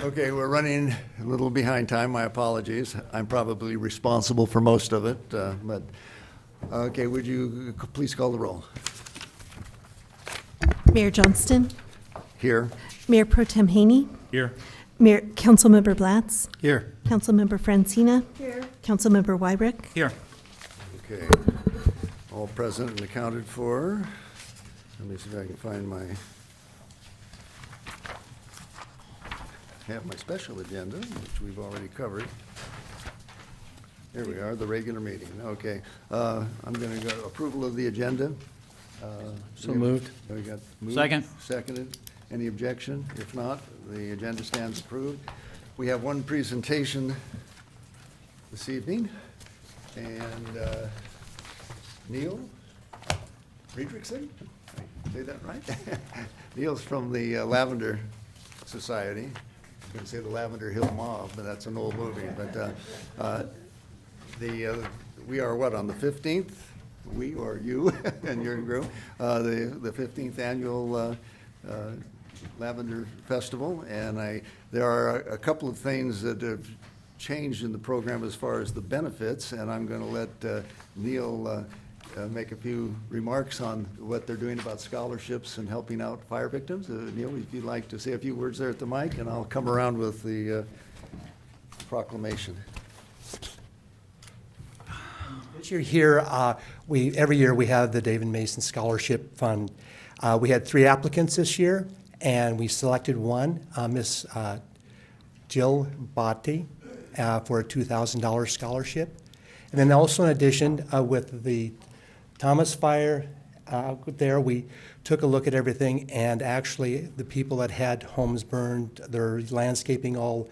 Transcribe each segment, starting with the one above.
Okay, we're running a little behind time. My apologies. I'm probably responsible for most of it, but, okay, would you please call the roll? Mayor Johnston, Here. Mayor Pro Tem Haney, Here. Mayor, Councilmember Blatz, Here. Councilmember Francina. Here. Councilmember Wyrick. Here. Okay. All present and accounted for. Let me see if I can find my, have my special agenda, which we've already covered. Here we are, the regular meeting. Okay. I'm going to go approval of the agenda. So moved. We got moved. Second. Seconded. Any objection? If not, the agenda stands approved. We have one presentation this evening, and Neil Friedrichsen, I say that right? Neil's from the Lavender Society. I'm going to say the Lavender Hill Mob, but that's an old movie. But we are what, on the 15th? We or you and your group, the 15th annual Lavender Festival, and there are a couple of things that have changed in the program as far as the benefits, and I'm going to let Neil make a few remarks on what they're doing about scholarships and helping out fire victims. Neil, if you'd like to say a few words there at the mic, and I'll come around with the proclamation. This year here, every year we have the David Mason Scholarship Fund. We had 3 applicants this year, and we selected one, Miss Jill Botti, for a $2,000 scholarship. And then also in addition, with the Thomas Fire there, we took a look at everything, and actually the people that had homes burned, their landscaping all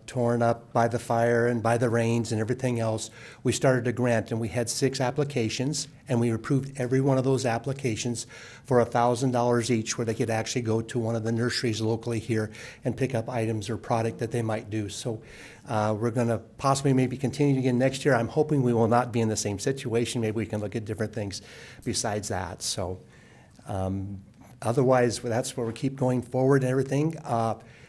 torn up by the fire and by the rains and everything else, we started a grant, and we had 6 applications, and we approved every one of those applications for $1,000 each, where they could actually go to one of the nurseries locally here and pick up items or product that they might do. So we're going to possibly maybe continue again next year. I'm hoping we will not be in the same situation. Maybe we can look at different things besides that. So otherwise, that's where we keep going forward and everything.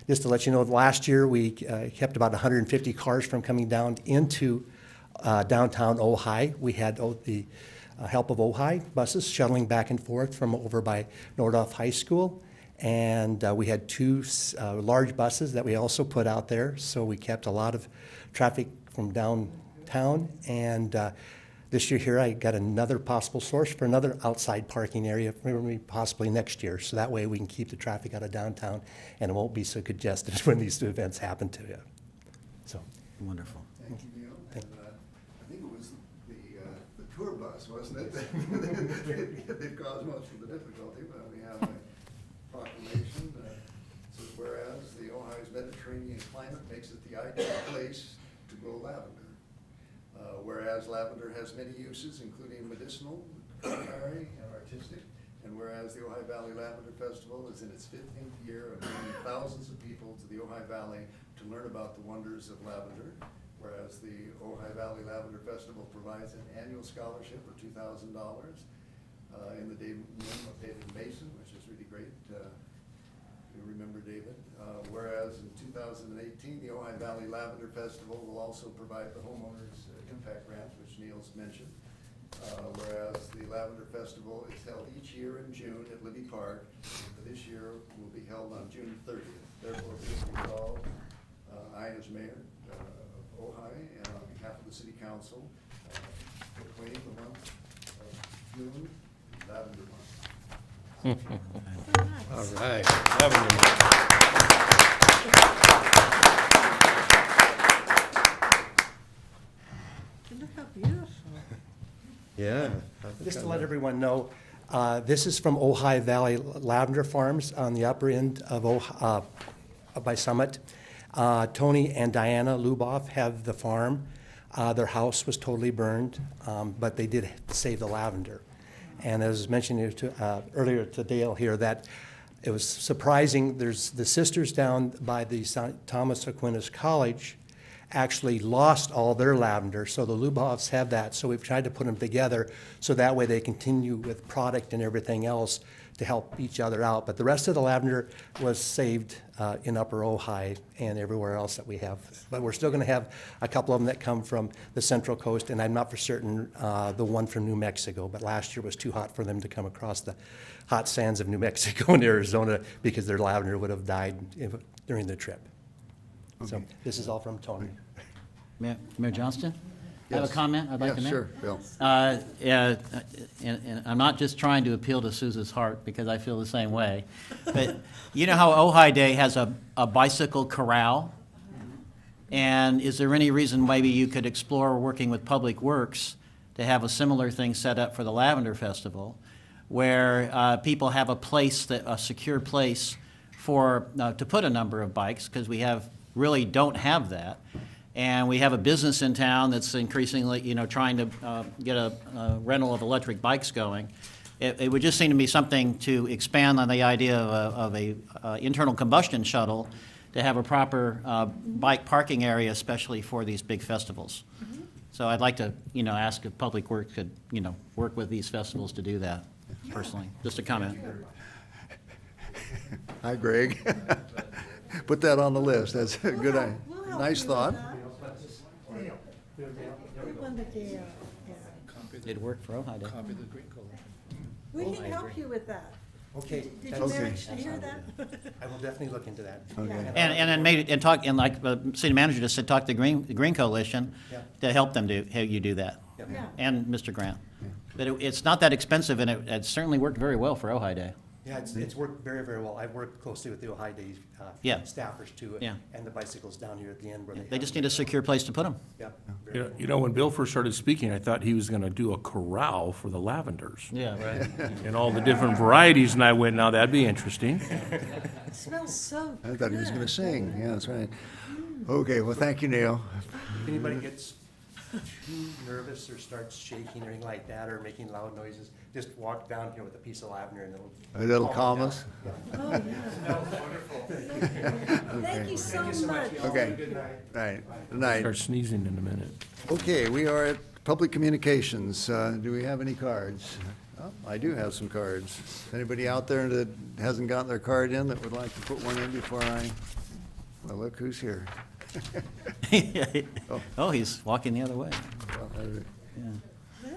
Just to let you know, last year we kept about 150 cars from coming down into downtown Ojai. We had the help of Ojai buses shuttling back and forth from over by Nordhoff High School. And we had 2 large buses that we also put out there. So we kept a lot of traffic from downtown. And this year here, I got another possible source for another outside parking area, maybe possibly next year. So that way we can keep the traffic out of downtown and it won't be so congested when these 2 events happen to you. So. Wonderful. Thank you, Neil. And, I think it was the tour bus, wasn't it? They've caused most of the difficulty, but we have a proclamation. Says, whereas the Ohio's Mediterranean climate makes it the ideal place to grow lavender. Whereas lavender has many uses, including medicinal, culinary, and artistic. And whereas the Ojai Valley Lavender Festival is in its 15th year of bringing thousands of people to the Ojai Valley to learn about the wonders of lavender. Whereas the Ojai Valley Lavender Festival provides an annual scholarship of $2,000 in the name of David Mason, which is really great. You remember David. Whereas in 2018, the Ojai Valley Lavender Festival will also provide the homeowners impact grant, which Neil's mentioned. Whereas the Lavender Festival is held each year in June at Libby Park. This year will be held on June 30th. Therefore, be resolved, I as mayor of Ojai, and on behalf of the city council, proclaim the month of June Lavender Month. All right. Lavender month. Look how beautiful. Yeah. Just to let everyone know, this is from Ojai Valley Lavender Farms on the upper end of by Summit. Tony and Diana Luboff have the farm. Their house was totally burned, but they did save the lavender. And as mentioned earlier to Dale here, that it was surprising. There's the sisters down by the St. Thomas Aquinas College actually lost all their lavender, so the Luboffs have that. So we've tried to put them together so that way they continue with product and everything else to help each other out. But the rest of the lavender was saved in Upper Ojai and everywhere else that we have. But we're still going to have a couple of them that come from the Central Coast, and I'm not for certain the one from New Mexico. But last year was too hot for them to come across the hot sands of New Mexico and Arizona because their lavender would have died during the trip. So this is all from Tony. Mayor Johnston? I have a Yes. comment I'd like to Yeah, make. sure, Bill. And I'm not just trying to appeal to Sousa's heart, because I feel the same way. But you know how Ojai Day has a bicycle corral? And is there any reason maybe you could explore working with Public Works to have a similar thing set up for the Lavender Festival, where people have a place, a secure place for, to put a number of bikes, because we really don't have that. And we have a business in town that's increasingly, trying to get a rental of electric bikes going. It would just seem to be something to expand on the idea of a internal combustion shuttle to have a proper bike parking area, especially for these big festivals. So I'd like to, ask if Public Works could, work with these festivals to do that, personally. Just a comment. Hi, Greg. Put that on the list. That's a good, We'll help nice you with thought. that. We want the Dale, yeah. It worked for Ojai Day. We can help you with that. Okay. Did you that's- manage to hear that? I will definitely look into that. Okay. And then maybe, and talk, and like the city manager just said, talk to the Green Coalition Yeah. to help them help you do that. Yeah. And Mr. Grant. But it's not that expensive, and it certainly worked very well for Ojai Day. Yeah, it's worked very, very well. I've worked closely with the Ojai Day Yeah. staffers too. Yeah. And the bicycles down here at the end where They just need a secure place to put them. Yeah. You know, when Bill first started speaking, I thought he was gonna do a corral for the lavenders Yeah, right. and all the different varieties, and I went, now that'd be interesting. It smells so I good. thought he was going to sing. Yeah, that's right. Okay, well, thank you, Neil. If anybody gets too nervous or starts shaking or anything like that or making loud noises, just walk down here with a piece of lavender and That'll calm down. us. Oh, yeah. Thank you so much. Okay. Right. Good night. Start sneezing in a minute. Okay, we are at public communications. Do we have any cards? Oh, I do have some cards. Anybody out there that hasn't gotten their card in that would like to put one in before well, look who's here. Oh, he's walking the other way. Well, Yeah.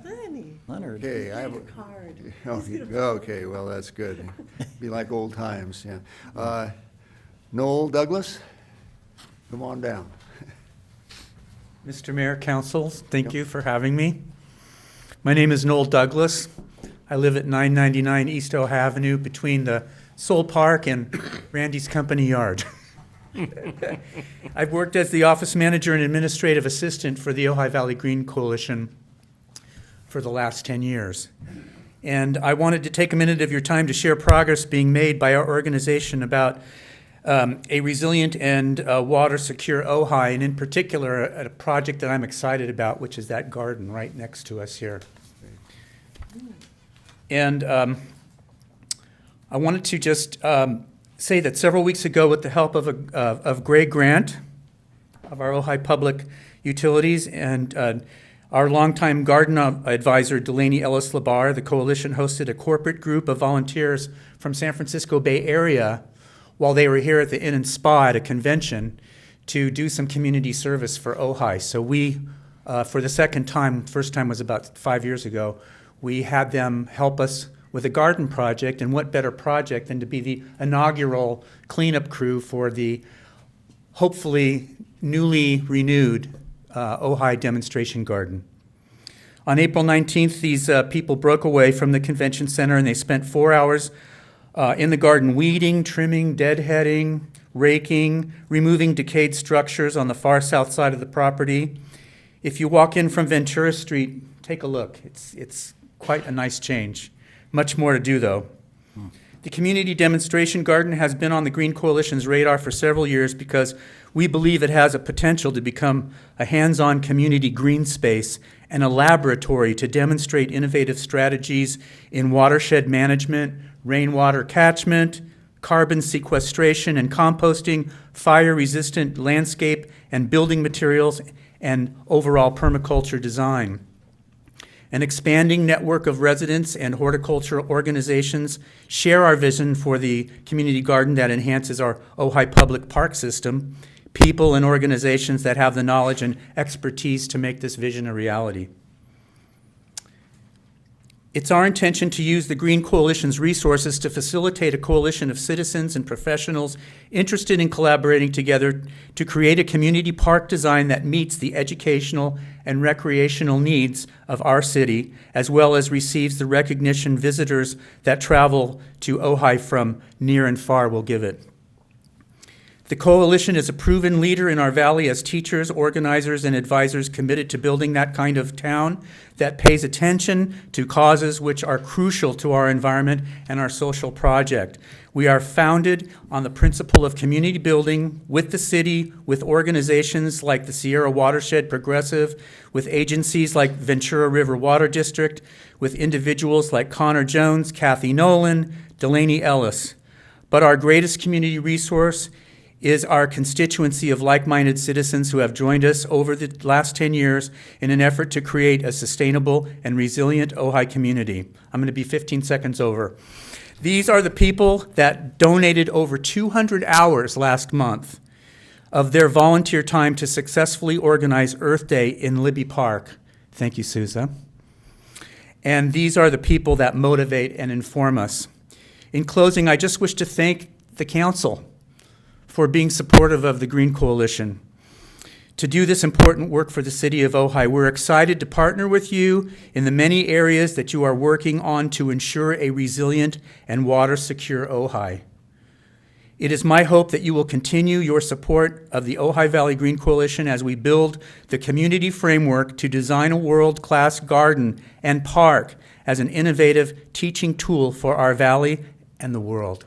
Lenny, Leonard. Okay, I have, get a card. okay, well, that's good. Be like old times, yeah. Noel Douglas, come on down. Mr. Mayor, Council, thank you for having me. My name is Noel Douglas. I live at 999 East Ojai Avenue between the Soul Park and Randy's Company Yard. I've worked as the office manager and administrative assistant for the Ojai Valley Green Coalition for the last 10 years. And I wanted to take a minute of your time to share progress being made by our organization about a resilient and water-secure Ojai, and in particular, a project that I'm excited about, which is that garden right next to us here. And I wanted to just say that several weeks ago, with the help of Greg Grant of our Ojai Public Utilities and our longtime garden advisor, Delaney Ellis-Labar, the coalition hosted a corporate group of volunteers from San Francisco Bay Area while they were here at the Inn and Spa at a convention to do some community service for Ojai. So we, for the second time, first time was about 5 years ago, we had them help us with a garden project, and what better project than to be the inaugural cleanup crew for the hopefully newly renewed Ojai demonstration garden. On April 19th, these people broke away from the convention center and they spent 4 hours in the garden weeding, trimming, deadheading, raking, removing decayed structures on the far south side of the property. If you walk in from Ventura Street, take a look. It's quite a nice change. Much more to do, though. The community demonstration garden has been on the Green Coalition's radar for several years because we believe it has a potential to become a hands-on community green space and a laboratory to demonstrate innovative strategies in watershed management, rainwater catchment, carbon sequestration and composting, fire-resistant landscape and building materials, and overall permaculture design. An expanding network of residents and horticultural organizations share our vision for the community garden that enhances our Ojai public park system, people and organizations that have the knowledge and expertise to make this vision a reality. It's our intention to use the Green Coalition's resources to facilitate a coalition of citizens and professionals interested in collaborating together to create a community park design that meets the educational and recreational needs of our city, as well as receives the recognition visitors that travel to Ojai from near and far will give it. The coalition is a proven leader in our valley as teachers, organizers, and advisors committed to building that kind of town that pays attention to causes which are crucial to our environment and our social project. We are founded on the principle of community building with the city, with organizations like the Sierra Watershed Progressive, with agencies like Ventura River Water District, with individuals like Connor Jones, Kathy Nolan, Delaney Ellis. But our greatest community resource is our constituency of like-minded citizens who have joined us over the last 10 years in an effort to create a sustainable and resilient Ojai community. I'm going to be 15 seconds over. These are the people that donated over 200 hours last month of their volunteer time to successfully organize Earth Day in Libby Park. Thank you, Sousa. And these are the people that motivate and inform us. In closing, I just wish to thank the council for being supportive of the Green Coalition. To do this important work for the city of Ojai, we're excited to partner with you in the many areas that you are working on to ensure a resilient and water-secure Ojai. It is my hope that you will continue your support of the Ojai Valley Green Coalition as we build the community framework to design a world-class garden and park as an innovative teaching tool for our valley and the world.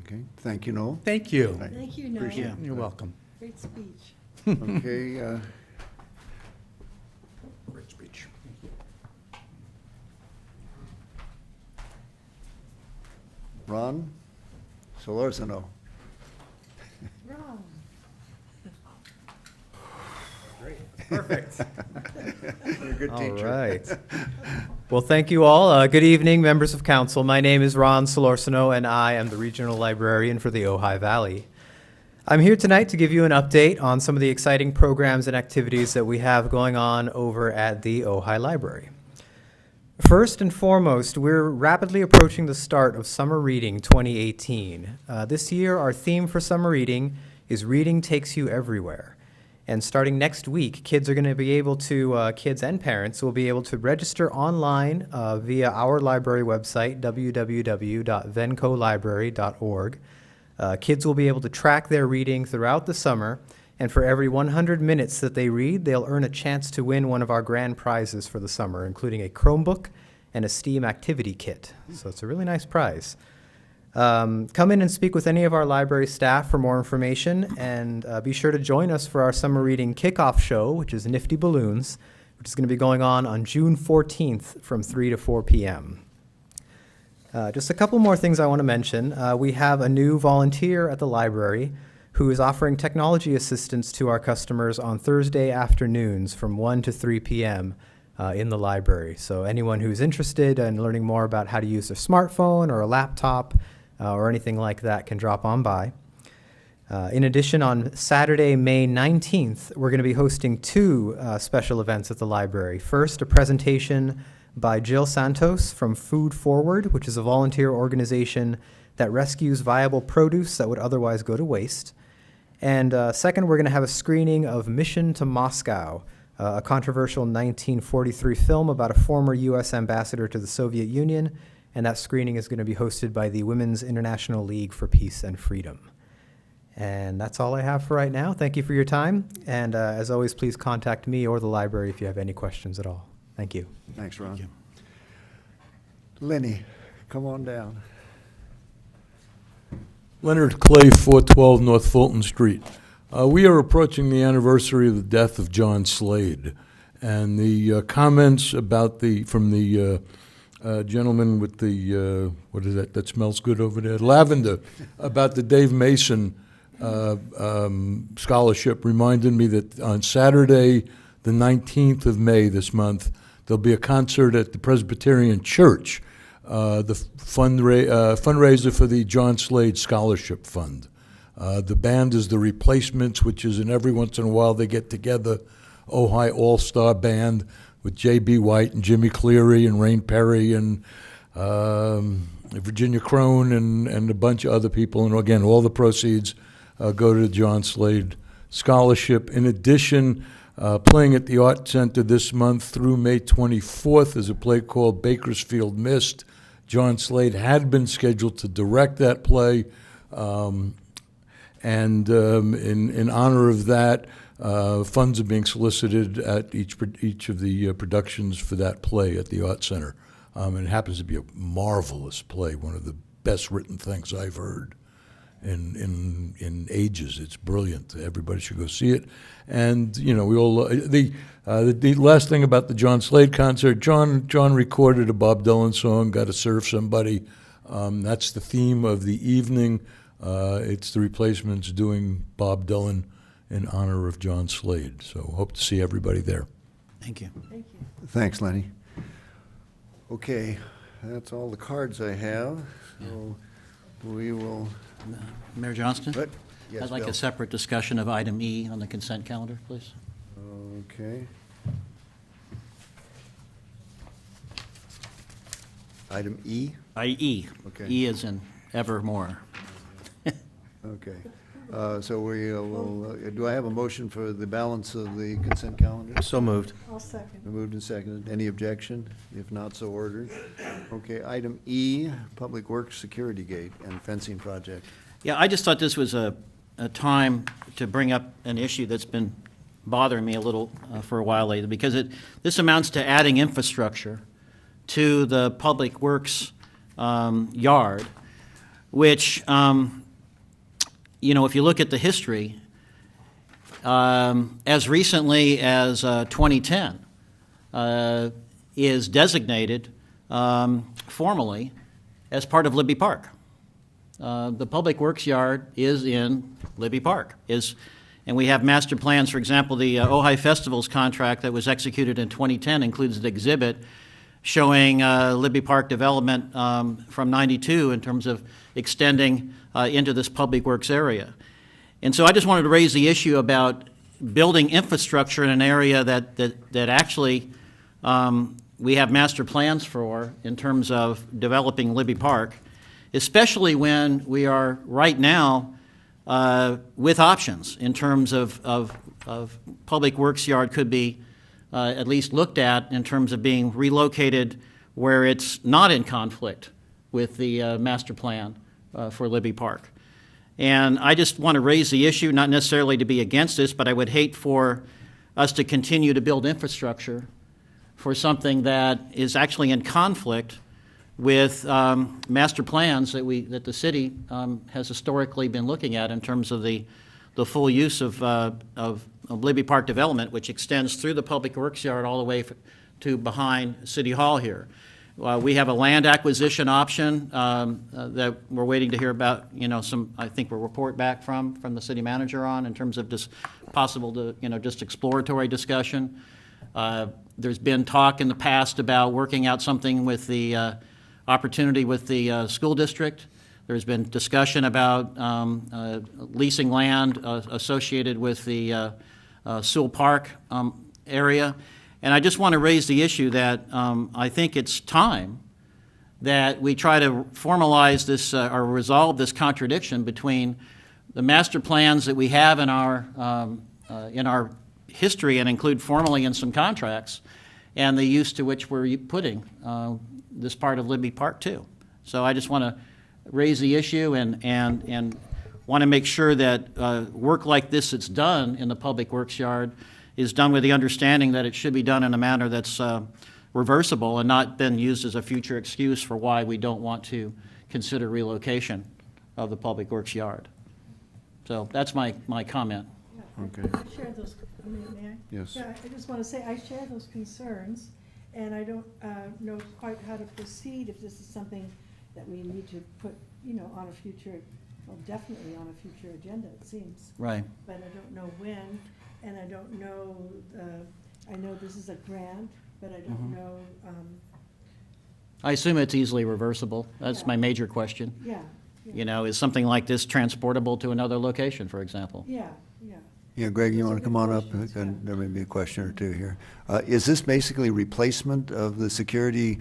Okay, thank you, Noel. Thank you. Thank you, Noel. Appreciate it. You're welcome. Great speech. Okay, Great speech. Ron Solorzano. Wrong. Perfect. You're a good All teacher. right. Well, thank you all. Good evening, members of council. My name is Ron Solorzano, and I am the regional librarian for the Ojai Valley. I'm here tonight to give you an update on some of the exciting programs and activities that we have going on over at the Ojai Library. First and foremost, we're rapidly approaching the start of Summer Reading 2018. This year, our theme for Summer Reading is Reading Takes You Everywhere. And starting next week, kids are going to be able to, kids and parents will be able to register online via our library website, www.vencolibrary.org. Kids will be able to track their reading throughout the summer, and for every 100 minutes that they read, they'll earn a chance to win one of our grand prizes for the summer, including a Chromebook and a STEAM activity kit. So it's a really nice prize. Come in and speak with any of our library staff for more information, and be sure to join us for our summer reading kickoff show, which is Nifty Balloons, which is going to be going on June 14th from 3 to 4 p.m. Just a couple more things I want to mention. We have a new volunteer at the library who is offering technology assistance to our customers on Thursday afternoons from 1 to 3 p.m. In the library. So anyone who's interested in learning more about how to use a smartphone or a laptop or anything like that can drop on by. In addition, on Saturday, May 19th, we're going to be hosting two special events at the library. First, a presentation by Jill Santos from Food Forward, which is a volunteer organization that rescues viable produce that would otherwise go to waste. And second, we're going to have a screening of Mission to Moscow, a controversial 1943 film about a former U.S. ambassador to the Soviet Union, and that screening is going to be hosted by the Women's International League for Peace and Freedom. And that's all I have for right now. Thank you for your time, and as always, please contact me or the library if you have any questions at all. Thank you. Thanks, Ron. Lenny, come on down. Leonard Clay, 412 North Fulton Street. We are approaching the anniversary of the death of John Slade, and the comments about from the gentleman with the, what is that smells good over there? Lavender, about the Dave Mason scholarship reminded me that on Saturday, the 19th of May this month, there'll be a concert at the Presbyterian Church, the fundraiser for the John Slade Scholarship Fund. The band is the Replacements, which is, and every once in a while they get together, Ojai All-Star Band with J.B. White and Jimmy Cleary and Rain Perry and Virginia Crone and a bunch of other people. And again, all the proceeds go to the John Slade Scholarship. In addition, playing at the Art Center this month through May 24th is a play called Bakersfield Mist. John Slade had been scheduled to direct that play, and in honor of that, funds are being solicited at each of the productions for that play at the Art Center. And it happens to be a marvelous play, one of the best written things I've heard in ages. It's brilliant. Everybody should go see it. And we all the last thing about the John Slade concert. John recorded a Bob Dylan song, "Got to Serve Somebody." That's the theme of the evening. It's the Replacements doing Bob Dylan in honor of John Slade. So hope to see everybody there. Thank you. Thank you. Thanks, Lenny. Okay, that's all the cards I have. So we will. Mayor Johnston? But yes, I'd like Bill. a separate discussion of item E on the consent calendar, please. Okay. Item E. E. Okay. E is in evermore. Okay. So we will. Do I have a motion for the balance of the consent calendar? So moved. I'll second. Moved and seconded. Any objection? If not, so ordered. Okay, item E, Public Works Security Gate and Fencing Project. Yeah, I just thought this was a time to bring up an issue that's been bothering me a little for a while lately, because this amounts to adding infrastructure to the Public Works yard, which, if you look at the history, as recently as 2010, is designated formally as part of Libby Park. The Public Works Yard is in Libby Park. And we have master plans. For example, the Ojai Festival's contract that was executed in 2010 includes an exhibit showing Libby Park development from '92 in terms of extending into this Public Works area. And so I just wanted to raise the issue about building infrastructure in an area that actually we have master plans for in terms of developing Libby Park, especially when we are right now with options in terms of Public Works Yard could be at least looked at in terms of being relocated where it's not in conflict with the master plan for Libby Park. And I just want to raise the issue, not necessarily to be against this, but I would hate for us to continue to build infrastructure for something that is actually in conflict with master plans that the city has historically been looking at in terms of the full use of Libby Park development, which extends through the Public Works Yard all the way to behind City Hall here. We have a land acquisition option that we're waiting to hear about, I think, a report back from the city manager on in terms of just possible just exploratory discussion. There's been talk in the past about working out something with the opportunity with the school district. There's been discussion about leasing land associated with the Sewell Park area. And I just want to raise the issue that I think it's time that we try to formalize this or resolve this contradiction between the master plans that we have in our history and include formally in some contracts and the use to which we're putting this part of Libby Park too. So I just want to raise the issue and want to make sure that work like this that's done in the Public Works Yard is done with the understanding that it should be done in a manner that's reversible and not been used as a future excuse for why we don't want to consider relocation of the Public Works Yard. So that's my comment. Okay. I share those, may I? Yes. Yeah, I just want to say, I share those concerns, and I don't know quite how to proceed if this is something that we need to put, on a future, well, definitely on a future agenda, it seems. Right. But I don't know when, and I don't know, I know this is a grant, but I don't know, I assume it's easily reversible. That's Yeah. my major question. yeah, You know, is something like this transportable to another location, for example? yeah, yeah. Yeah, Greg, you Those want are to come good on up? questions, yeah. There may be a question or two here. Is this basically replacement of the security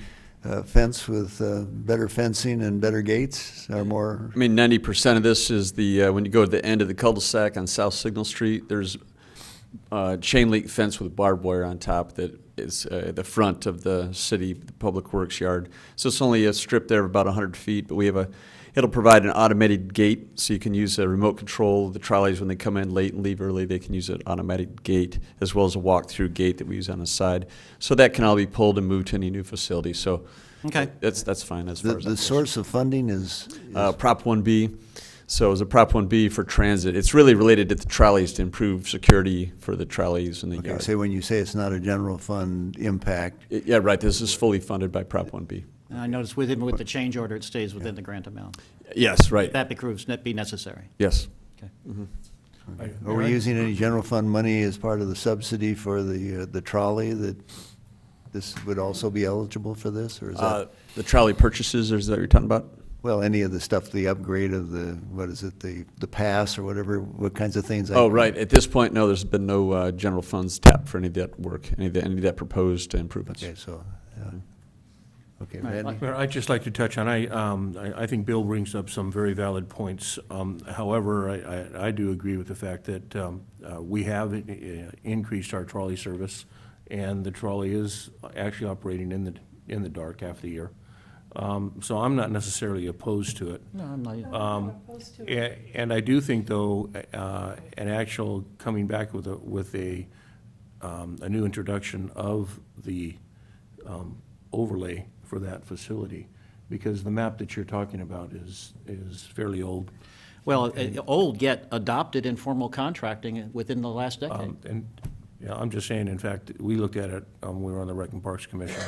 fence with better fencing and better gates, or more? I mean, 90% of this is the, when you go to the end of the cul-de-sac on South Signal Street, there's chain link fence with barbed wire on top that is the front of the city, the Public Works yard. So it's only a strip there of about 100 feet, but we have it'll provide an automated gate, so you can use a remote control. The trolleys, when they come in late and leave early, they can use an automatic gate, as well as a walk-through gate that we use on the side. So that can all be pulled and moved to any new facility. So Okay. that's fine as far as that The goes. source of funding is? Prop 1B. So as a Prop 1B for transit, it's really related to the trolleys to improve security for the trolleys in the Okay, yard. so when you say it's not a general fund impact, Yeah, right, this is fully funded by Prop 1B. And I noticed with the change order, it stays within the grant amount. Yes, right, If that proves be necessary. yes. Okay. are we using any general fund money as part of the subsidy for the trolley, that this would also be eligible for this, or is that? The trolley purchases, is that what you're talking about? Well, any of the stuff, the upgrade of the pass or whatever, what kinds of things? Oh, right, at this point, no, there's been no general funds tapped for any of that work, any of that proposed improvements. Okay, so, okay, Right, Randy? Mayor, I'd just like to touch on, I think Bill brings up some very valid points. However, I do agree with the fact that we have increased our trolley service, and the trolley is actually operating in the dark half the year. So I'm not necessarily opposed to it. No, I'm not. I'm not opposed to it. And I do think, though, an actual coming back with a new introduction of the overlay for that facility, because the map that you're talking about is fairly old. Well, old yet adopted in formal contracting within the last decade. And, yeah, I'm just saying, in fact, we looked at it, we were on the Rec and Parks Commission,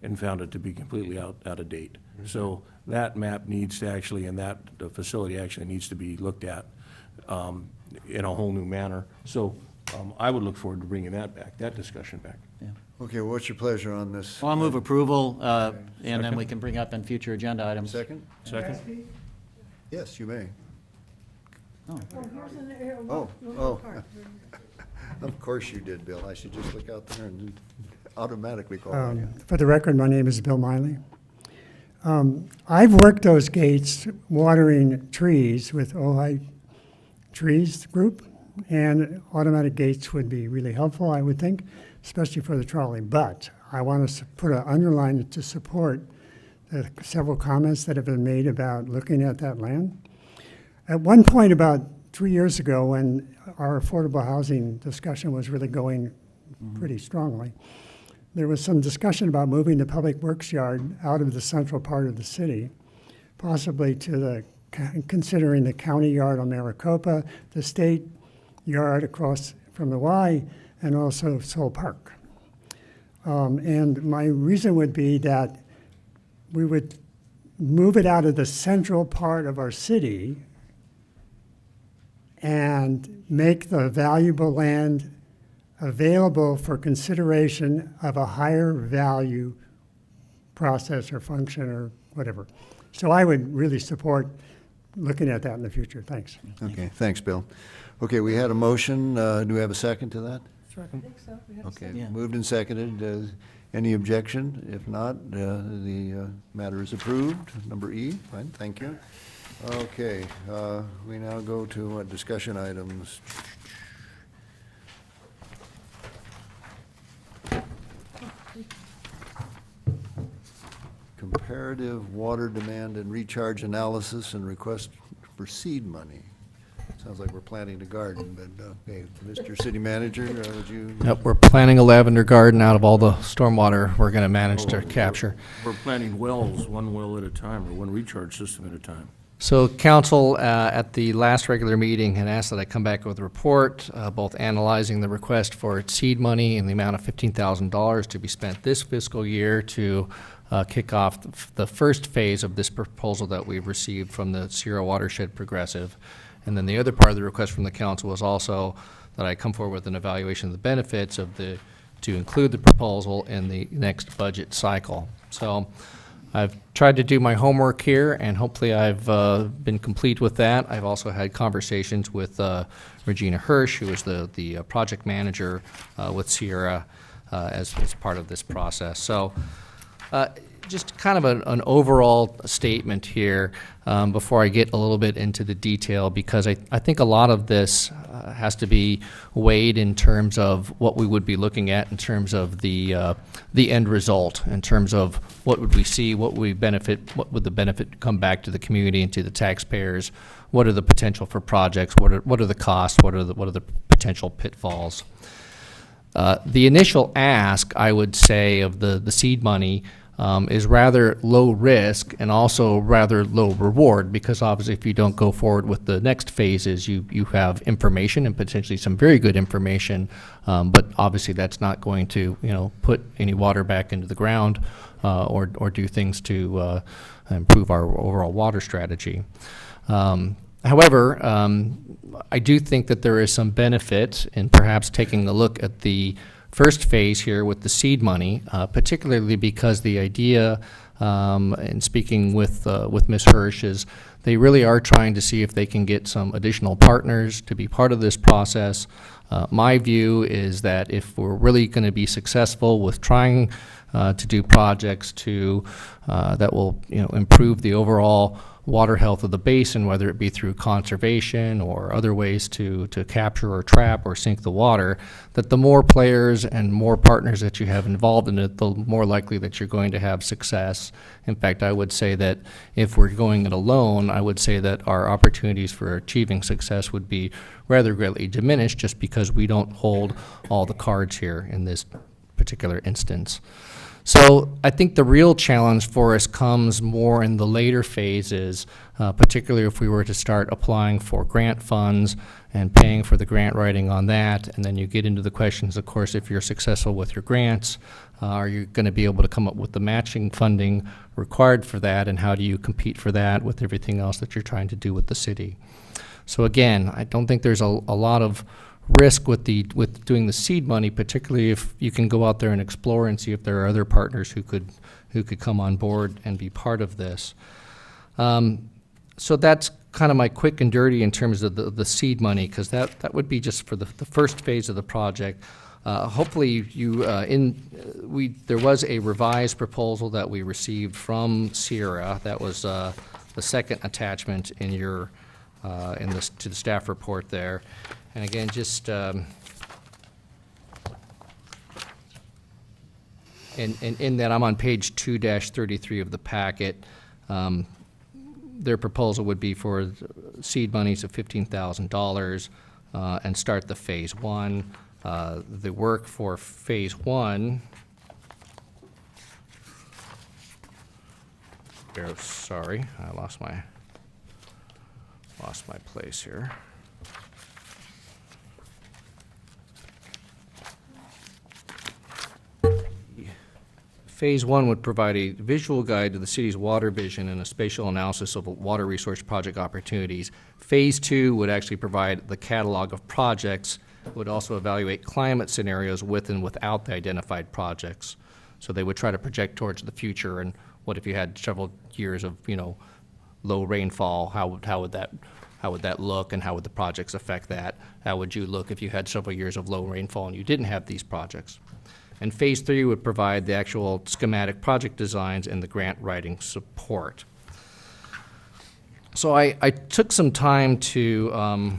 and found it to be completely out of date. So that map needs to actually, and the facility actually needs to be looked at in a whole new manner. So I would look forward to bringing that back, that discussion back. Yeah. Okay, well, what's your pleasure on this? Well, I'll move approval, and then we can bring up in future agenda items. Second? Second? Yes, you may. Oh. Oh, here's an, Oh, one oh. more card. Of course you did, Bill. I should just look out there and automatically call on you. For the record, my name is Bill Miley. I've worked those gates watering trees with Ojai Trees Group, and automatic gates would be really helpful, I would think, especially for the trolley. But I want to put an underline to support the several comments that have been made about looking at that land. At one point, about 3 years ago, when our affordable housing discussion was really going pretty strongly, there was some discussion about moving the Public Works yard out of the central part of the city, possibly to considering the county yard on Maricopa, the state yard across from the Y, and also Soul Park. And my reason would be that we would move it out of the central part of our city and make the valuable land available for consideration of a higher value process or function or whatever. So I would really support looking at that in the future. Thanks. Okay, thanks, Bill. Okay, we had a motion. Do we have a second to that? I think so. We have a Okay, second. Yeah. moved and seconded. Any objection? If not, the matter is approved. Number E, fine, thank you. Okay, we now go to discussion items. Comparative water demand and recharge analysis and request for seed money. Sounds like we're planting a garden, but, okay, Mr. City Manager, would you? Yep, we're planting a lavender garden out of all the stormwater we're going to manage to capture. We're planting wells, one well at a time, or one recharge system at a time. So council, at the last regular meeting, had asked that I come back with a report, both analyzing the request for seed money in the amount of $15,000 to be spent this fiscal year to kick off the first phase of this proposal that we've received from the Sierra Watershed Progressive. And then the other part of the request from the council was also that I come forward with an evaluation of the benefits of the to include the proposal in the next budget cycle. So I've tried to do my homework here, and hopefully I've been complete with that. I've also had conversations with Regina Hirsch, who is the project manager with Sierra as part of this process. So just kind of an overall statement here before I get a little bit into the detail, because I think a lot of this has to be weighed in terms of what we would be looking at in terms of the end result, in terms of what would we see, what would we benefit, what would the benefit come back to the community and to the taxpayers, what are the potential for projects, what are the costs, what are the potential pitfalls. The initial ask, I would say, of the seed money is rather low risk and also rather low reward, because obviously if you don't go forward with the next phases, you have information and potentially some very good information, but obviously that's not going to put any water back into the ground or do things to improve our overall water strategy. However, I do think that there is some benefit in perhaps taking a look at the first phase here with the seed money, particularly because the idea, in speaking with Ms. Hirsch, is they really are trying to see if they can get some additional partners to be part of this process. My view is that if we're really going to be successful with trying to do projects that will improve the overall water health of the basin, whether it be through conservation or other ways to capture or trap or sink the water, that the more players and more partners that you have involved in it, the more likely that you're going to have success. In fact, I would say that if we're going it alone, I would say that our opportunities for achieving success would be rather greatly diminished, just because we don't hold all the cards here in this particular instance. So I think the real challenge for us comes more in the later phases, particularly if we were to start applying for grant funds and paying for the grant writing on that. And then you get into the questions, of course, if you're successful with your grants, are you going to be able to come up with the matching funding required for that, and how do you compete for that with everything else that you're trying to do with the city? So again, I don't think there's a lot of risk with doing the seed money, particularly if you can go out there and explore and see if there are other partners who could come on board and be part of this. So that's kind of my quick and dirty in terms of the seed money, because that would be just for the first phase of the project. Hopefully there was a revised proposal that we received from Sierra. That was the second attachment in your to the staff report there. And again, just in that, I'm on page 2-33 of the packet. Their proposal would be for seed monies of $15,000 and start the phase one. The work for phase one, sorry, I lost my place here. Phase one would provide a visual guide to the city's water vision and a spatial analysis of water resource project opportunities. Phase two would actually provide the catalog of projects. It would also evaluate climate scenarios with and without the identified projects. So they would try to project towards the future, and what if you had several years of low rainfall? How would that look, and how would the projects affect that? How would you look if you had several years of low rainfall and you didn't have these projects? And phase three would provide the actual schematic project designs and the grant writing support. So I took some time to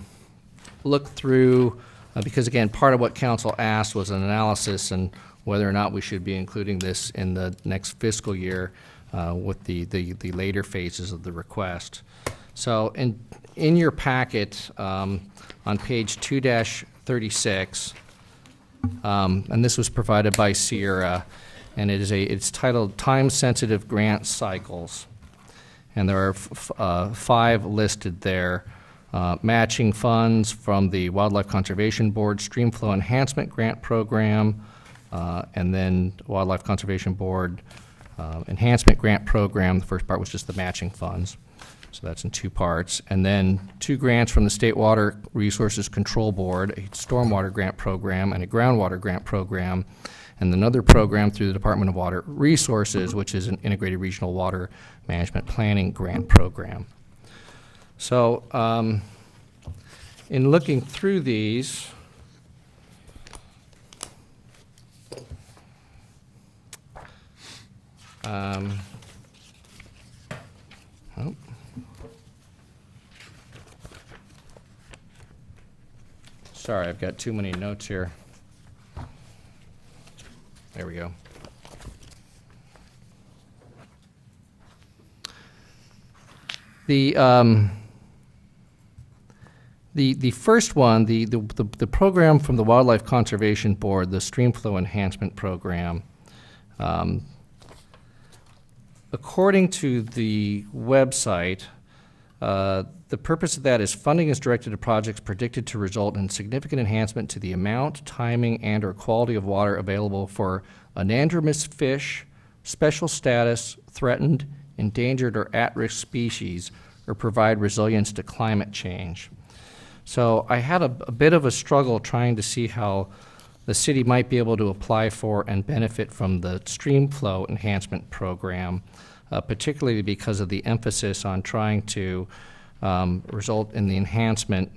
look through, because again, part of what council asked was an analysis and whether or not we should be including this in the next fiscal year with the later phases of the request. So in your packet, on page 2-36, and this was provided by Sierra, and it's titled Time-Sensitive Grant Cycles. And there are 5 listed there. Matching funds from the Wildlife Conservation Board Streamflow Enhancement Grant Program, and then Wildlife Conservation Board Enhancement Grant Program. The first part was just the matching funds. So that's in two parts. And then 2 grants from the State Water Resources Control Board, a stormwater grant program and a groundwater grant program, and another program through the Department of Water Resources, which is an integrated regional water management planning grant program. So in looking through these, oh. Sorry, I've got too many notes here. There we go. The first one, the program from the Wildlife Conservation Board, the Streamflow Enhancement Program, according to the website, the purpose of that is funding is directed to projects predicted to result in significant enhancement to the amount, timing, and/or quality of water available for anadromous fish, special status, threatened, endangered, or at-risk species, or provide resilience to climate change. So I had a bit of a struggle trying to see how the city might be able to apply for and benefit from the Streamflow Enhancement Program, particularly because of the emphasis on trying to result in the enhancement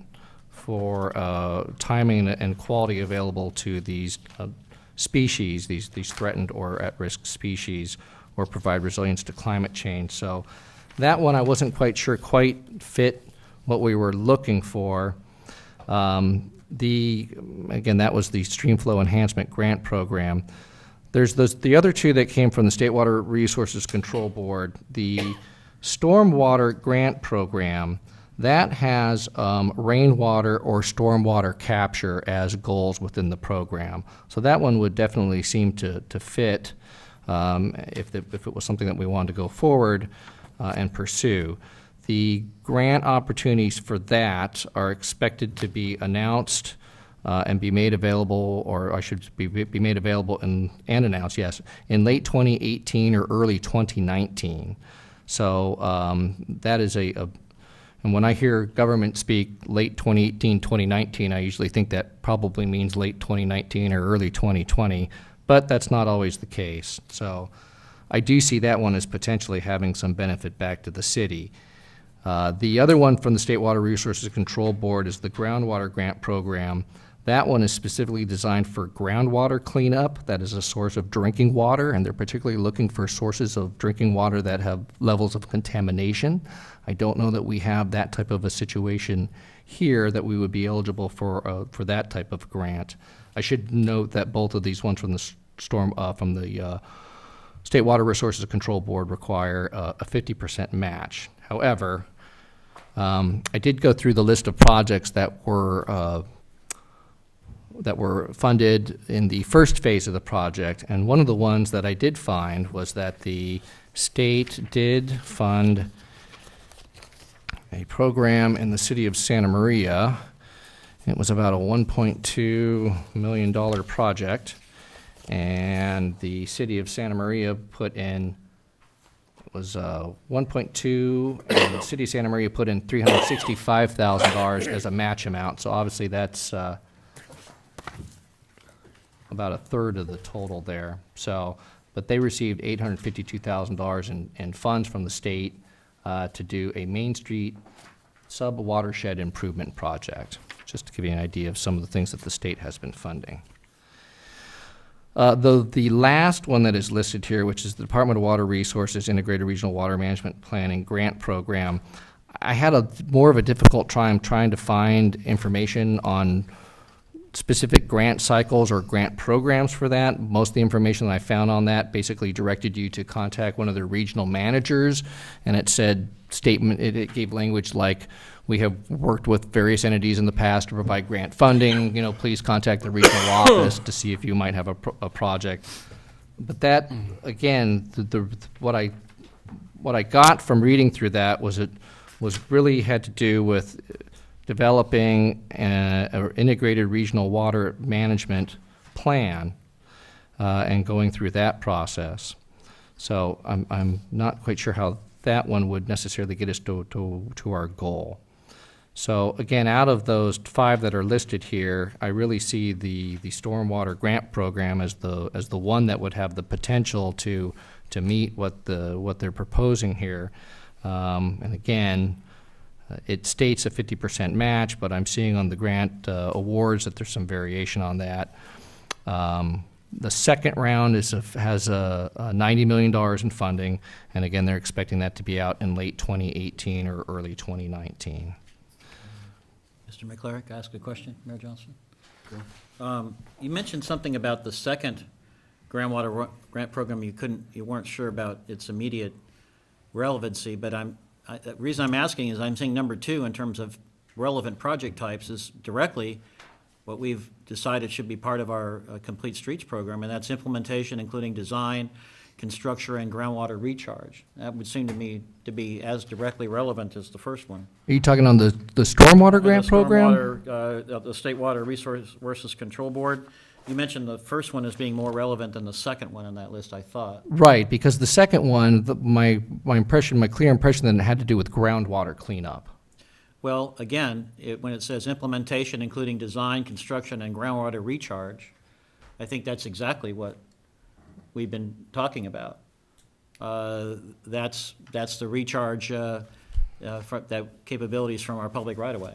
for timing and quality available to these species, these threatened or at-risk species, or provide resilience to climate change. So that one I wasn't quite sure quite fit what we were looking for. Again, that was the Streamflow Enhancement Grant Program. There's the other 2 that came from the State Water Resources Control Board. The Stormwater Grant Program, that has rainwater or stormwater capture as goals within the program. So that one would definitely seem to fit if it was something that we wanted to go forward and pursue. The grant opportunities for that are expected to be announced and be made available, or I should be made available and announced, yes, in late 2018 or early 2019. So that is and when I hear government speak late 2018, 2019, I usually think that probably means late 2019 or early 2020, but that's not always the case. So I do see that one as potentially having some benefit back to the city. The other one from the State Water Resources Control Board is the Groundwater Grant Program. That one is specifically designed for groundwater cleanup. That is a source of drinking water, and they're particularly looking for sources of drinking water that have levels of contamination. I don't know that we have that type of a situation here that we would be eligible for that type of grant. I should note that both of these ones from the State Water Resources Control Board require a 50% match. However, I did go through the list of projects that were funded in the first phase of the project, and one of the ones that I did find was that the state did fund a program in the city of Santa Maria. It was about a $1.2 million project, and the city of Santa Maria put in, it was 1.2, and the city of Santa Maria put in $365,000 as a match amount. So obviously that's about a third of the total there. So, but they received $852,000 in funds from the state to do a Main Street sub-watershed improvement project, just to give you an idea of some of the things that the state has been funding. The last one that is listed here, which is the Department of Water Resources Integrated Regional Water Management Planning Grant Program, I had more of a difficult time trying to find information on specific grant cycles or grant programs for that. Most of the information that I found on that basically directed you to contact one of the regional managers, and it said it gave language like, we have worked with various entities in the past to provide grant funding, please contact the regional office to see if you might have a project. But that, again, what I got from reading through that was really had to do with developing an integrated regional water management plan and going through that process. So I'm not quite sure how that one would necessarily get us to our goal. So again, out of those 5 that are listed here, I really see the stormwater grant program as the one that would have the potential to meet what they're proposing here. And again, it states a 50% match, but I'm seeing on the grant awards that there's some variation on that. The second round has $90 million in funding, and again, they're expecting that to be out in late 2018 or early 2019. Mr. McClurick, ask a question, Mayor Johnson? You mentioned something about the second groundwater grant program. You weren't sure about its immediate relevancy, but the reason I'm asking is I'm saying number 2 in terms of relevant project types is directly what we've decided should be part of our Complete Streets program, and that's implementation, including design, construction, and groundwater recharge. That would seem to me to be as directly relevant as the first one. Are you talking on the stormwater grant program? The State Water Resources Control Board. You mentioned the first one as being more relevant than the second one on that list, I thought. Right, because the second one, my clear impression that it had to do with groundwater cleanup. Well, again, when it says implementation, including design, construction, and groundwater recharge, I think that's exactly what we've been talking about. That's the recharge, that capabilities from our public right-of-way.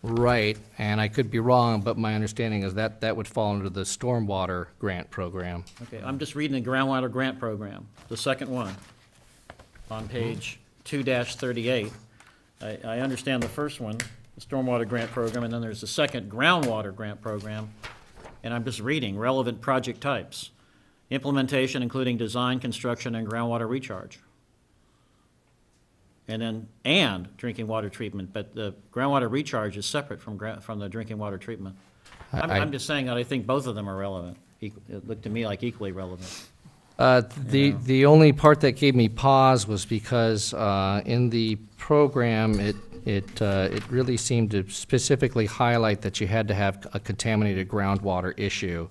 Right, and I could be wrong, but my understanding is that would fall under the stormwater grant program. Okay, I'm just reading the groundwater grant program, the second one, on page 2-38. I understand the first one, the stormwater grant program, and then there's the second groundwater grant program, and I'm just reading relevant project types. Implementation, including design, construction, and groundwater recharge. And drinking water treatment, but the groundwater recharge is separate from the drinking water treatment. I'm just saying that I think both of them are relevant. It looked to me like equally relevant. The only part that gave me pause was because in the program, it really seemed to specifically highlight that you had to have a contaminated groundwater issue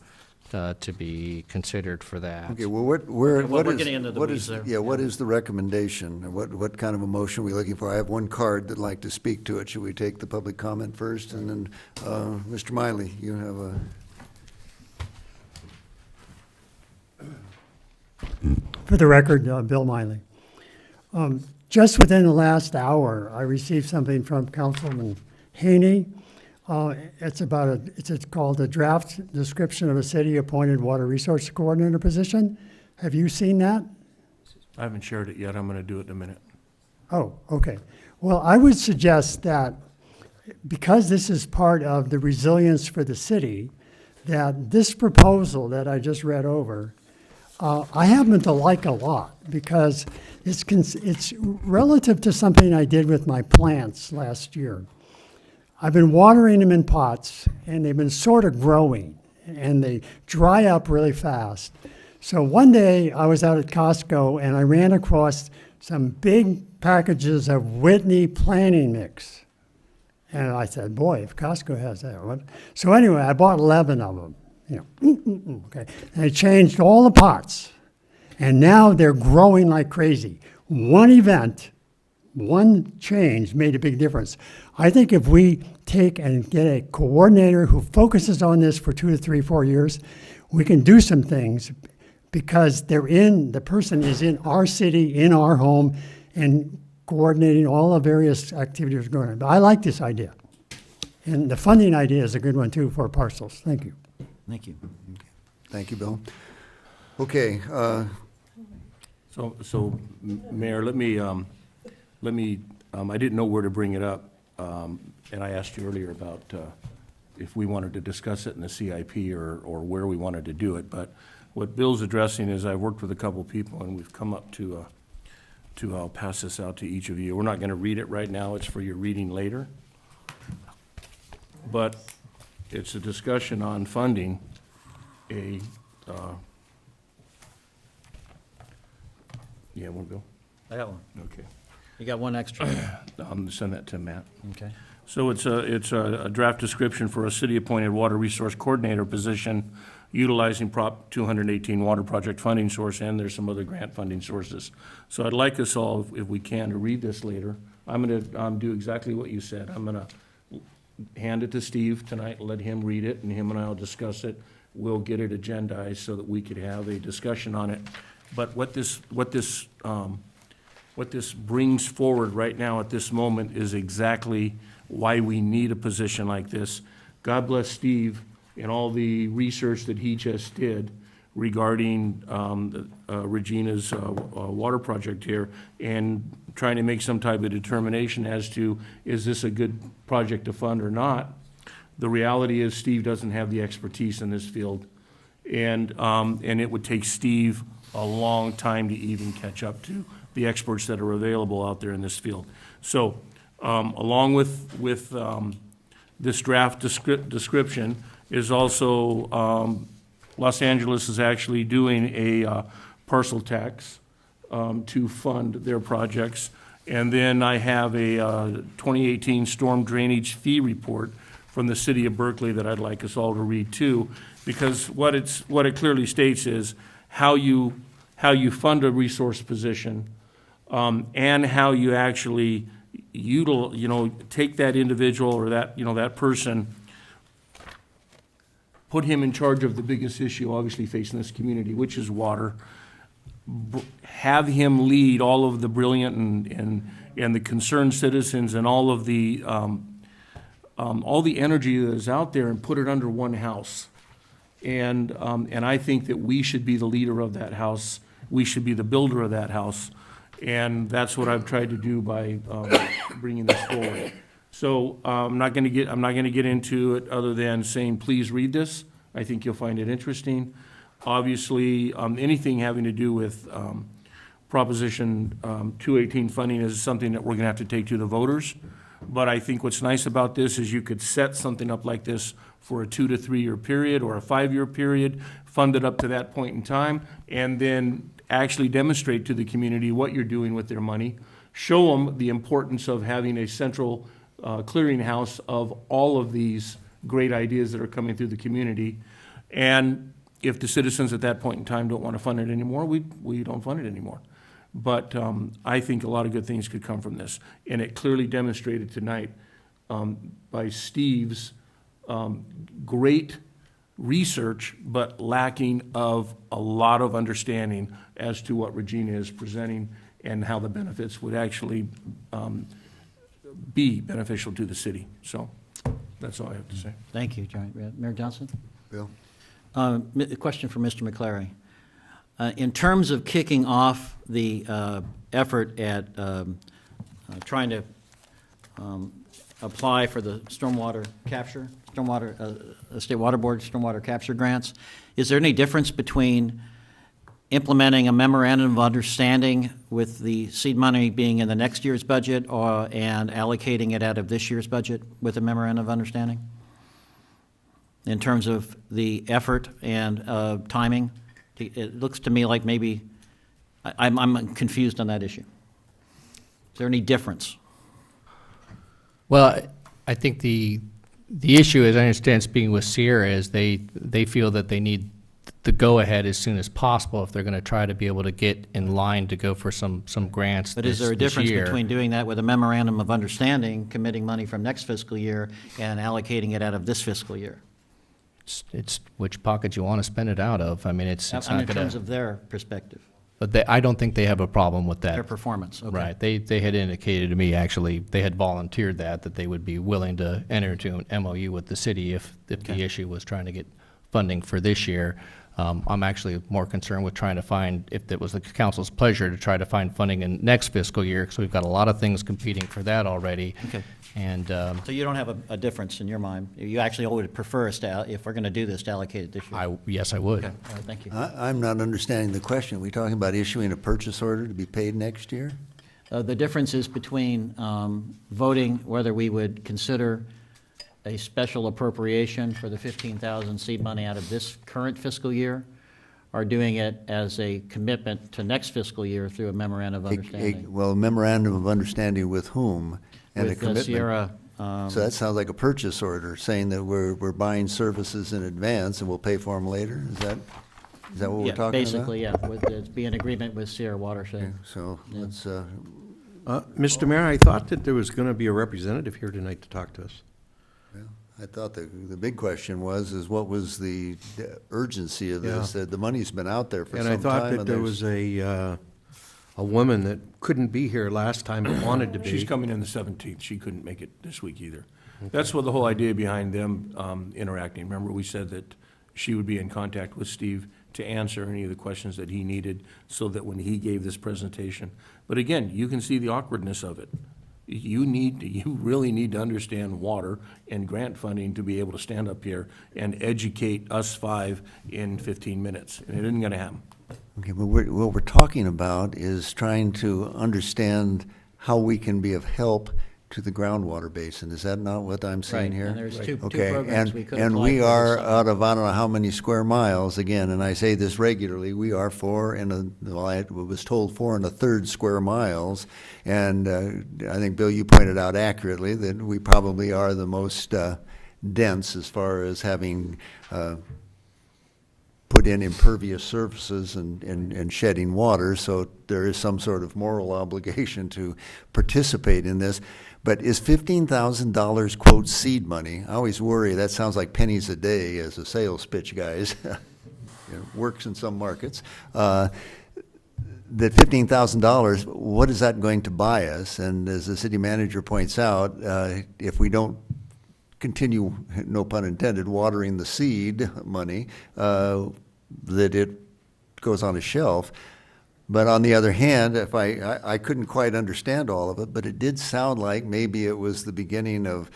to be considered for that. Okay, well, we're getting into the weeds there. Yeah, what is the recommendation? What kind of a motion are we looking for? I have one card that'd like to speak to it. Should we take the public comment first? And then, Mr. Miley, you have a... For the record, Bill Miley. Just within the last hour, I received something from Councilman Haney. It's called a draft description of a city-appointed water resource coordinator position. Have you seen that? I haven't shared it yet. I'm going to do it in a minute. Oh, okay. Well, I would suggest that because this is part of the resilience for the city, that this proposal that I just read over, I happen to like a lot because it's relative to something I did with my plants last year. I've been watering them in pots, and they've been sort of growing, and they dry up really fast. So one day I was out at Costco, and I ran across some big packages of Whitney planting mix. And I said, boy, if Costco has that. What? So anyway, I bought 11 of them. Okay. And I changed all the pots, and now they're growing like crazy. One event, one change made a big difference. I think if we take and get a coordinator who focuses on this for 2 to 3, 4 years, we can do some things because the person is in our city, in our home, and coordinating all the various activities going on. But I like this idea. And the funding idea is a good one too for parcels. Thank you. Thank you. Thank you, Bill. Okay, So, Mayor, let me, I didn't know where to bring it up, and I asked you earlier about if we wanted to discuss it in the CIP or where we wanted to do it, but what Bill's addressing is I've worked with a couple people, and we've come up to I'll pass this out to each of you. We're not going to read it right now. It's for your reading later. But it's a discussion on funding a, yeah, one, Bill? I got one. Okay. You got one extra. I'll send that to Matt. Okay. So it's a draft description for a city-appointed water resource coordinator position utilizing Prop 218 water project funding source, and there's some other grant funding sources. So I'd like us all, if we can, to read this later. I'm going to do exactly what you said. I'm going to hand it to Steve tonight, let him read it, and him and I will discuss it. We'll get it agendized so that we could have a discussion on it. But what this brings forward right now at this moment is exactly why we need a position like this. God bless Steve and all the research that he just did regarding Regina's water project here, and trying to make some type of determination as to, is this a good project to fund or not? The reality is Steve doesn't have the expertise in this field, and it would take Steve a long time to even catch up to the experts that are available out there in this field. So, along with this draft description is also, Los Angeles is actually doing a parcel tax to fund their projects. And then I have a 2018 storm drainage fee report from the city of Berkeley that I'd like us all to read too, because what it clearly states is how you fund a resource position, and how you actually take that individual or that person, put him in charge of the biggest issue obviously facing this community, which is water. Have him lead all of the brilliant and the concerned citizens and all of the energy that is out there, and put it under one house. And I think that we should be the leader of that house. We should be the builder of that house. And that's what I've tried to do by bringing this forward. So I'm not going to get into it other than saying, please read this. I think you'll find it interesting. Obviously, anything having to do with Proposition 218 funding is something that we're going to have to take to the voters. But I think what's nice about this is you could set something up like this for a 2 to 3 year period or a 5-year period, fund it up to that point in time, and then actually demonstrate to the community what you're doing with their money. Show them the importance of having a central clearinghouse of all of these great ideas that are coming through the community. And if the citizens at that point in time don't want to fund it anymore, we don't fund it anymore. But I think a lot of good things could come from this. And it clearly demonstrated tonight by Steve's great research, but lacking of a lot of understanding as to what Regina is presenting and how the benefits would actually be beneficial to the city. So that's all I have to say. Thank you, Mayor Johnson. Bill? A question for Mr. McClary. In terms of kicking off the effort at trying to apply for the stormwater capture, State Water Board stormwater capture grants, is there any difference between implementing a memorandum of understanding with the seed money being in the next year's budget and allocating it out of this year's budget with a memorandum of understanding? In terms of the effort and timing? It looks to me like maybe, I'm confused on that issue. Is there any difference? Well, I think the issue, as I understand speaking with Sierra, is they feel that they need the go-ahead as soon as possible if they're going to try to be able to get in line to go for some grants. But is there a difference between doing that with a memorandum of understanding, committing money from next fiscal year, and allocating it out of this fiscal year? It's which pocket you want to spend it out of. I mean, it's not in going to. terms of their perspective, But I don't think they have a problem with that. their performance. Okay. Right. They had indicated to me, actually, they had volunteered that they would be willing to enter into an MOU with the city if the issue was trying to get funding for this year. I'm actually more concerned with trying to find, if it was the council's pleasure, to try to find funding in next fiscal year, because we've got a lot of things competing for that already. Okay. And So you don't have a difference in your mind? You actually would prefer us to, if we're going to do this, to allocate it this year? yes, I would. Okay, all right, thank you. I'm not understanding the question. Are we talking about issuing a purchase order to be paid next year? The difference is between voting whether we would consider a special appropriation for the 15,000 seed money out of this current fiscal year, or doing it as a commitment to next fiscal year through a memorandum of understanding. Well, a memorandum of understanding with whom? And a With commitment. Sierra So that sounds like a purchase order, saying that we're buying services in advance and we'll pay for them later? Is that what we're Yeah, talking about? basically, yeah, with, it'd be an agreement with Sierra Watershed. Okay, so let's, Mr. Mayor, I thought that there was going to be a representative here tonight to talk to us. well, I thought the big question is what was the urgency of this? The money's been out there for And some I time. thought that and there there's- was a woman that couldn't be here last time but wanted to be. She's coming in the 17th. She couldn't make it this week either. That's what the whole idea behind them interacting. Remember, we said that she would be in contact with Steve to answer any of the questions that he needed so that when he gave this presentation. But again, you can see the awkwardness of it. You really need to understand water and grant funding to be able to stand up here and educate us five in 15 minutes. And it isn't going to happen. Okay, but what we're talking about is trying to understand how we can be of help to the groundwater basin. Is that not what I'm saying Right, here? and there's two Okay, programs we could and apply we for are this summer. out of I don't know how many square miles, again, and I say this regularly, we are 4 well, I was told 4 1/3 square miles. And I think, Bill, you pointed out accurately that we probably are the most dense as far as having put in impervious surfaces and shedding water, so there is some sort of moral obligation to participate in this. But is $15,000, quote, seed money? I always worry, that sounds like pennies a day as a sales pitch, guys. Works in some markets. That $15,000, what is that going to buy us? And as the city manager points out, if we don't continue, no pun intended, watering the seed money, that it goes on a shelf. But on the other hand, if I couldn't quite understand all of it, but it did sound like maybe it was the beginning of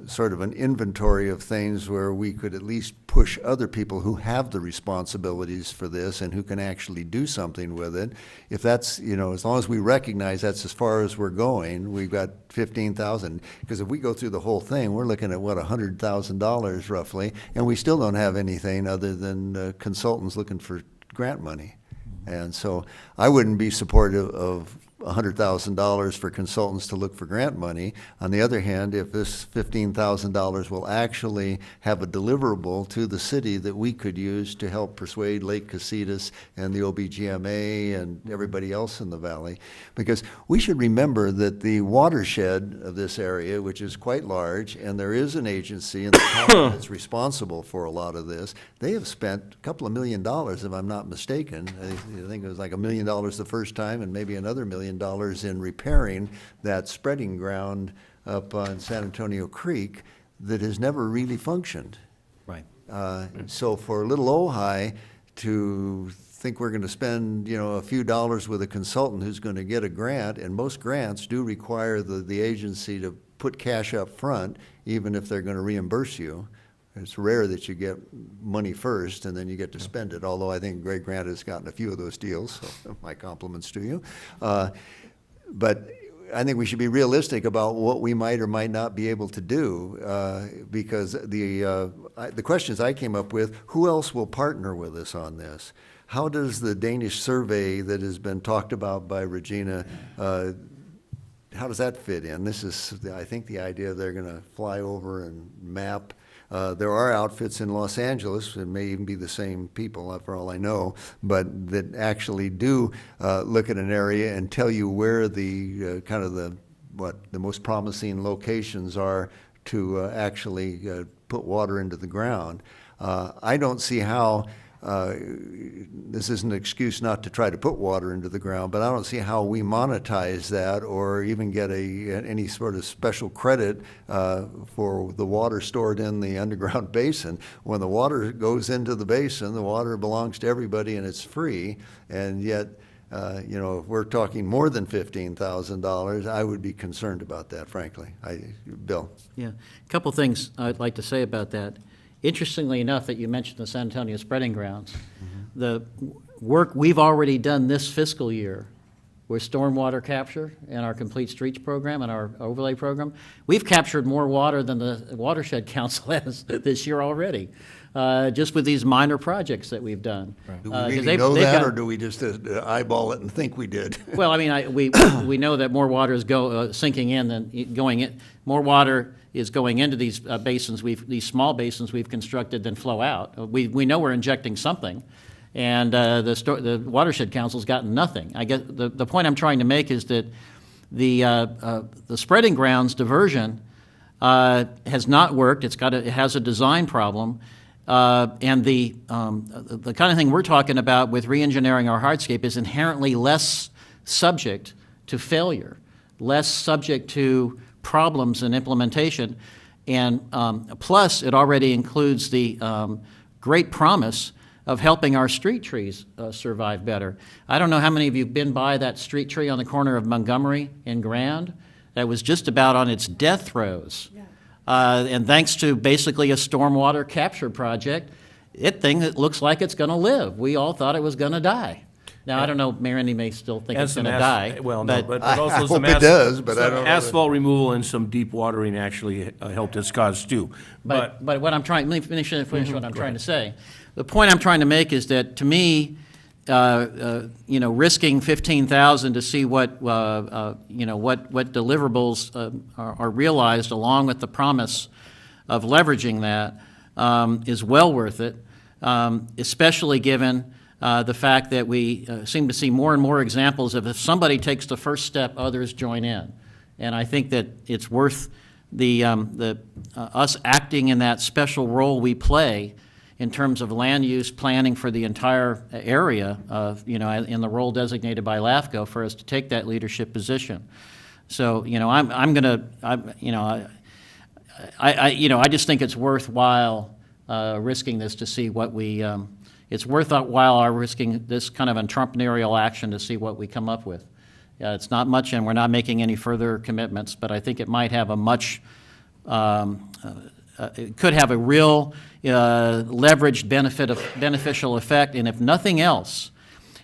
sort of an inventory of things where we could at least push other people who have the responsibilities for this and who can actually do something with it. If that's, as long as we recognize that's as far as we're going, we've got 15,000. Because if we go through the whole thing, we're looking at, $100,000 roughly, and we still don't have anything other than consultants looking for grant money. And so I wouldn't be supportive of $100,000 for consultants to look for grant money. On the other hand, if this $15,000 will actually have a deliverable to the city that we could use to help persuade Lake Casitas and the OBGMA and everybody else in the valley, because we should remember that the watershed of this area, which is quite large, and there is an agency in the county that's responsible for a lot of this, they have spent a couple of $1 million, if I'm not mistaken. I think it was like $1 million the first time and maybe another $1 million in repairing that spreading ground up on San Antonio Creek that has never really functioned. Right. So for little Ojai to think we're going to spend, a few dollars with a consultant who's going to get a grant, and most grants do require the agency to put cash up front, even if they're going to reimburse you. It's rare that you get money first and then you get to spend it, although I think Greg Grant has gotten a few of those deals, so my compliments to you. But I think we should be realistic about what we might or might not be able to do, because the questions I came up with, who else will partner with us on this? How does the Danish survey that has been talked about by Regina, how does that fit in? This is, I think, the idea they're going to fly over and map. There are outfits in Los Angeles, it may even be the same people, for all I know, but that actually do look at an area and tell you where the the most promising locations are to actually put water into the ground. I don't see how. This isn't an excuse not to try to put water into the ground, but I don't see how we monetize that or even get any sort of special credit for the water stored in the underground basin. When the water goes into the basin, the water belongs to everybody and it's free, and yet if we're talking more than $15,000, I would be concerned about that, frankly. Bill? Yeah, a couple things I'd like to say about that. Interestingly enough, that you mentioned the San Antonio spreading grounds, the work we've already done this fiscal year with stormwater capture and our Complete Streets program and our overlay program. We've captured more water than the Watershed Council has this year already, just with these minor projects that we've done. Do 'Cause we really they've know that, got- or do we just eyeball it and think we did? Well, I mean, we know that more water is sinking in than going in. More water is going into these basins, these small basins we've constructed than flow out. We know we're injecting something, and the Watershed Council's gotten nothing. I guess the point I'm trying to make is that the spreading grounds diversion has not worked. It has a design problem. And the kind of thing we're talking about with re-engineering our hardscape is inherently less subject to failure, less subject to problems in implementation, and plus it already includes the great promise of helping our street trees survive better. I don't know how many of you have been by that street tree on the corner of Montgomery and Grand that was just about on its death throes. And thanks to basically a stormwater capture project, it looks like it's going to live. We all thought it was going to die. Now, I don't know, Randy may still think it's going to die. Well, no, but I also hope some it does, but I some don't know that- asphalt removal and some deep watering actually helped its cause too. But what I'm trying, let me finish what I'm trying to say. The point I'm trying to make is that, to me, risking 15,000 to see what deliverables are realized, along with the promise of leveraging that, is well worth it, especially given the fact that we seem to see more and more examples of if somebody takes the first step, others join in. And I think that it's worth us acting in that special role we play in terms of land use planning for the entire area, in the role designated by LAFCO, for us to take that leadership position. So, I just think it's worthwhile risking this to see what we. It's worthwhile our risking this kind of entrepreneurial action to see what we come up with. It's not much, and we're not making any further commitments, but I think it might have a much. It could have a real leveraged beneficial effect, and if nothing else,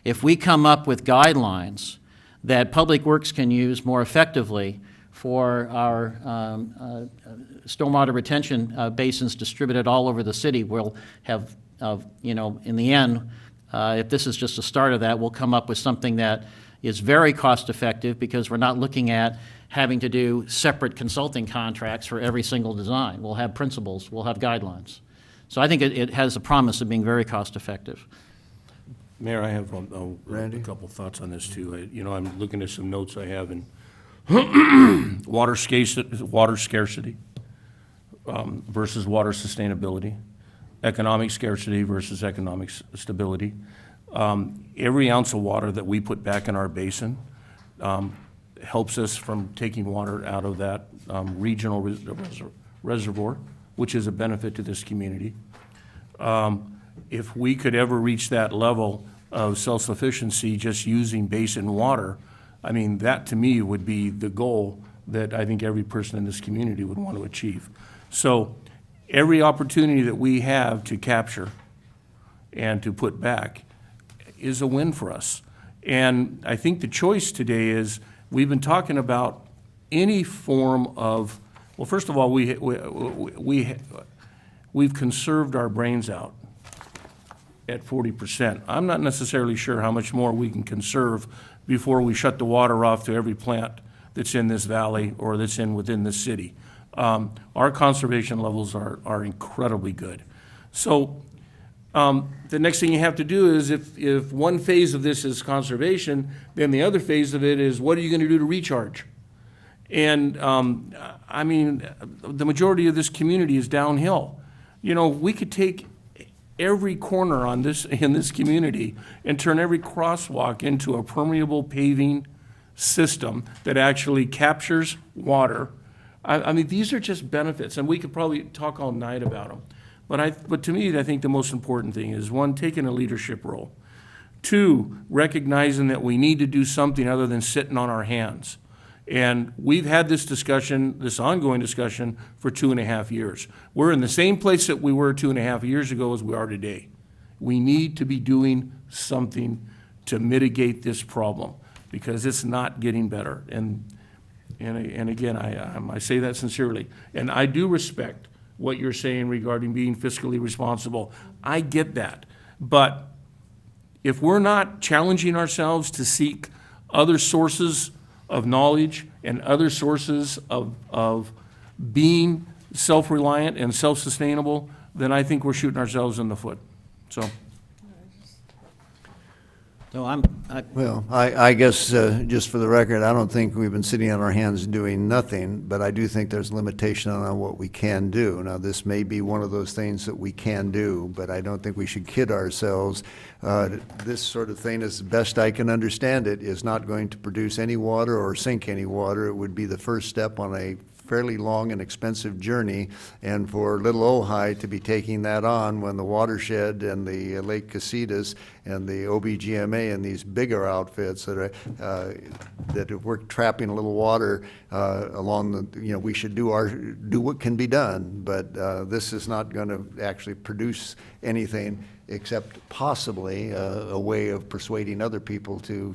if we come up with guidelines that Public Works can use more effectively for our stormwater retention basins distributed all over the city, we'll have, in the end, if this is just a start of that, we'll come up with something that is very cost-effective, because we're not looking at having to do separate consulting contracts for every single design. We'll have principles, we'll have guidelines. So I think it has a promise of being very cost-effective. Mayor, I have a Randy? couple thoughts on this too. I'm looking at some notes I have in water scarcity versus water sustainability, economic scarcity versus economic stability. Every ounce of water that we put back in our basin helps us from taking water out of that regional reservoir, which is a benefit to this community. If we could ever reach that level of self-sufficiency just using basin water, I mean, that to me would be the goal that I think every person in this community would want to achieve. So every opportunity that we have to capture and to put back is a win for us. And I think the choice today is, we've been talking about any form of, well, first of all, we've conserved our brains out at 40%. I'm not necessarily sure how much more we can conserve before we shut the water off to every plant that's in this valley or that's within this city. Our conservation levels are incredibly good. So the next thing you have to do is, if one phase of this is conservation, then the other phase of it is, what are you going to do to recharge? And I mean, the majority of this community is downhill. We could take every corner in this community and turn every crosswalk into a permeable paving system that actually captures water. I mean, these are just benefits, and we could probably talk all night about them. But to me, I think the most important thing is, one, taking a leadership role. Two, recognizing that we need to do something other than sitting on our hands. And we've had this discussion, this ongoing discussion, for 2.5 years. We're in the same place that we were 2.5 years ago as we are today. We need to be doing something to mitigate this problem. because it's not getting better. And again, I say that sincerely. And I do respect what you're saying regarding being fiscally responsible. I get that. But if we're not challenging ourselves to seek other sources of knowledge and other sources of being self-reliant and self-sustainable, then I think we're shooting ourselves in the foot. So. So Well, I guess, just for the record, I don't think we've been sitting on our hands doing nothing, but I do think there's limitation on what we can do. Now, this may be one of those things that we can do, but I don't think we should kid ourselves. This sort of thing, as best I can understand it, is not going to produce any water or sink any water. It would be the first step on a fairly long and expensive journey, and for little Ojai to be taking that on when the watershed and the Lake Casitas and the OBGMA and these bigger outfits that we're trapping a little water along the, we should do what can be done, but this is not going to actually produce anything except possibly a way of persuading other people to,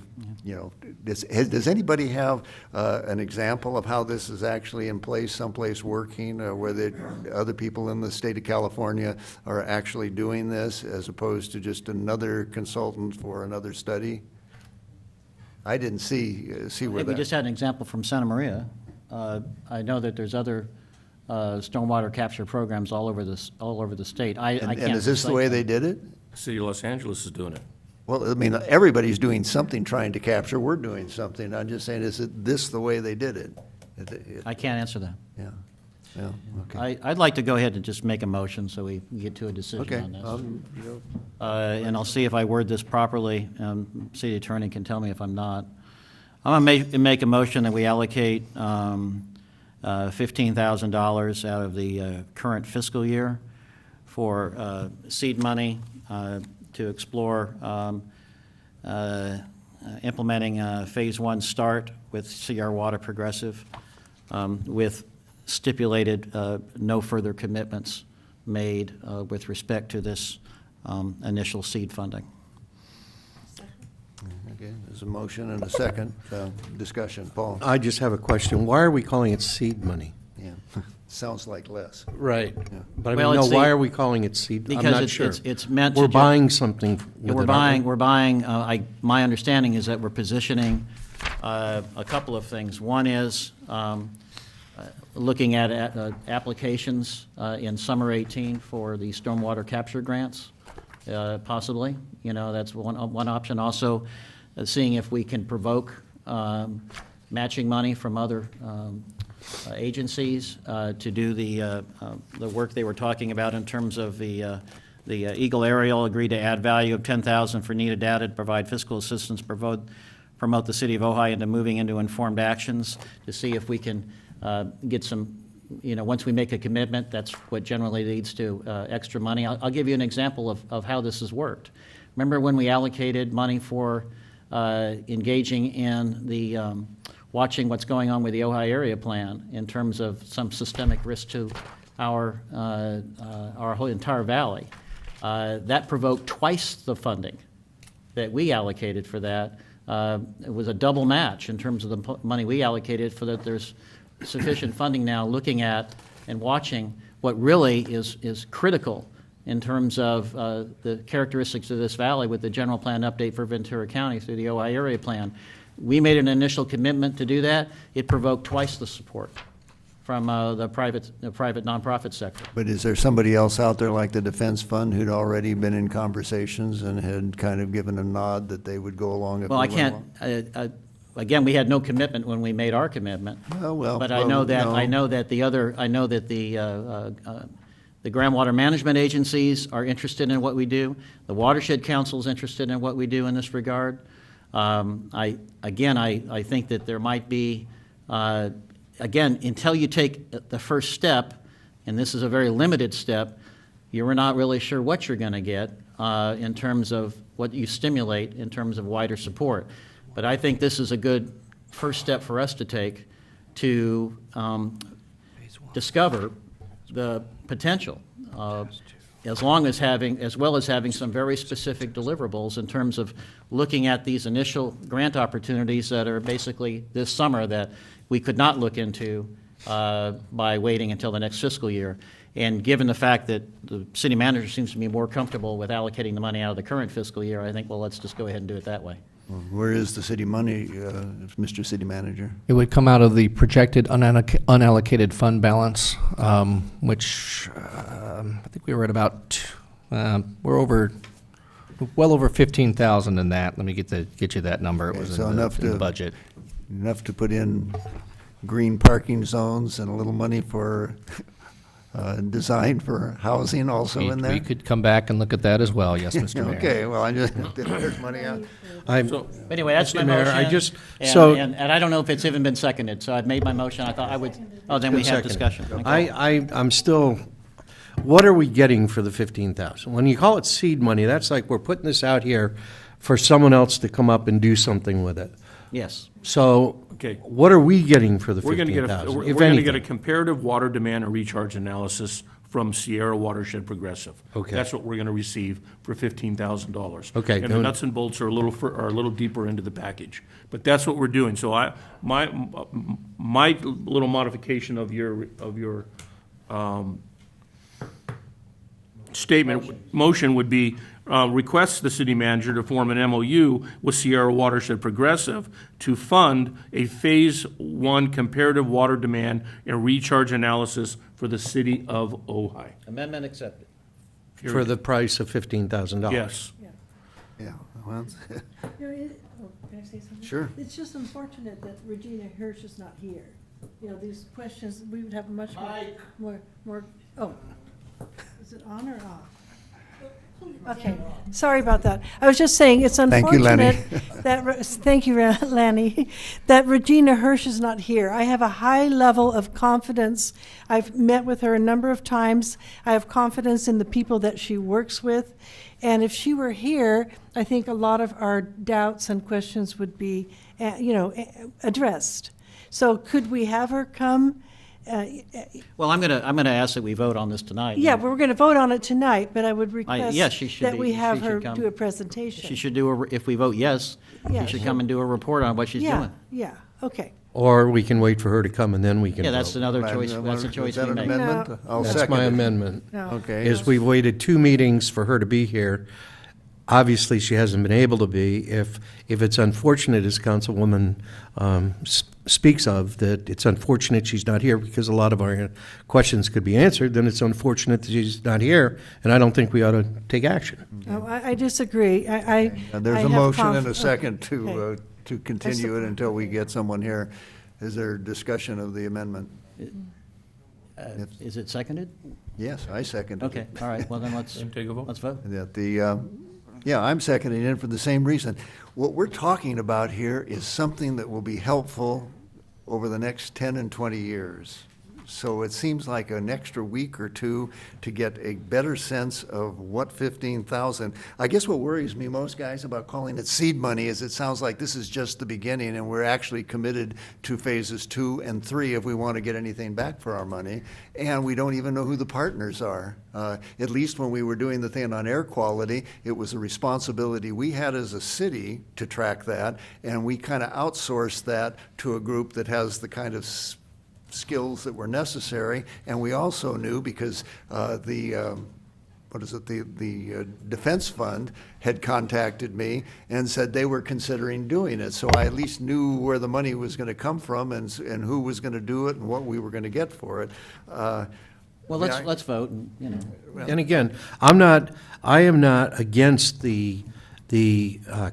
does anybody have an example of how this is actually in place, someplace working, where other people in the state of California are actually doing this as opposed to just another consultant for another study? I didn't see where we that. just had an example from Santa Maria. I know that there's other stormwater capture programs all over the state. I And can't is this the cite way them. they did it? City of Los Angeles is doing it. Well, I mean, everybody's doing something trying to capture. We're doing something. I'm just saying, is it this the way they did it? I can't answer that. Yeah, okay. I'd like to go ahead and just make a motion so we get to a decision Okay. on this. And I'll see if I word this properly. City attorney can tell me if I'm not. I'm going to make a motion that we allocate $15,000 out of the current fiscal year for seed money to explore implementing Phase 1 start with CR Water Progressive with stipulated no further commitments made with respect to this initial seed funding. Okay, there's a motion and a second discussion. Paul? I just have a question. Why are we calling it seed money? Yeah, sounds like less. Right. Yeah. But Well, I mean, it's no, why the- are we calling it seed? I'm Because not it's- sure. it's meant to We're ju- buying something Yeah, with it, aren't we? we're buying, my understanding is that we're positioning a couple of things. One is looking at applications in summer 18 for the stormwater capture grants, possibly. That's one option. Also, seeing if we can provoke matching money from other agencies to do the work they were talking about in terms of the Eagle Aerial agreed to add value of $10,000 for needed data to provide fiscal assistance, promote the city of Ojai into moving into informed actions to see if we can get some, once we make a commitment, that's what generally leads to extra money. I'll give you an example of how this has worked. Remember when we allocated money for engaging in the watching what's going on with the Ojai area plan in terms of some systemic risk to our whole entire valley? That provoked twice the funding that we allocated for that. It was a double match in terms of the money we allocated for that. There's sufficient funding now looking at and watching what really is critical in terms of the characteristics of this valley with the general plan update for Ventura County through the Ojai area plan. We made an initial commitment to do that. It provoked twice the support from the private nonprofit sector. But is there somebody else out there like the Defense Fund who'd already been in conversations and had kind of given a nod that they would go along if we Well, I went can't, along? again, we had no commitment when we made our commitment. Oh, well, But I well, know that, no. I know that the groundwater management agencies are interested in what we do. The Watershed Council is interested in what we do in this regard. I think that there might be, again, until you take the first step, and this is a very limited step, you're not really sure what you're going to get in terms of what you stimulate in terms of wider support. But I think this is a good first step for us to take to discover the potential as well as having some very specific deliverables in terms of looking at these initial grant opportunities that are basically this summer that we could not look into by waiting until the next fiscal year. And given the fact that the city manager seems to be more comfortable with allocating the money out of the current fiscal year, I think, well, let's just go ahead and do it that way. Where is the city money, Mr. City Manager? It would come out of the projected unallocated fund balance, which I think we were at about, we're well over 15,000 in that. Let me get you that number. It Okay, was so in enough the to- budget. Enough to put in green parking zones and a little money for design for housing also in there? We could come back and look at that as well, yes, Mr. Mayor. Okay, well, I just, if there's money out. But anyway, that's my Mr. Mayor, motion. I just- and- so- And I don't know if it's even been seconded, so I've made my motion. I thought I would, oh, then we have Second. discussion. Okay. I'm still, what are we getting for the 15,000? When you call it seed money, that's like we're putting this out here for someone else to come up and do something with it. Yes. So, Okay. what are we getting for the We're gonna get 15,000, we're if gonna get a anything? comparative water demand and recharge analysis from Sierra Watershed Progressive. Okay. That's what we're gonna receive for $15,000. Okay, And the then- nuts and bolts are a little deeper into the package. But that's what we're doing. So my little modification of your motion would be, request the city manager to form an MOU with Sierra Watershed Progressive to fund a Phase 1 comparative water demand and recharge analysis for the city of Ojai. Amendment accepted. For the price of $15,000? Yes. Yeah, well, You know, can I say something? Sure. It's just unfortunate that Regina Hirsch is not here. You know, these questions, we would have much more, oh, is it on or off? Okay, sorry about that. I was just saying, it's Thank you, Lanny. unfortunate that, thank you, Lanny, that Regina Hirsch is not here. I have a high level of confidence. I've met with her a number of times. I have confidence in the people that she works with. And if she were here, I think a lot of our doubts and questions would be, addressed. So could we have her come? Well, I'm gonna ask that we vote on this tonight. Yeah, we're going to vote on it tonight, but I would request yes, she should that be- we have she her should come. do a presentation. She should do, if we vote yes, Yeah, she should she- come and do a report on what she's Yeah, doing. yeah, okay. Or we can wait for her to come and then we can Yeah, that's vote. another choice, that's a choice Is that we an make. amendment? No. I'll That's second my it. amendment. No. Okay. Is we've waited 2 meetings for her to be here. Obviously, she hasn't been able to be. If it's unfortunate, as Councilwoman speaks of, that it's unfortunate she's not here because a lot of our questions could be answered, then it's unfortunate that she's not here, and I don't think we ought to take action. Oh, I disagree. I There's I a have motion and a conf- second okay. to continue it until we get someone here. Is there discussion of the amendment? Is it seconded? Yes, I second it. Okay, all right, well then let's Take a vote. vote. Yeah, I'm seconding it for the same reason. What we're talking about here is something that will be helpful over the next 10 and 20 years. So it seems like an extra week or two to get a better sense of what 15,000. I guess what worries me most, guys, about calling it seed money is it sounds like this is just the beginning and we're actually committed to phases 2 and 3 if we want to get anything back for our money. And we don't even know who the partners are. At least when we were doing the thing on air quality, it was a responsibility we had as a city to track that, and we kind of outsourced that to a group that has the kind of skills that were necessary. And we also knew because the Defense Fund had contacted me and said they were considering doing it. So I at least knew where the money was going to come from and who was going to do it and what we were going to get for it. Well, let's vote, and, you know. And again, I am not against the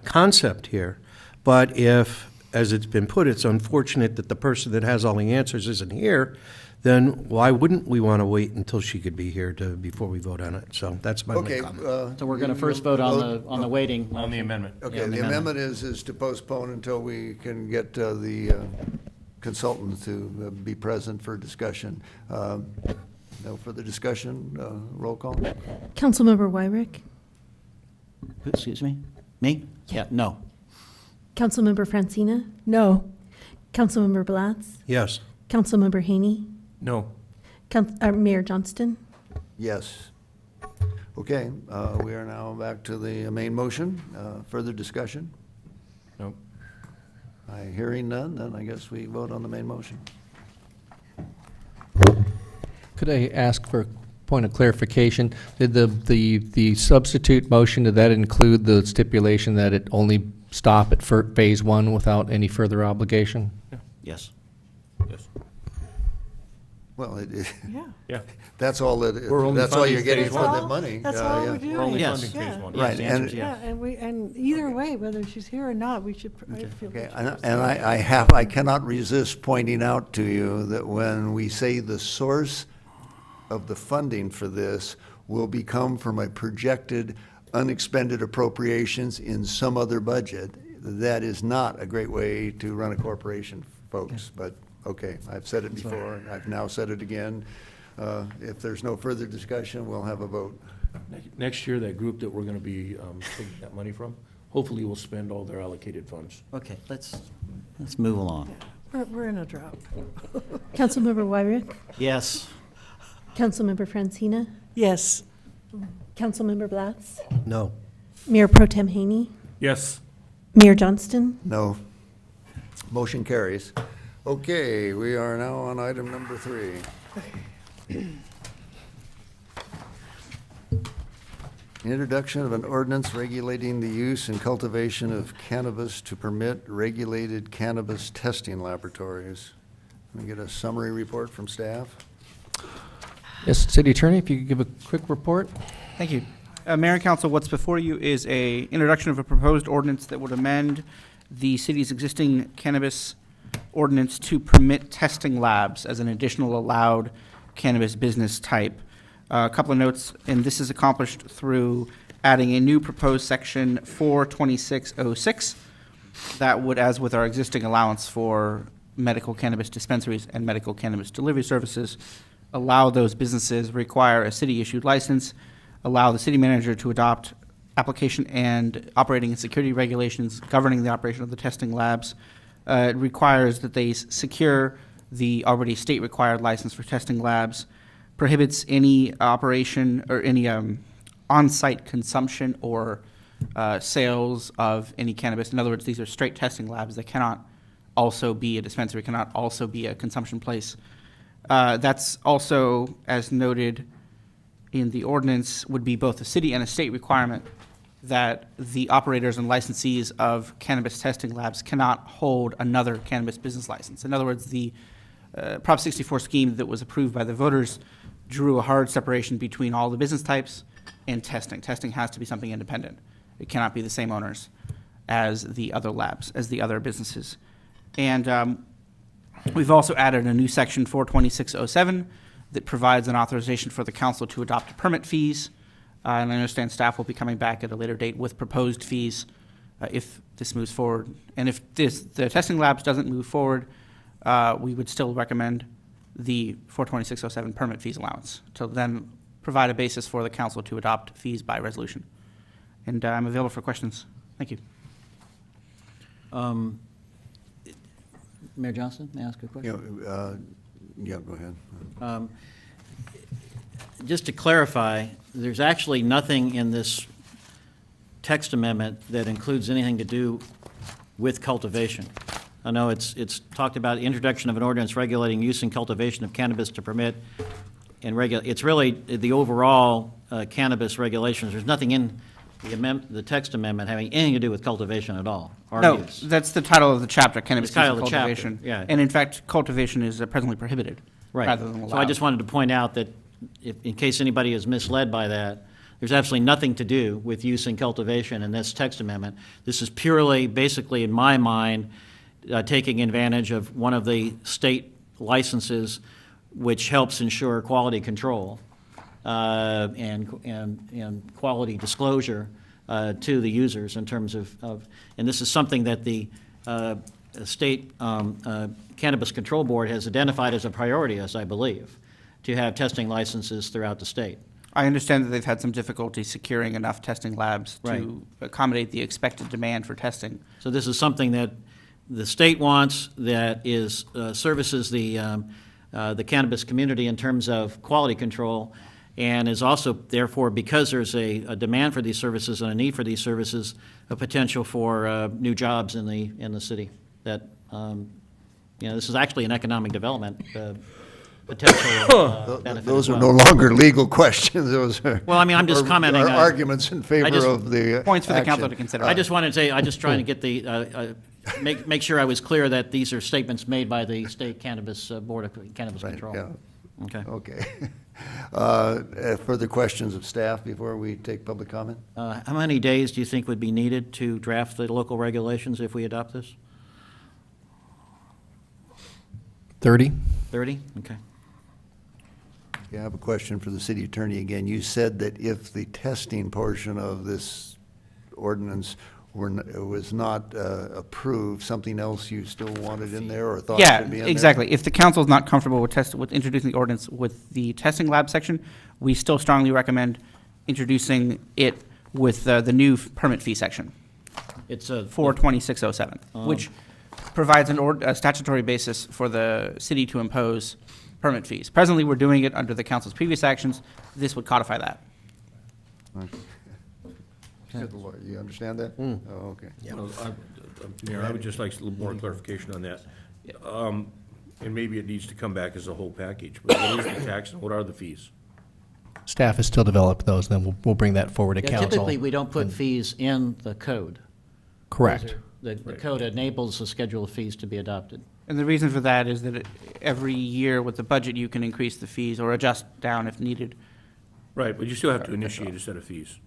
concept here, but if, as it's been put, it's unfortunate that the person that has all the answers isn't here, then why wouldn't we want to wait until she could be here before we vote on it? So that's my only Okay. comment. So we're gonna first vote on the waiting. On the amendment. Okay, Yeah, the amendment is to postpone until we can get the consultant to be present for discussion. No further discussion, roll call? Councilmember Wyrick? Excuse me? Me? Yeah, no. Councilmember Francina? No. Councilmember Blatz? Yes. Councilmember Haney? No. Mayor Johnston? Yes. Okay, we are now back to the main motion. Further discussion? No. Hearing none, then I guess we vote on the main motion. Could I ask for a point of clarification? Did the substitute motion, did that include the stipulation that it only stop at phase one without any further obligation? Yes. Yes. Well, Yeah. Yeah. that's all that, We're only that's all you're funding getting phase for one. the money. That's Yeah, all yeah. we're doing. We're only Yes. funding phase one. Right, Yes, the answer is and- yes. Yeah, and either way, whether she's here or not, we should, I feel. Okay, we should and I cannot resist pointing out to you that when we say the source of the funding for this will become from a projected unexpended appropriations in some other budget, that is not a great way to run a corporation, folks. But, okay, I've said it before, and I've now said it again. If there's no further discussion, we'll have a vote. Next year, that group that we're going to be taking that money from, hopefully will spend all their allocated funds. Okay, let's move along. We're in a drought. Councilmember Wyrick? Yes. Councilmember Francina? Yes. Councilmember Blatz? No. Mayor Pro Tem Haney? Yes. Mayor Johnston? No. Motion carries. Okay, we are now on item number 3. Introduction of an ordinance regulating the use and cultivation of cannabis to permit regulated cannabis testing laboratories. Let me get a summary report from staff. Yes, City Attorney, if you could give a quick report? Thank you. Mayor and Council, what's before you is a introduction of a proposed ordinance that would amend the city's existing cannabis ordinance to permit testing labs as an additional allowed cannabis business type. A couple of notes, and this is accomplished through adding a new proposed section 42606 that would, as with our existing allowance for medical cannabis dispensaries and medical cannabis delivery services, allow those businesses require a city-issued license, allow the city manager to adopt application and operating and security regulations governing the operation of the testing labs. It requires that they secure the already state-required license for testing labs, prohibits any operation or any on-site consumption or sales of any cannabis. In other words, these are straight testing labs. They cannot also be a dispensary, cannot also be a consumption place. That's also, as noted in the ordinance, would be both a city and a state requirement that the operators and licensees of cannabis testing labs cannot hold another cannabis business license. In other words, the Prop 64 scheme that was approved by the voters drew a hard separation between all the business types and testing. Testing has to be something independent. It cannot be the same owners as the other labs, as the other businesses. And we've also added a new section 42607 that provides an authorization for the council to adopt permit fees. And I understand staff will be coming back at a later date with proposed fees if this moves forward. And if the testing labs doesn't move forward, we would still recommend the 42607 permit fees allowance to then provide a basis for the council to adopt fees by resolution. And I'm available for questions. Thank you. Mayor Johnston, may I ask a question? Yeah, go ahead. Just to clarify, there's actually nothing in this text amendment that includes anything to do with cultivation. I know it's talked about the introduction of an ordinance regulating use and cultivation of cannabis to permit and regulate. It's really the overall cannabis regulations. There's nothing in the text amendment having anything to do with cultivation at all, or No, use. that's the title of the chapter, cannabis It's the title use of the and chapter, cultivation. yeah. And in fact, cultivation is presently prohibited rather than allowed. So I just wanted to point out that in case anybody is misled by that, there's absolutely nothing to do with use and cultivation in this text amendment. This is purely, basically, in my mind, taking advantage of one of the state licenses which helps ensure quality control and quality disclosure to the users in terms of, and this is something that the state Cannabis Control Board has identified as a priority, as I believe, to have testing licenses throughout the state. I understand that they've had some difficulty securing enough testing labs Right. to accommodate the expected demand for testing. So this is something that the state wants, that services the cannabis community in terms of quality control, and is also, therefore, because there's a demand for these services and a need for these services, a potential for new jobs in the city. That, this is actually an economic development potential benefit Those as are well. no longer legal questions, those are. Well, I mean, I'm just are- commenting are on- Arguments in favor just- of the Points for the council action. to consider. I just wanted to say, I just trying to get the, make sure I was clear that these are statements made by the State Cannabis Board of Cannabis Right, Control. yeah. Okay. Okay. Further questions of staff before we take public comment? How many days do you think would be needed to draft the local regulations if we adopt this? 30? 30? Okay. Yeah, I have a question for the city attorney again. You said that if the testing portion of this ordinance was not approved, something else you still wanted in there or thought Yeah, should be in there? exactly. If the council is not comfortable with introducing the ordinance with the testing lab section, we still strongly recommend introducing it with the new permit fee section, It's a. 42607, which provides a statutory basis for the city to impose permit fees. Presently, we're doing it under the council's previous actions. This would codify that. Good Lord, you understand that? Oh, okay. Well, Mayor, I would just like a little more clarification on that. And maybe it needs to come back as a whole package, but what is the tax and what are the fees? Staff has still developed those, and then we'll bring that forward to Yeah, council. typically, we don't put fees in the code. Correct. The code enables the schedule of fees to be adopted. And the reason for that is that every year with the budget, you can increase the fees or adjust down if needed. Right, but you still have to initiate a set of fees.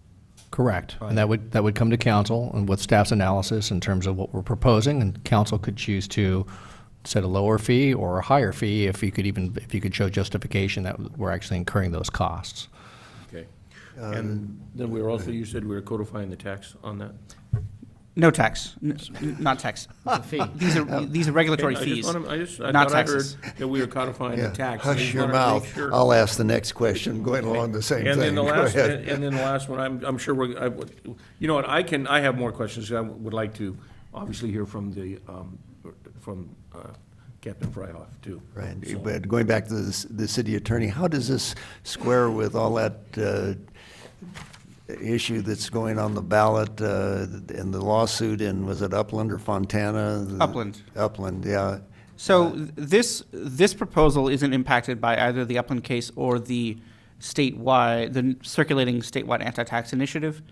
Correct. And that would come to council and with staff's analysis in terms of what we're proposing, and council could choose to set a lower fee or a higher fee if you could show justification that we're actually incurring those costs. Okay. And then we were also, you said we were codifying the tax on that? No tax, not tax. Fee. These are regulatory Okay, fees, I not thought I heard taxes. that we were codifying the Yeah, tax. I hush just your wanted to make mouth. sure. I'll ask the next question, going along the same And then thing. the Go last, ahead. and then the last one, I'm sure you know what, I have more questions. I would like to obviously hear from Captain Fryhoff, too. Right, So- but going back to the city attorney, how does this square with all that issue that's going on the ballot in the lawsuit in, was it Upland or Fontana? Upland. Upland, yeah. So this proposal isn't impacted by either the Upland case or the circulating statewide anti-tax initiative.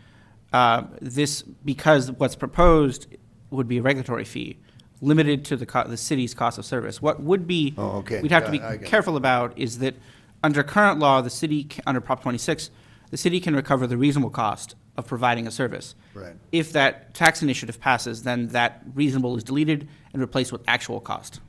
Because what's proposed would be a regulatory fee limited to the city's cost of service. What would be, Oh, okay. we'd have to I be get it. careful about is that under current law, the city, under Prop 26, the city can recover the reasonable cost of providing a service. Right. If that tax initiative passes, then that reasonable is deleted and replaced with actual cost.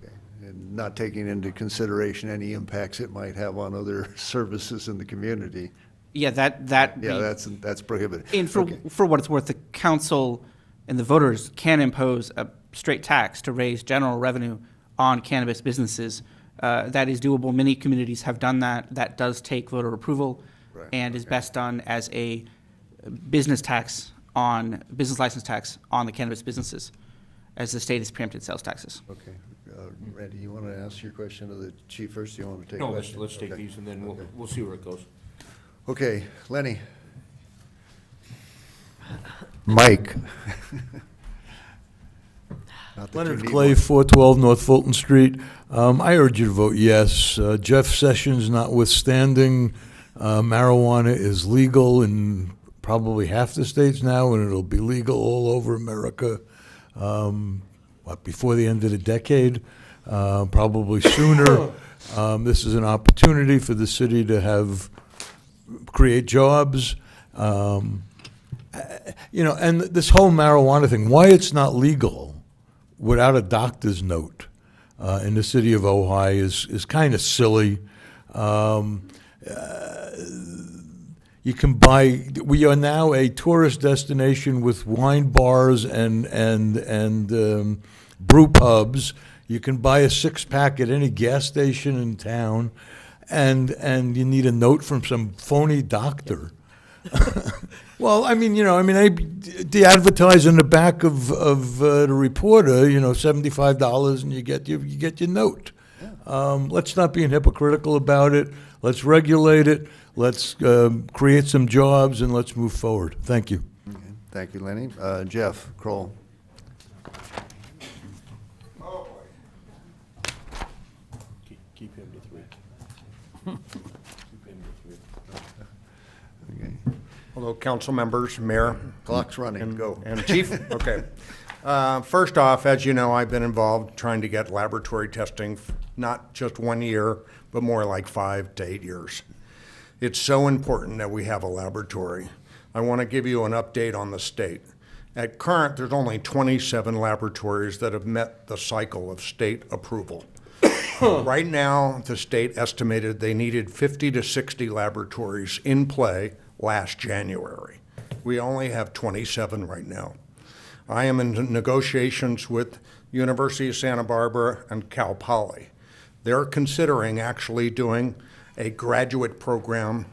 Okay. And not taking into consideration any impacts it might have on other services in the community. Yeah, that. Yeah, that's prohibited. And Okay. for what it's worth, the council and the voters can impose a straight tax to raise general revenue on cannabis businesses. That is doable. Many communities have done that. That does take voter approval and is best done as a business license tax on the cannabis businesses, as the state has preempted sales taxes. Okay. Randy, you want to ask your question to the chief first? You want to take? No, a let's question? let's take Okay. these and then Okay. we'll see where it goes. Okay, Lenny. Mike. Not that you Leonard need Clay, one. 412 North Fulton Street. I urge you to vote yes. Jeff Sessions notwithstanding, marijuana is legal in probably half the states now, and it'll be legal all over America, before the end of the decade, probably sooner. This is an opportunity for the city to create jobs. And this whole marijuana thing, why it's not legal without a doctor's note in the city of Ojai is kind of silly. We are now a tourist destination with wine bars and brew pubs. You can buy a six-pack at any gas station in town, and you need a note from some phony doctor. Well, they advertise in the back of the Reporter, $75, and you get your note. Let's not be hypocritical about it. Let's regulate it, let's create some jobs, and let's move forward. Thank you. Okay. Thank you, Lenny. Jeff Kroll. Keep him to 3. Keep him to 3. Okay. Hello, council members, mayor. Clock's running. Go. And chief, okay. First off, as you know, I've been involved trying to get laboratory testing, not just 1 year, but more like 5 to 8 years. It's so important that we have a laboratory. I want to give you an update on the state. At current, there's only 27 laboratories that have met the cycle of state approval. Right now, the state estimated they needed 50 to 60 laboratories in play last January. We only have 27 right now. I am in negotiations with University of Santa Barbara and Cal Poly. They're considering actually doing a graduate program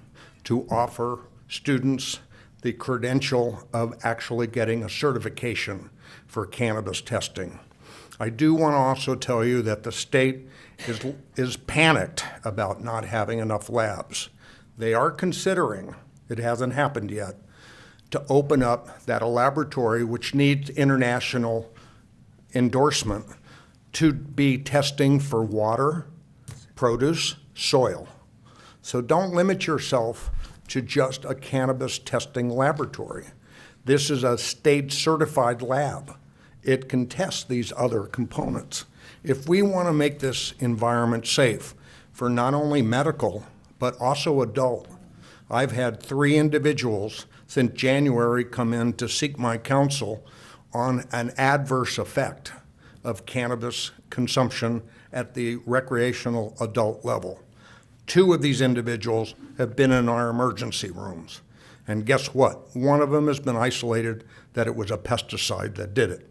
to offer students the credential of actually getting a certification for cannabis testing. I do want to also tell you that the state is panicked about not having enough labs. They are considering, it hasn't happened yet, to open up that a laboratory which needs international endorsement to be testing for water, produce, soil. So don't limit yourself to just a cannabis testing laboratory. This is a state certified lab. It can test these other components. If we want to make this environment safe for not only medical, but also adult, I've had 3 individuals since January come in to seek my counsel on an adverse effect of cannabis consumption at the recreational adult level. 2 of these individuals have been in our emergency rooms. And guess what? One of them has been isolated that it was a pesticide that did it.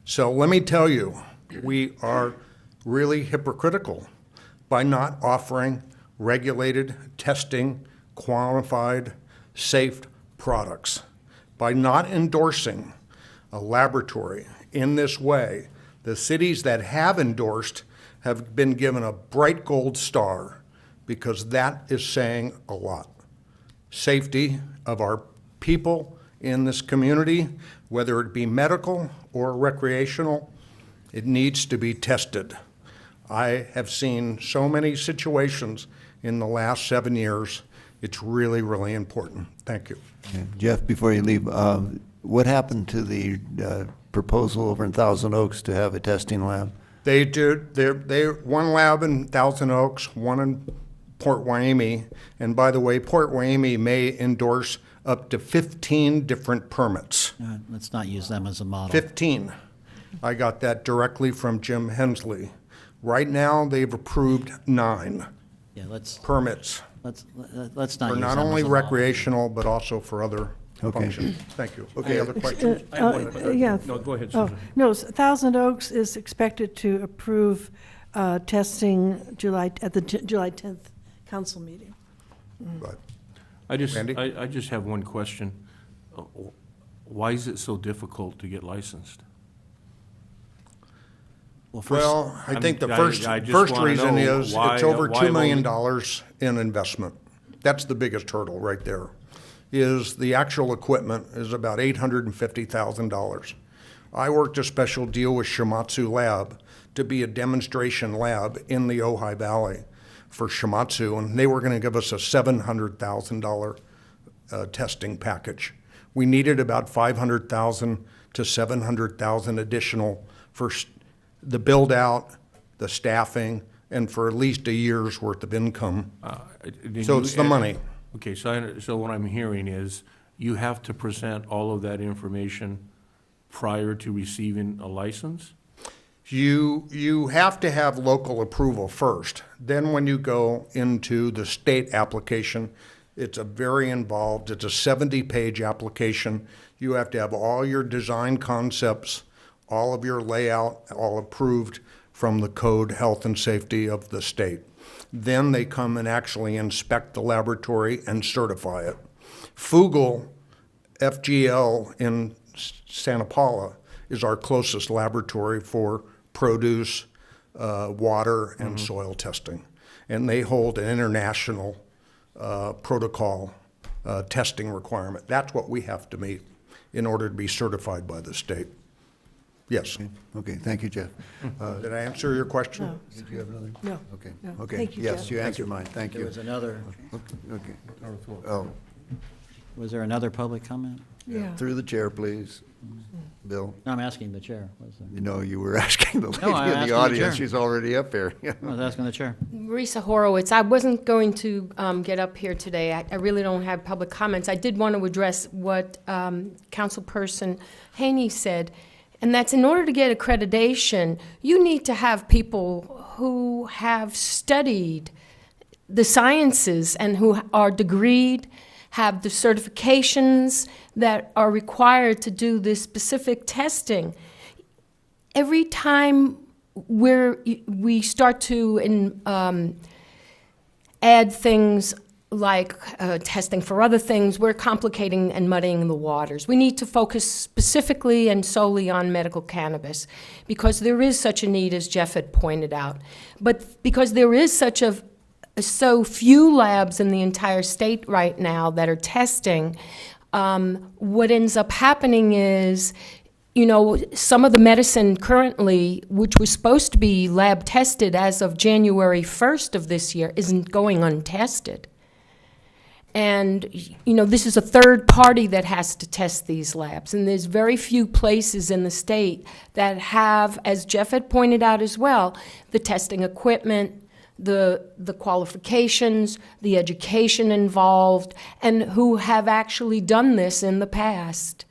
So let me tell you, we are really hypocritical by not offering regulated testing, qualified, safe products. By not endorsing a laboratory in this way, the cities that have endorsed have been given a bright gold star because that is saying a lot. Safety of our people in this community, whether it be medical or recreational, it needs to be tested. I have seen so many situations in the last 7 years. It's really, really important. Thank you. Okay. Jeff, before you leave, what happened to the proposal over in Thousand Oaks to have a testing lab? They one lab in Thousand Oaks, one in Port Hueneme, and by the way, Port Hueneme may endorse up to 15 different permits. Let's not use them as a model. 15. I got that directly from Jim Hensley. Right now, they've approved 9 Yeah, permits let's not for use not them only as a model. recreational, but also for other Okay. functions. Thank you. Okay. Any other questions? Yeah. No, go ahead, Oh, Susan. no, Thousand Oaks is expected to approve testing at the July 10th council meeting. But Randy? I just have one question. Why is it so difficult to get licensed? Well, I think the I just first wanna reason know is why- it's over why $2 million only- in investment. That's the biggest hurdle right there, is the actual equipment is about $850,000. I worked a special deal with Shimatsu Lab to be a demonstration lab in the Ojai Valley for Shimatsu, and they were going to give us a $700,000 testing package. We needed about $500,000 to $700,000 additional for the build-out, the staffing, and for at least a year's worth of income. So it's the money. Okay, so what I'm hearing is you have to present all of that information prior to receiving a license? You have to have local approval first. Then when you go into the state application, it's a very involved, it's a 70-page application. You have to have all your design concepts, all of your layout, all approved from the code, health and safety of the state. Then they come and actually inspect the laboratory and certify it. Fugel, FGL in Santa Paula, is our closest laboratory for produce, water, and soil testing. and they hold an international protocol testing requirement. That's what we have to meet in order to be certified by the state. Yes. Okay, thank you, Jeff. Did I answer your question? No. Did you have another? No. Okay, No. okay. Thank you, Yes, Jeff. you answered mine, thank There you. was another, Okay. Oh, was there another public comment? Yeah. through the chair, please. Bill, No, I'm asking the chair. Was there? you know, you were asking the I'm lady in asking the the audience, chair. she's already up there. I was asking the chair. Marisa Horowitz, I wasn't going to get up here today. I really don't have public comments. I did want to address what Councilperson Haney said, and that's in order to get accreditation, you need to have people who have studied the sciences and who are degreed, have the certifications that are required to do this specific testing. Every time we start to add things like testing for other things, we're complicating and muddying the waters. We need to focus specifically and solely on medical cannabis because there is such a need, as Jeff had pointed out. But because there is so few labs in the entire state right now that are testing, what ends up happening is, some of the medicine currently, which was supposed to be lab tested as of January 1st of this year, isn't going untested. And, this is a third party that has to test these labs. And there's very few places in the state that have, as Jeff had pointed out as well, the testing equipment, the qualifications, the education involved, and who have actually done this in the past.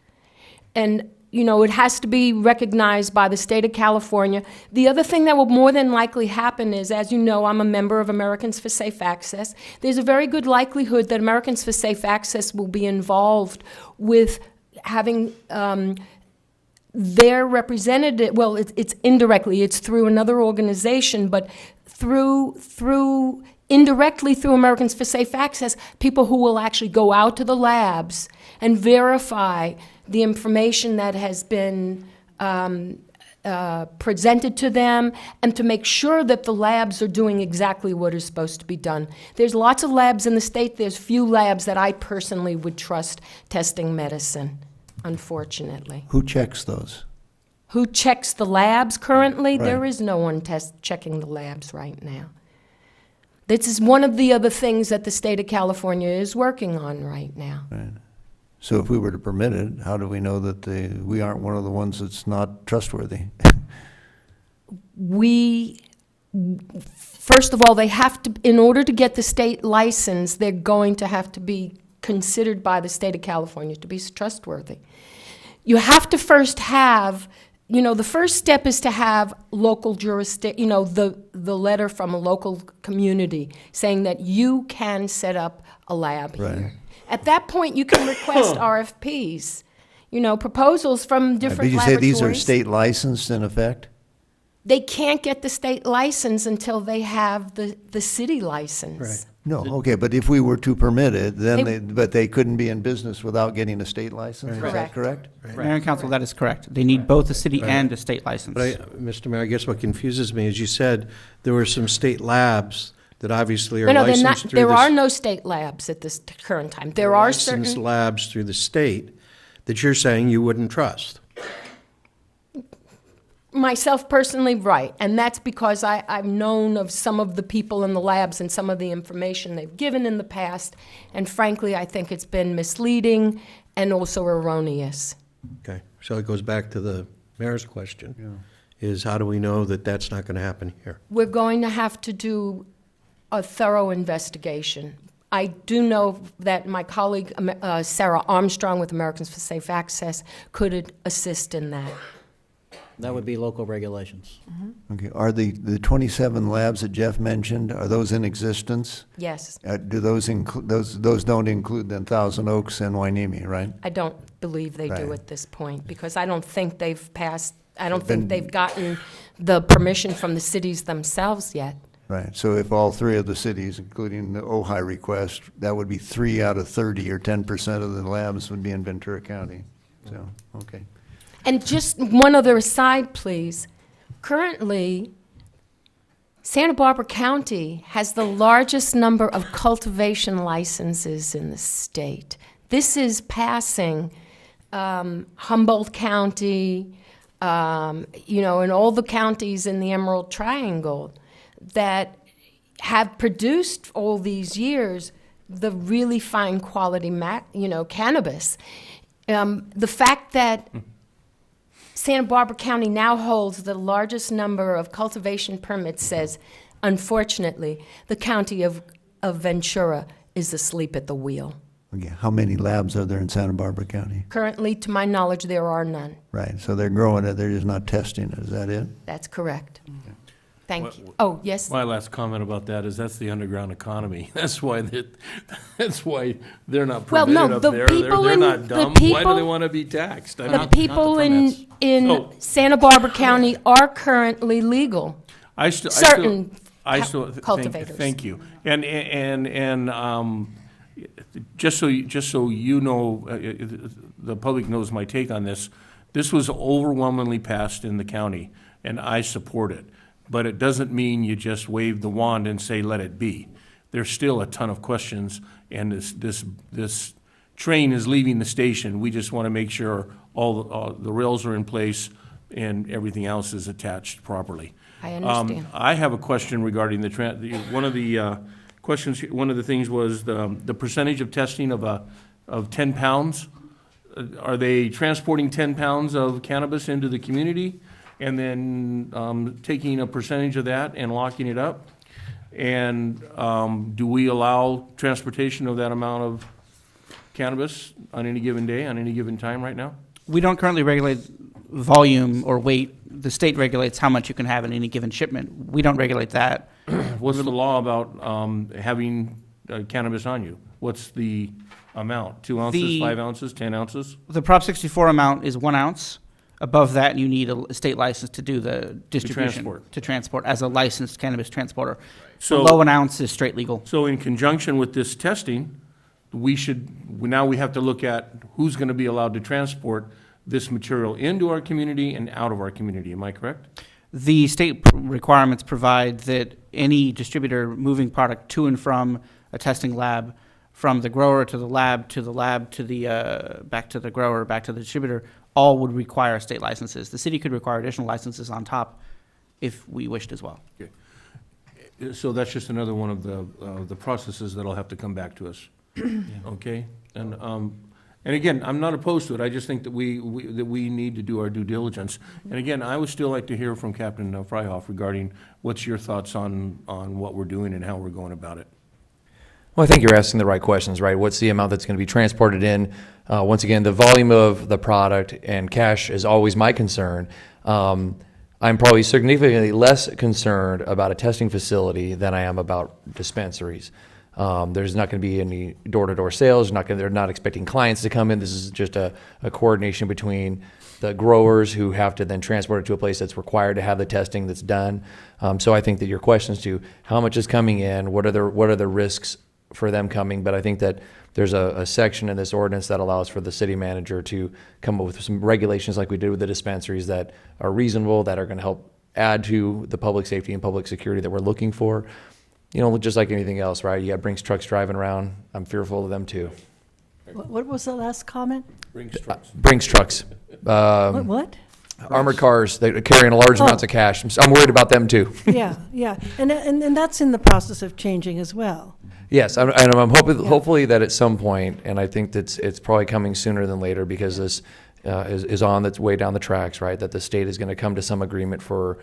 And, it has to be recognized by the state of California. The other thing that will more than likely happen is, as you know, I'm a member of Americans for Safe Access. There's a very good likelihood that Americans for Safe Access will be involved with having their representative, well, it's indirectly, it's through another organization, but indirectly through Americans for Safe Access, people who will actually go out to the labs and verify the information that has been presented to them, and to make sure that the labs are doing exactly what is supposed to be done. There's lots of labs in the state. There's few labs that I personally would trust testing medicine, unfortunately. Who checks those? Who checks the labs currently? Right. There is no one checking the labs right now. This is one of the other things that the state of California is working on right now. Right. So if we were to permit it, how do we know that we aren't one of the ones that's not trustworthy? First of all, they have to, in order to get the state license, they're going to have to be considered by the state of California to be trustworthy. You have to first have, the first step is to have local jurisdiction, the letter from a local community saying that you can set up a lab Right. here. At that point, you can request RFPs, proposals from different Did you say laboratories. these are state licensed in effect? They can't get the state license until they have the city license. Right. No, okay, but if we were to permit it, then They- but they couldn't be in business without getting a state license? Is that Correct. correct? Mayor and Council, that is correct. They need both a city and a state license. But Mr. Mayor, I guess what confuses me is you said there were some state labs that obviously are No, they're licensed not, through there the are no state labs at this current time. There are licensed certain, labs through the state that you're saying you wouldn't trust. myself personally, right. And that's because I've known of some of the people in the labs and some of the information they've given in the past. And frankly, I think it's been misleading and also erroneous. Okay, so it goes back to the mayor's question, is how do we know that that's not going to happen here? We're going to have to do a thorough investigation. I do know that my colleague, Sarah Armstrong with Americans for Safe Access, could assist in that. That would be local regulations. Okay, are the 27 labs that Jeff mentioned, are those in existence? Yes. Do those include, those don't include then Thousand Oaks and Wainimi, right? I don't believe they do Right. at this point, because I don't think they've passed, I don't Been- think they've gotten the permission from the cities themselves yet. Right, so if all three of the cities, including the Ojai request, that would be 3 out of 30, or 10% of the labs would be in Ventura County. So, okay. And just one other aside, please. Currently, Santa Barbara County has the largest number of cultivation licenses in the state. This is passing Humboldt County, and all the counties in the Emerald Triangle that have produced all these years the really fine quality, cannabis. The fact that Santa Barbara County now holds the largest number of cultivation permits says, unfortunately, the county of Ventura is asleep at the wheel. Okay, how many labs are there in Santa Barbara County? Currently, to my knowledge, there are none. Right, so they're growing it, they're just not testing it, is that it? That's correct. Thank you. Oh, yes? My last comment about that is that's the underground economy. That's why they're not Well, permitted no, up the there. people They're in- not the dumb. Why do people- they want to be taxed? I The mean, people in Oh. Santa Barbara County are currently legal. Certain cultivators. Thank you. And just so you know, the public knows my take on this. This was overwhelmingly passed in the county, and I support it. But it doesn't mean you just wave the wand and say, let it be. There's still a ton of questions, and this train is leaving the station. We just want to make sure all the rails are in place and everything else is attached properly. I understand. I have a question regarding one of the questions, one of the things was the percentage of testing of 10 pounds. Are they transporting 10 pounds of cannabis into the community and then taking a percentage of that and locking it up? And do we allow transportation of that amount of cannabis on any given day, on any given time right now? We don't currently regulate volume or weight. The state regulates how much you can have in any given shipment. We don't regulate that. What's the law about having cannabis on you? What's the amount? 2 ounces, 5 ounces, 10 ounces? The Prop 64 amount is 1 ounce. Above that, you need a state license to do the distribution. To transport as a licensed cannabis transporter. So below 1 ounce is straight legal. So in conjunction with this testing, now we have to look at who's going to be allowed to transport this material into our community and out of our community. Am I correct? The state requirements provide that any distributor moving product to and from a testing lab, from the grower to the lab to the back to the grower, back to the distributor, all would require state licenses. The city could require additional licenses on top if we wished as well. Okay. So that's just another one of the processes that'll have to come back to us. Okay? And again, I'm not opposed to it. I just think that we need to do our due diligence. And again, I would still like to hear from Captain Freihoff regarding what's your thoughts on what we're doing and how we're going about it. Well, I think you're asking the right questions, right? What's the amount that's going to be transported in? Once again, the volume of the product and cash is always my concern. I'm probably significantly less concerned about a testing facility than I am about dispensaries. There's not going to be any door-to-door sales. They're not expecting clients to come in. This is just a coordination between the growers who have to then transport it to a place that's required to have the testing that's done. So I think that your questions to how much is coming in, what are the risks for them coming, but I think that there's a section in this ordinance that allows for the city manager to come up with some regulations like we did with the dispensaries that are reasonable, that are going to help add to the public safety and public security that we're looking for. You know, just like anything else, right? You got Brinks trucks driving around. I'm fearful of them too. What was the last comment? Brinks trucks. Brinks trucks. What? Armored cars that are carrying large amounts of cash. I'm worried about them too. Yeah, and that's in the process of changing as well. Yes, I'm hoping, hopefully that at some point, and I think that it's probably coming sooner than later because this is on its way down the tracks, right? That the state is going to come to some agreement for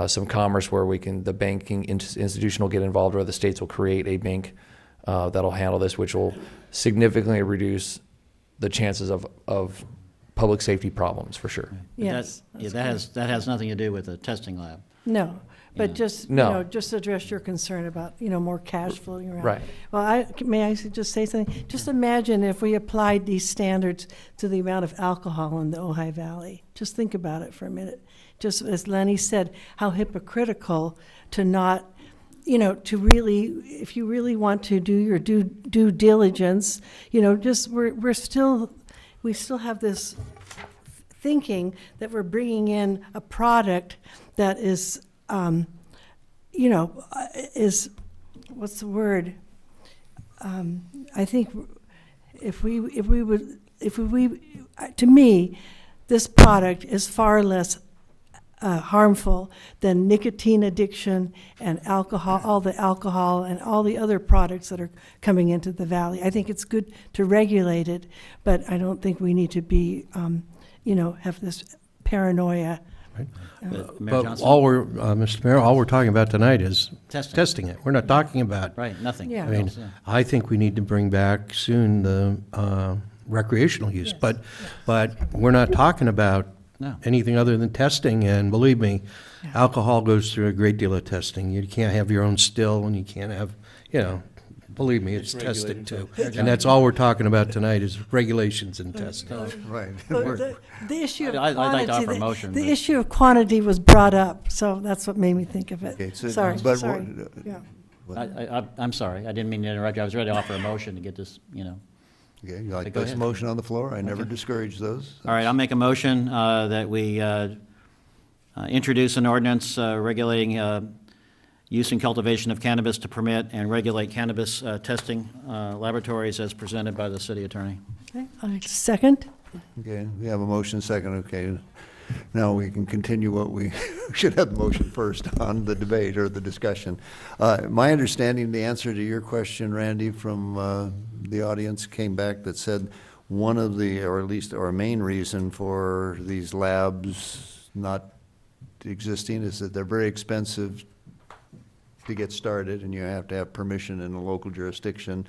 some commerce where the banking institution will get involved, or the states will create a bank that'll handle this, which will significantly reduce the chances of public safety problems for sure. Yes. That has nothing to do with the testing lab. No, but just, No. just address your concern about, more cash floating around. Right. Well, may I just say something? Just imagine if we applied these standards to the amount of alcohol in the Ojai Valley. Just think about it for a minute. Just as Lenny said, how hypocritical to not, to really, if you really want to do your due diligence, we still have this thinking that we're bringing in a product that is, is, what's the word? I think to me, this product is far less harmful than nicotine addiction and alcohol, all the alcohol and all the other products that are coming into the valley. I think it's good to regulate it, but I don't think we need to be, have this paranoia. Right. Mayor But Johnson? all we're, Mr. Mayor, all we're talking about tonight is Testing. testing it. We're not talking about. Right, nothing. Yeah. I mean, else, yeah. I think we need to bring back soon the recreational use, Yes, but we're not talking about No. anything other than testing, and believe me, alcohol goes through a great deal of testing. You can't have your own still, and you can't have, believe me, it's tested too. And that's all we're talking about tonight is regulations and testing. Right. The issue of I'd like to offer a quantity, motion, the but- issue of quantity was brought up, so that's what made me think of it. Okay, so- Sorry, but sorry. what- Yeah. I'm sorry, I didn't mean to interrupt you. I was ready to offer a motion to get this, Okay, you like Go this ahead. motion on the floor? I never discourage those. All right, I'll make a motion that we introduce an ordinance regulating use and cultivation of cannabis to permit and regulate cannabis testing laboratories as presented by the city attorney. Okay, second? Okay, we have a motion second, okay. Now we can continue what we should have the motion first on the debate or the discussion. My understanding, the answer to your question, Randy, from the audience came back that said one of the, or at least, or main reason for these labs not existing is that they're very expensive to get started, and you have to have permission in a local jurisdiction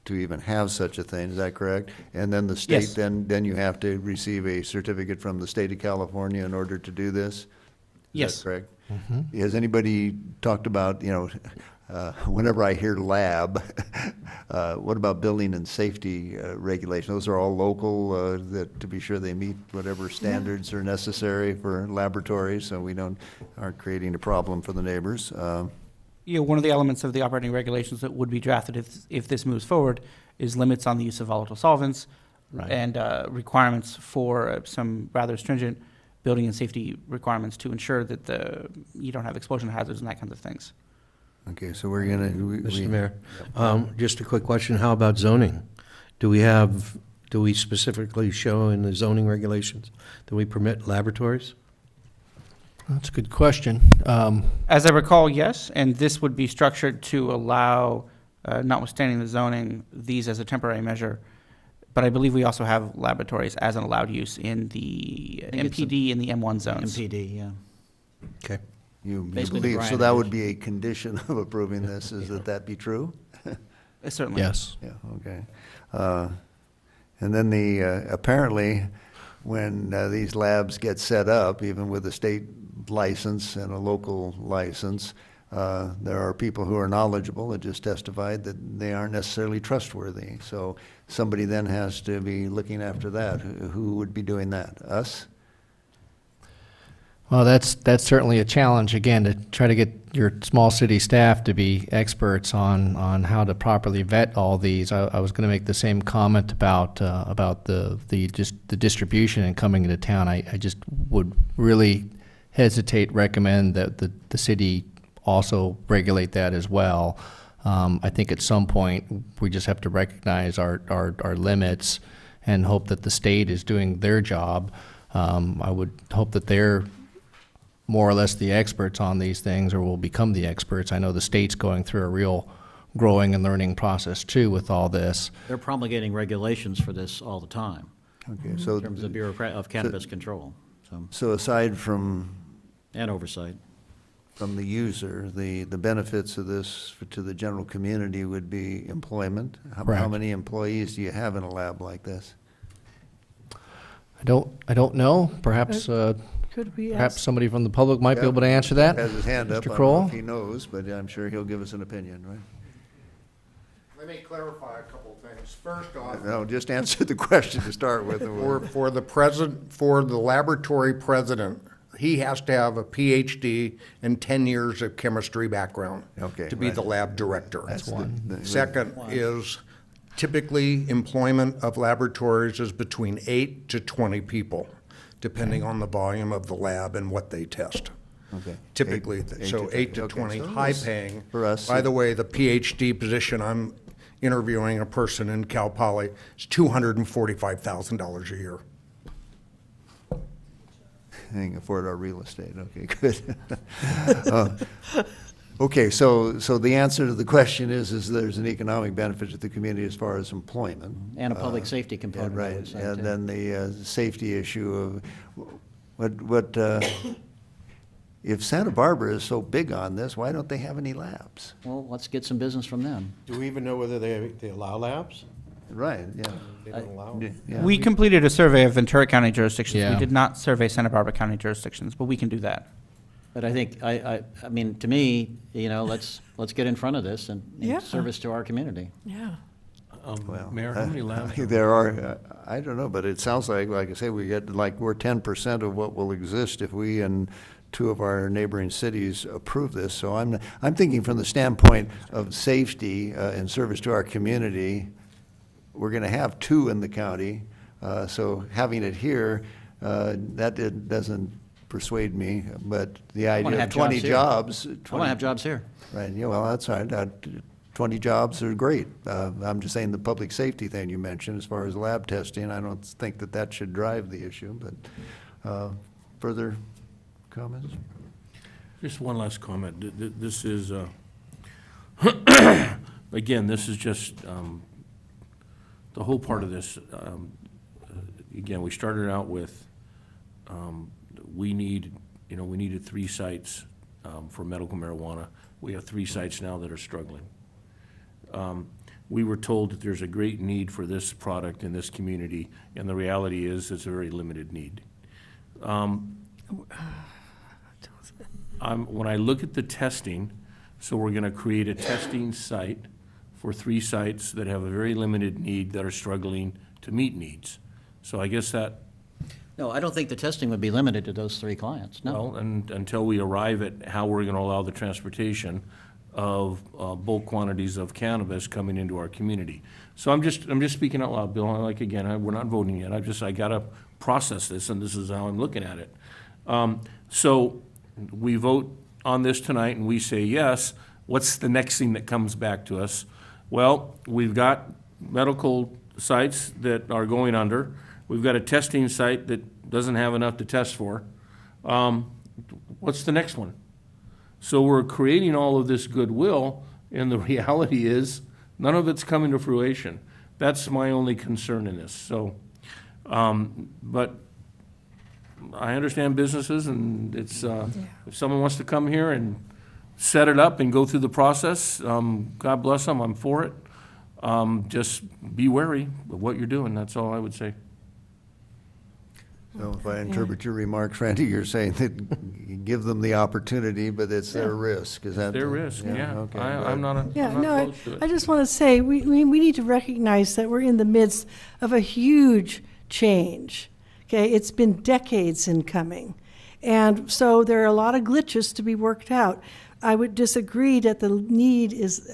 to even have such a thing. Is that correct? And then the state, Yes. then you have to receive a certificate from the state of California in order to do this? Is Yes. that correct? Has anybody talked about, whenever I hear lab, what about building and safety regulations? Those are all local, that, to be sure they meet whatever standards are necessary for laboratories, so we aren't creating a problem for the neighbors. One of the elements of the operating regulations that would be drafted if this moves forward is limits on the use of volatile solvents and requirements for some rather stringent building and safety requirements to ensure that you don't have explosion hazards and that kind of things. Okay, so we're gonna. Mr. Mayor, just a quick question, how about zoning? Do we specifically show in the zoning regulations, do we permit laboratories? That's a good question. As I recall, yes, and this would be structured to allow, notwithstanding the zoning, these as a temporary measure. But I believe we also have laboratories as an allowed use in the MPD and the M1 zones. MPD, yeah. Okay. You Basically the believe, so Brian that would edition. be a condition of approving this, is that be true? Certainly. Yes. Yeah, okay. And then apparently, when these labs get set up, even with a state license and a local license, there are people who are knowledgeable that just testified that they aren't necessarily trustworthy. So somebody then has to be looking after that. Who would be doing that? Us? Well, that's certainly a challenge, again, to try to get your small city staff to be experts on how to properly vet all these. I was going to make the same comment about the distribution and coming into town. I just would really recommend that the city also regulate that as well. I think at some point, we just have to recognize our limits and hope that the state is doing their job. I would hope that they're more or less the experts on these things, or will become the experts. I know the state's going through a real growing and learning process too with all this. They're promulgating regulations for this all the time. Okay, so. In terms of of cannabis control, So aside from. and oversight. From the user, the benefits of this to the general community would be employment. How Correct. many employees do you have in a lab like this? I don't know. Perhaps Could we perhaps ask, somebody from the public might be able to answer that. Has his hand up. Mr. I don't know Kroll? if he knows, but I'm sure he'll give us an opinion, right? Let me clarify a couple things. First off, No, just answer the question to start with. for the laboratory president, he has to have a PhD and 10 years of chemistry background Okay, to be right. the lab director. That's Second is typically employment of laboratories is between 8 to 20 people, depending on the volume of the lab and what they test. Okay. Typically, so 8 to okay, 20, so high it's- paying. for us, By the way, the PhD position, I'm interviewing a person in Cal Poly, it's $245,000 a year. They can afford our real estate, okay, good. Okay, so the answer to the question is there's an economic benefit to the community as far as employment. And a public safety component, I would Right, say, and too. then the safety issue of if Santa Barbara is so big on this, why don't they have any labs? Well, let's get some business from them. Do we even know whether they allow labs? Right, yeah. They don't allow them. Yeah. We completed a survey of Ventura County jurisdictions. Yeah. We did not survey Santa Barbara County jurisdictions, but we can do that. But I think, I mean, to me, let's get in front of this and Yeah. service to our community. Yeah. Well, Mayor, how many labs? There are, I don't know, but it sounds like I say, we're 10% of what will exist if we and two of our neighboring cities approve this. So I'm thinking from the standpoint of safety and service to our community, we're going to have 2 in the county. So having it here, doesn't persuade me, but the wanna idea have of 20 jobs here. jobs. I want to have jobs here. Right, yeah, well, that's all right. 20 jobs are great. I'm just saying the public safety thing you mentioned, as far as lab testing, I don't think that should drive the issue, but further comments? Just one last comment. This is, again, this is just, the whole part of this, again, we started out with, we needed 3 sites for medical marijuana. We have 3 sites now that are struggling. We were told that there's a great need for this product in this community, and the reality is it's a very limited need. When I look at the testing, so we're going to create a testing site for 3 sites that have a very limited need that are struggling to meet needs. So I guess that, No, I don't think the testing would be limited to those 3 clients, no. well, and until we arrive at how we're going to allow the transportation of bulk quantities of cannabis coming into our community. So I'm just speaking out loud, Bill. We're not voting yet. I got to process this, and this is how I'm looking at it. So we vote on this tonight, and we say yes. What's the next thing that comes back to us? Well, we've got medical sites that are going under. We've got a testing site that doesn't have enough to test for. What's the next one? So we're creating all of this goodwill, and the reality is none of it's coming to fruition. That's my only concern in this. So, but I understand businesses, and it's, if someone wants to come here and set it up and go through the process, God bless them, I'm for it. Just be wary of what you're doing, that's all I would say. So if I interpret your remarks, Randy, you're saying that you give them the opportunity, but it's their risk, is that? Their risk, yeah. Okay, I'm not Yeah, no, opposed to it. I just want to say, we need to recognize that we're in the midst of a huge change. Okay, it's been decades in coming. And so there are a lot of glitches to be worked out. I would disagree that the need is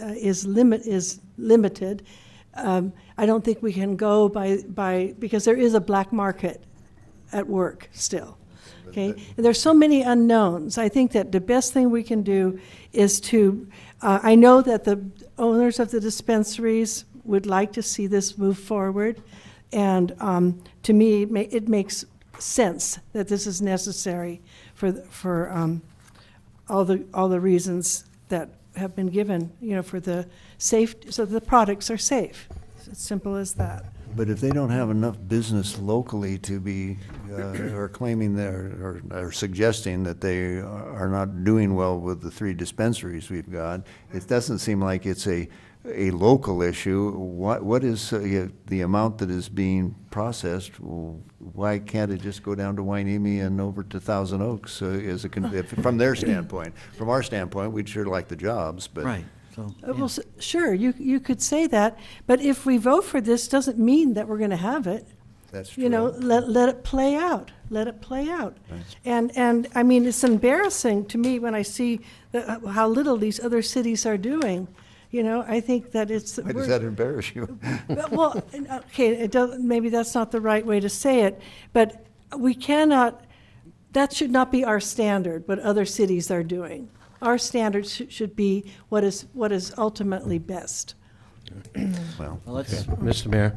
limited. I don't think we can go by because there is a black market at work still. Okay, and there's so many unknowns. I think that the best thing we can do is to. I know that the owners of the dispensaries would like to see this move forward, and to me, it makes sense that this is necessary for all the reasons that have been given. For the safety, so the products are safe. It's as simple as that. But if they don't have enough business locally to be, or claiming or suggesting that they are not doing well with the 3 dispensaries we've got, it doesn't seem like it's a local issue. What is the amount that is being processed? Why can't it just go down to Hueneme and over to Thousand Oaks from their standpoint? From our standpoint, we'd sure like the jobs, but. Right. So, Well, sure, you could say that, but if we vote for this, doesn't mean that we're going to have it. That's true. Let it play out. Let it play out. Right. And I mean, it's embarrassing to me when I see how little these other cities are doing. I think that it's. Why does that embarrass you? Well, okay, maybe that's not the right way to say it, but we cannot that should not be our standard, what other cities are doing. Our standard should be what is ultimately best. Well, Well, let's, Mr. Mayor,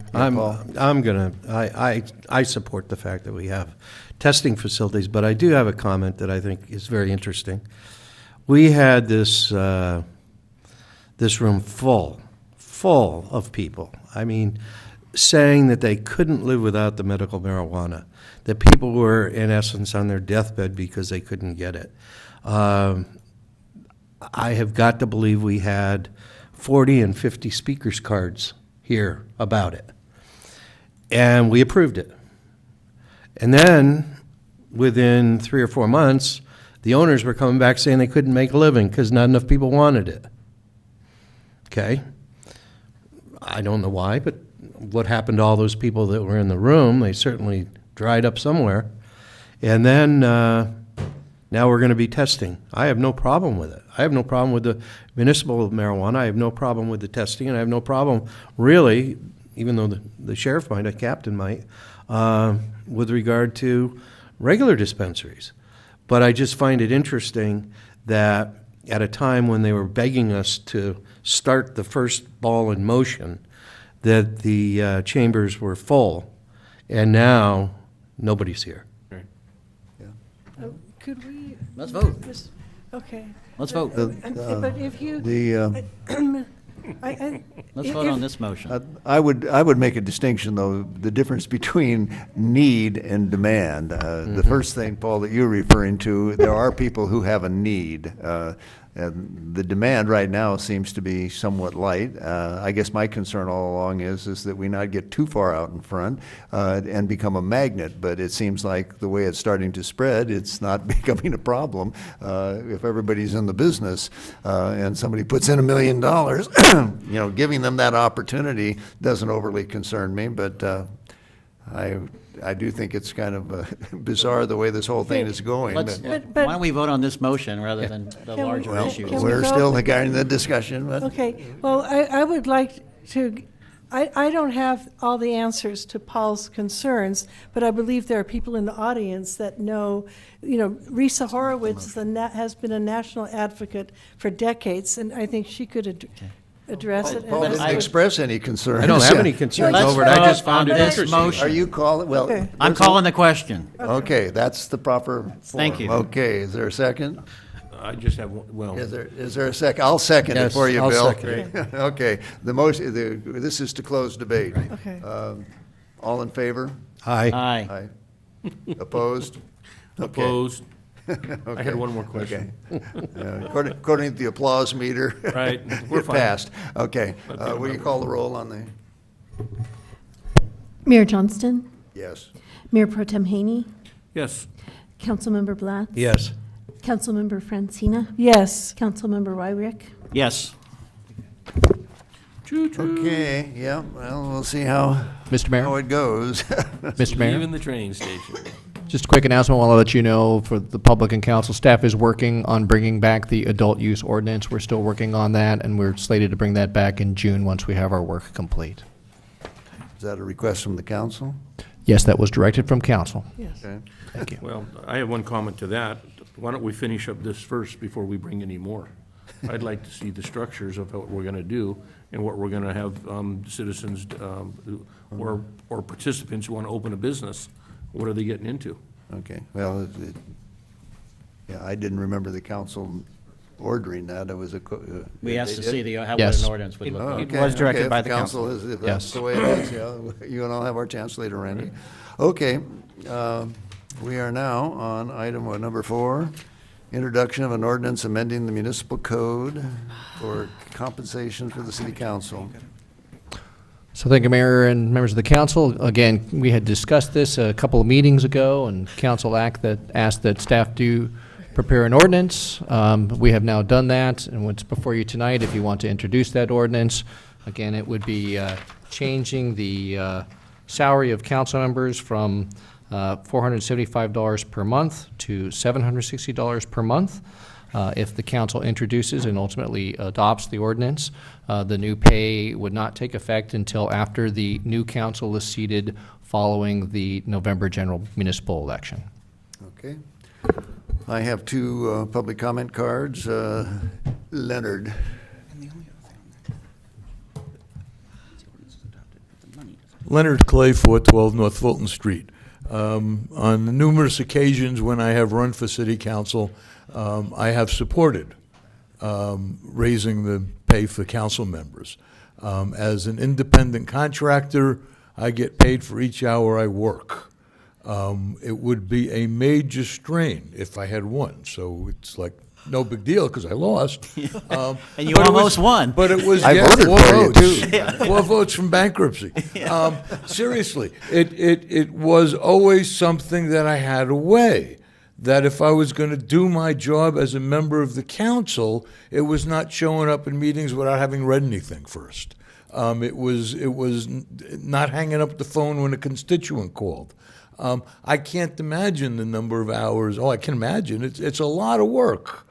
I support the fact that we have testing facilities, but I do have a comment that I think is very interesting. We had this room full of people. I mean, saying that they couldn't live without the medical marijuana, that people were, in essence, on their deathbed because they couldn't get it. I have got to believe we had 40 and 50 speakers cards here about it. And we approved it. And then, within 3 or 4 months, the owners were coming back saying they couldn't make a living because not enough people wanted it. Okay? I don't know why, but what happened to all those people that were in the room? They certainly dried up somewhere. And then now we're going to be testing. I have no problem with it. I have no problem with the municipal marijuana. I have no problem with the testing, and I have no problem, really, even though the sheriff might, a captain might, with regard to regular dispensaries. But I just find it interesting that at a time when they were begging us to start the first ball in motion, that the chambers were full, and now nobody's here. Could we? Let's vote. Okay. Let's vote. But if you. let's vote on this motion. I would make a distinction, though, the difference between need and demand. The first thing, Paul, that you're referring to, there are people who have a need. And the demand right now seems to be somewhat light. I guess my concern all along is that we not get too far out in front and become a magnet. But it seems like the way it's starting to spread, it's not becoming a problem. If everybody's in the business and somebody puts in $1 million, giving them that opportunity doesn't overly concern me. But I do think it's kind of bizarre the way this whole thing is going. Let's, But- why don't we vote on this motion rather than the Can we- larger Well, issues? can we We're vote? still regarding the discussion, but. Okay, well, I would like to, I don't have all the answers to Paul's concerns, but I believe there are people in the audience that know, Risa Horowitz has been a national advocate for decades, and I think she could address it. Paul didn't express any concerns. I don't have any concerns Let's over it. I just vote found on it this interesting. motion. Are you calling, well. Okay. I'm calling the question. Okay, that's the proper form. Thank you. Okay, is there a second? I just have, well, Is there a second? I'll second it Yes, for you, I'll Bill. second it. Okay, this is to close debate. Okay. All in favor? Aye. Aye. Opposed? Okay. opposed. I Okay. had one more question. Okay. According to the applause meter. Right, we're It fine. passed. Okay, Okay, will you call the roll on the, Mayor Johnston, yes? Mayor Pro Tem Haney, Yes, Councilmember Blatz. Yes. Councilmember Francina, Yes. Councilmember Wyrick. Yes. Okay, yeah, well, we'll see how Mr. Mayor? it goes. Mr. Mayor? leaving the train station. Just a quick announcement, I want to let you know for the public and council, staff is working on bringing back the adult use ordinance. We're still working on that, and we're slated to bring that back in June once we have our work complete. Is that a request from the council? Yes, that was directed from council. Yes. Okay. Thank you. Well, I have one comment to that. Why don't we finish up this first before we bring any more? I'd like to see the structures of what we're gonna do and what we're gonna have citizens or participants who wanna open a business, what are they getting into? Okay, well, yeah, I didn't remember the council ordering that. It was a. We asked to see what Yes. an ordinance would look Oh, like. okay, was directed okay, by if the council. If that's Yes. the way it is, yeah, you and I'll have our chance later, Randy. Okay, we are now on item number 4, introduction of an ordinance amending the municipal code for compensation for the city council. So thank you, Mayor and members of the council. Again, we had discussed this a couple of meetings ago, and council asked that staff do prepare an ordinance. We have now done that, and what's before you tonight, if you want to introduce that ordinance, again, it would be changing the salary of council members from $475 per month to $760 per month. If the council introduces and ultimately adopts the ordinance, the new pay would not take effect until after the new council is seated following the November general municipal election. Okay, I have two public comment cards. Leonard. Leonard Clay, 412 North Fulton Street. On the numerous occasions when I have run for city council, I have supported raising the pay for council members. As an independent contractor, I get paid for each hour I work. It would be a major strain if I had won, so it's like no big deal because I lost. And you almost won. But it was I voted four for you, votes. too. 4 votes from bankruptcy. Seriously, it was always something that I had to weigh. That if I was going to do my job as a member of the council, it was not showing up in meetings without having read anything first. It was not hanging up the phone when a constituent called. I can't imagine the number of hours. Oh, I can imagine. It's a lot of work.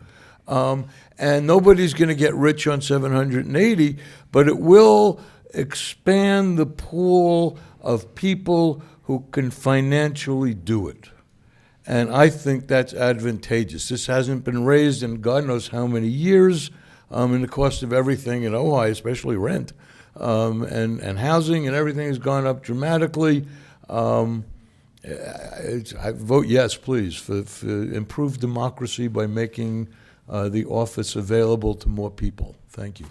And nobody's going to get rich on 780, but it will expand the pool of people who can financially do it. And I think that's advantageous. This hasn't been raised in God knows how many years, and the cost of everything in Ojai, especially rent, and housing and everything has gone up dramatically. I vote yes, please, for improved democracy by making the office available to more people. Thank you.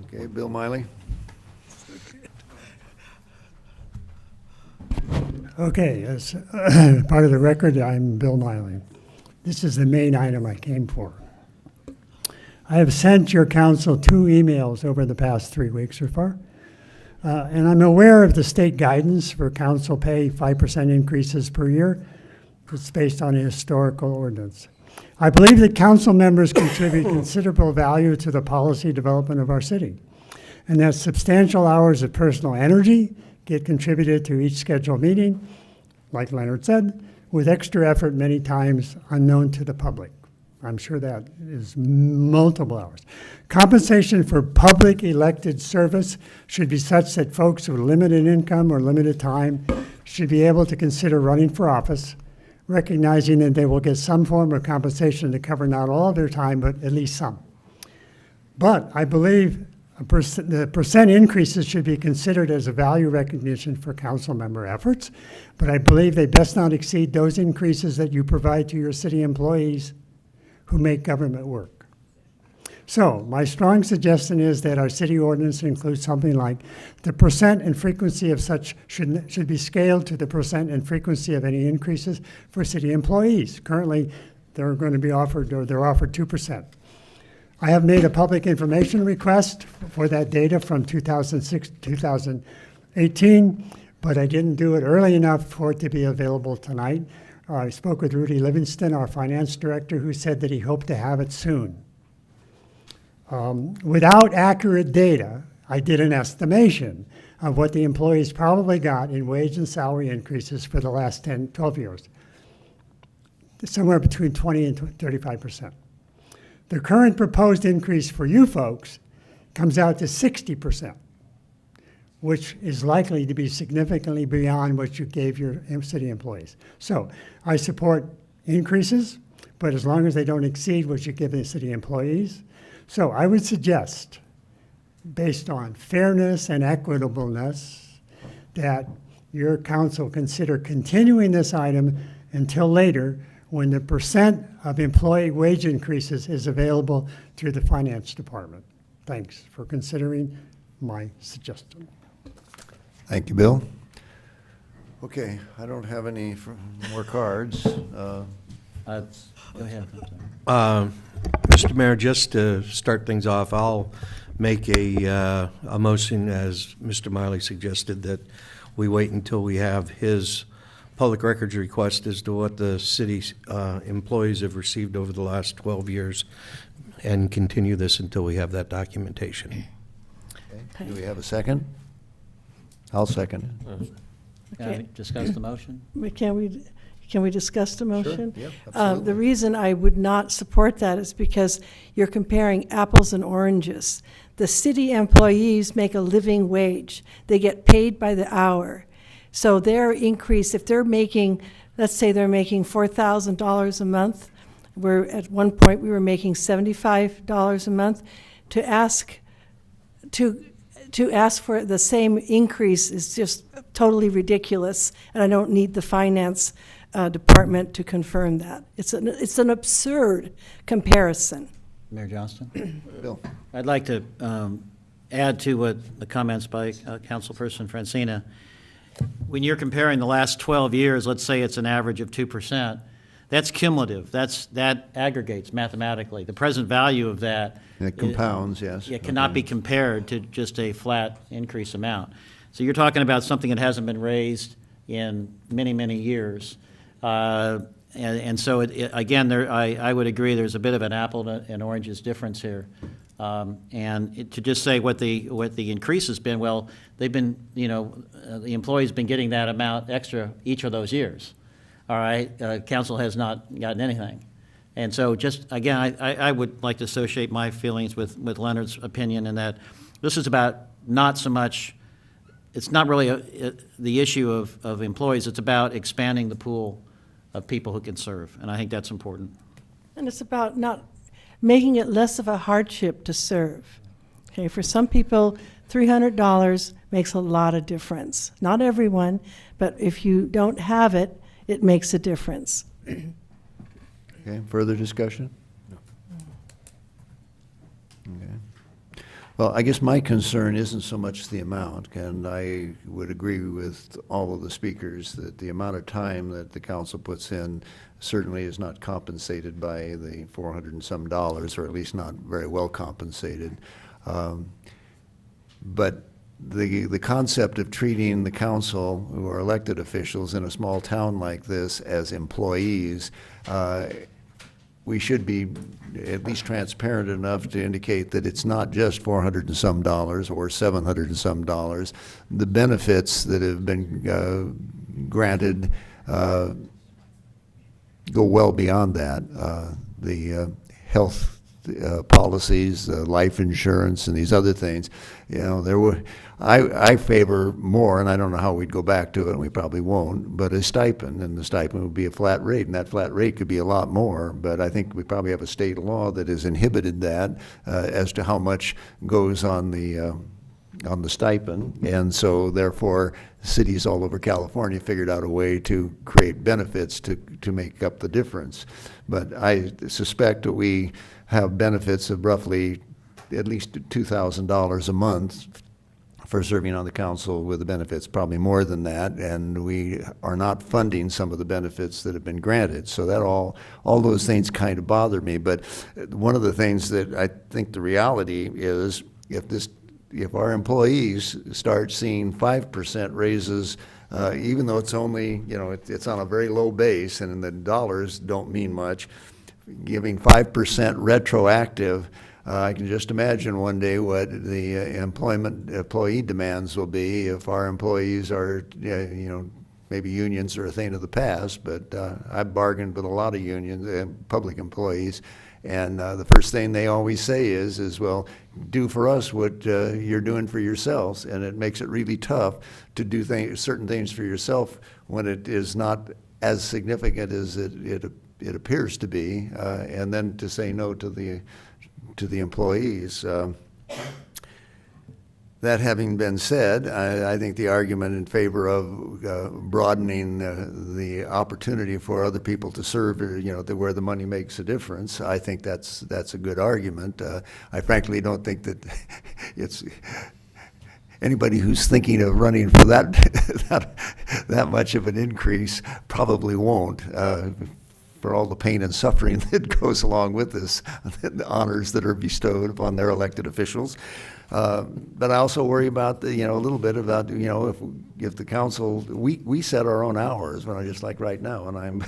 Okay, Bill Miley. Okay, as part of the record, I'm Bill Miley. This is the main item I came for. I have sent your council 2 emails over the past 3 weeks or so, and I'm aware of the state guidance for council pay 5% increases per year. It's based on a historical ordinance. I believe that council members contribute considerable value to the policy development of our city, and that substantial hours of personal energy get contributed to each scheduled meeting, like Leonard said, with extra effort many times unknown to the public. I'm sure that is multiple hours. Compensation for public elected service should be such that folks with limited income or limited time should be able to consider running for office, recognizing that they will get some form of compensation to cover not all of their time, but at least some. But I believe the percent increases should be considered as a value recognition for council member efforts, but I believe they best not exceed those increases that you provide to your city employees who make government work. So my strong suggestion is that our city ordinance includes something like the percent and frequency of such should be scaled to the percent and frequency of any increases for city employees. Currently, they're going to be offered, or they're offered 2%. I have made a public information request for that data from 2006 to 2018, but I didn't do it early enough for it to be available tonight. I spoke with Rudy Livingston, our finance director, who said that he hoped to have it soon. Without accurate data, I did an estimation of what the employees probably got in wage and salary increases for the last 12 years, somewhere between 20 and 35%. The current proposed increase for you folks comes out to 60%, which is likely to be significantly beyond what you gave your city employees. So I support increases, but as long as they don't exceed what you give the city employees. So I would suggest, based on fairness and equitableness, that your council consider continuing this item until later, when the percent of employee wage increases is available through the finance department. Thanks for considering my suggestion. Thank you, Bill. Okay, I don't have any more cards. Go ahead. Mr. Mayor, just to start things off, I'll make a motion, as Mr. Miley suggested, that we wait until we have his public records request as to what the city's employees have received over the last 12 years and continue this until we have that documentation. Okay. Do we have a second? I'll second it. Can I discuss the motion? Can we discuss the motion? Yep, absolutely. The reason I would not support that is because you're comparing apples and oranges. The city employees make a living wage. They get paid by the hour. So their increase, if they're making let's say they're making $4,000 a month, where at one point we were making $75 a month, to ask for the same increase is just totally ridiculous, and I don't need the finance department to confirm that. It's an absurd comparison. Mayor Johnston? Bill? I'd like to add to what the comments by Councilperson Francina. When you're comparing the last 12 years, let's say it's an average of 2%, that's cumulative. That aggregates mathematically. The present value of that. It compounds, yes. It cannot be compared to just a flat increase amount. So you're talking about something that hasn't been raised in many, many years. And so, again, I would agree there's a bit of an apple and oranges difference here. To just say what the increase has been, well, they've been, the employee's been getting that amount extra each of those years. All right, council has not gotten anything. And so just, again, I would like to associate my feelings with Leonard's opinion in that this is about not so much, it's not really the issue of employees, it's about expanding the pool of people who can serve, and I think that's important. And it's about not making it less of a hardship to serve. Okay, for some people, $300 makes a lot of difference. Not everyone, but if you don't have it, it makes a difference. Okay, further discussion? No. Okay. Well, I guess my concern isn't so much the amount, and I would agree with all of the speakers that the amount of time that the council puts in certainly is not compensated by the $400 and some, or at least not very well compensated. But the concept of treating the council, who are elected officials in a small town like this, as employees, we should be at least transparent enough to indicate that it's not just $400 and some or $700 and some. The benefits that have been granted go well beyond that. The health policies, life insurance, and these other things. I favor more, and I don't know how we'd go back to it, and we probably won't, but a stipend, and the stipend would be a flat rate, and that flat rate could be a lot more, but I think we probably have a state law that has inhibited that as to how much goes on the stipend, and so therefore cities all over California figured out a way to create benefits to make up the difference. But I suspect that we have benefits of roughly at least $2,000 a month for serving on the council with the benefits, probably more than that, and we are not funding some of the benefits that have been granted. So that all those things kind of bother me. But one of the things that I think the reality is, if our employees start seeing 5% raises, even though it's only, it's on a very low base and the dollars don't mean much, giving 5% retroactive, I can just imagine one day what the employee demands will be if our employees are, maybe unions are a thing of the past, but I've bargained with a lot of unions, public employees, and the first thing they always say is, well, do for us what you're doing for yourselves, and it makes it really tough to do certain things for yourself when it is not as significant as it appears to be, and then to say no to the employees. That having been said, I think the argument in favor of broadening the opportunity for other people to serve, where the money makes a difference, I think that's a good argument. I frankly don't think that it's anybody who's thinking of running for that much of an increase probably won't. For all the pain and suffering that goes along with this, the honors that are bestowed upon their elected officials. But I also worry about a little bit about, if the council, we set our own hours, just like right now, and I'm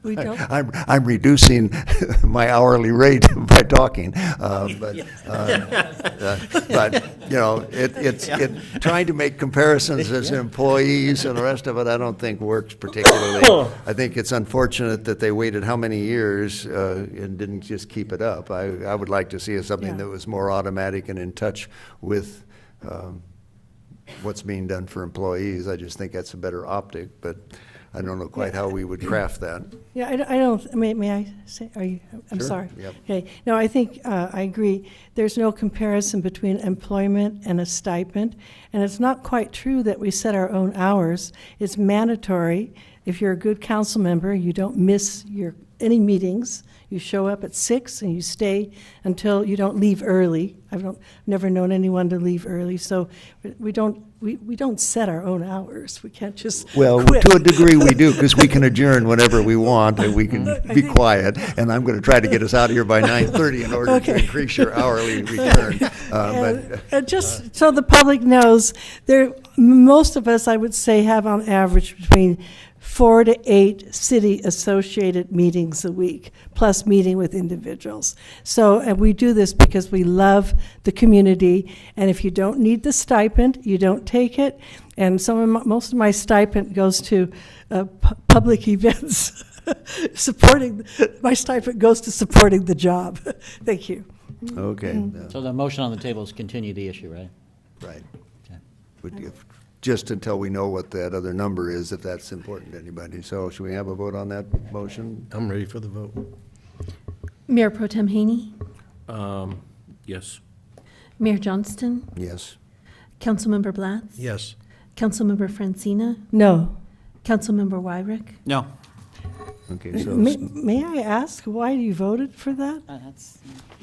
We don't. I'm reducing my hourly rate by talking, but it's trying to make comparisons as employees and the rest of it. I don't think works particularly. I think it's unfortunate that they waited how many years and didn't just keep it up. I would like to see something that was more automatic and in touch with what's being done for employees. I just think that's a better optic, but I don't know quite how we would craft that. Yeah, I don't, may I say, I'm Sure, sorry. yep. Okay, no, I think, I agree. There's no comparison between employment and a stipend, and it's not quite true that we set our own hours. It's mandatory. If you're a good council member, you don't miss any meetings. You show up at 6 and you stay until you don't leave early. I've never known anyone to leave early, so we don't set our own hours. We can't just Well, quit. to a degree we do, because we can adjourn whenever we want, and we can be quiet. And I'm going to try to get us out of here by 9:30 in order to Okay. increase your hourly return. And just so the public knows, most of us, I would say, have on average between 4 to 8 city-associated meetings a week, plus meeting with individuals. So, and we do this because we love the community, and if you don't need the stipend, you don't take it. And most of my stipend goes to public events. My stipend goes to supporting the job. Thank you. Okay. So the motion on the table is continue the issue, right? Right. Okay. Just until we know what that other number is, if that's important to anybody. So should we have a vote on that motion? I'm ready for the vote. Mayor Pro Tem Haney, Yes. Mayor Johnston, Yes. Councilmember Blatz. Yes. Councilmember Francina, No. Councilmember Wyrick. No. Okay, so May I ask why you voted for that?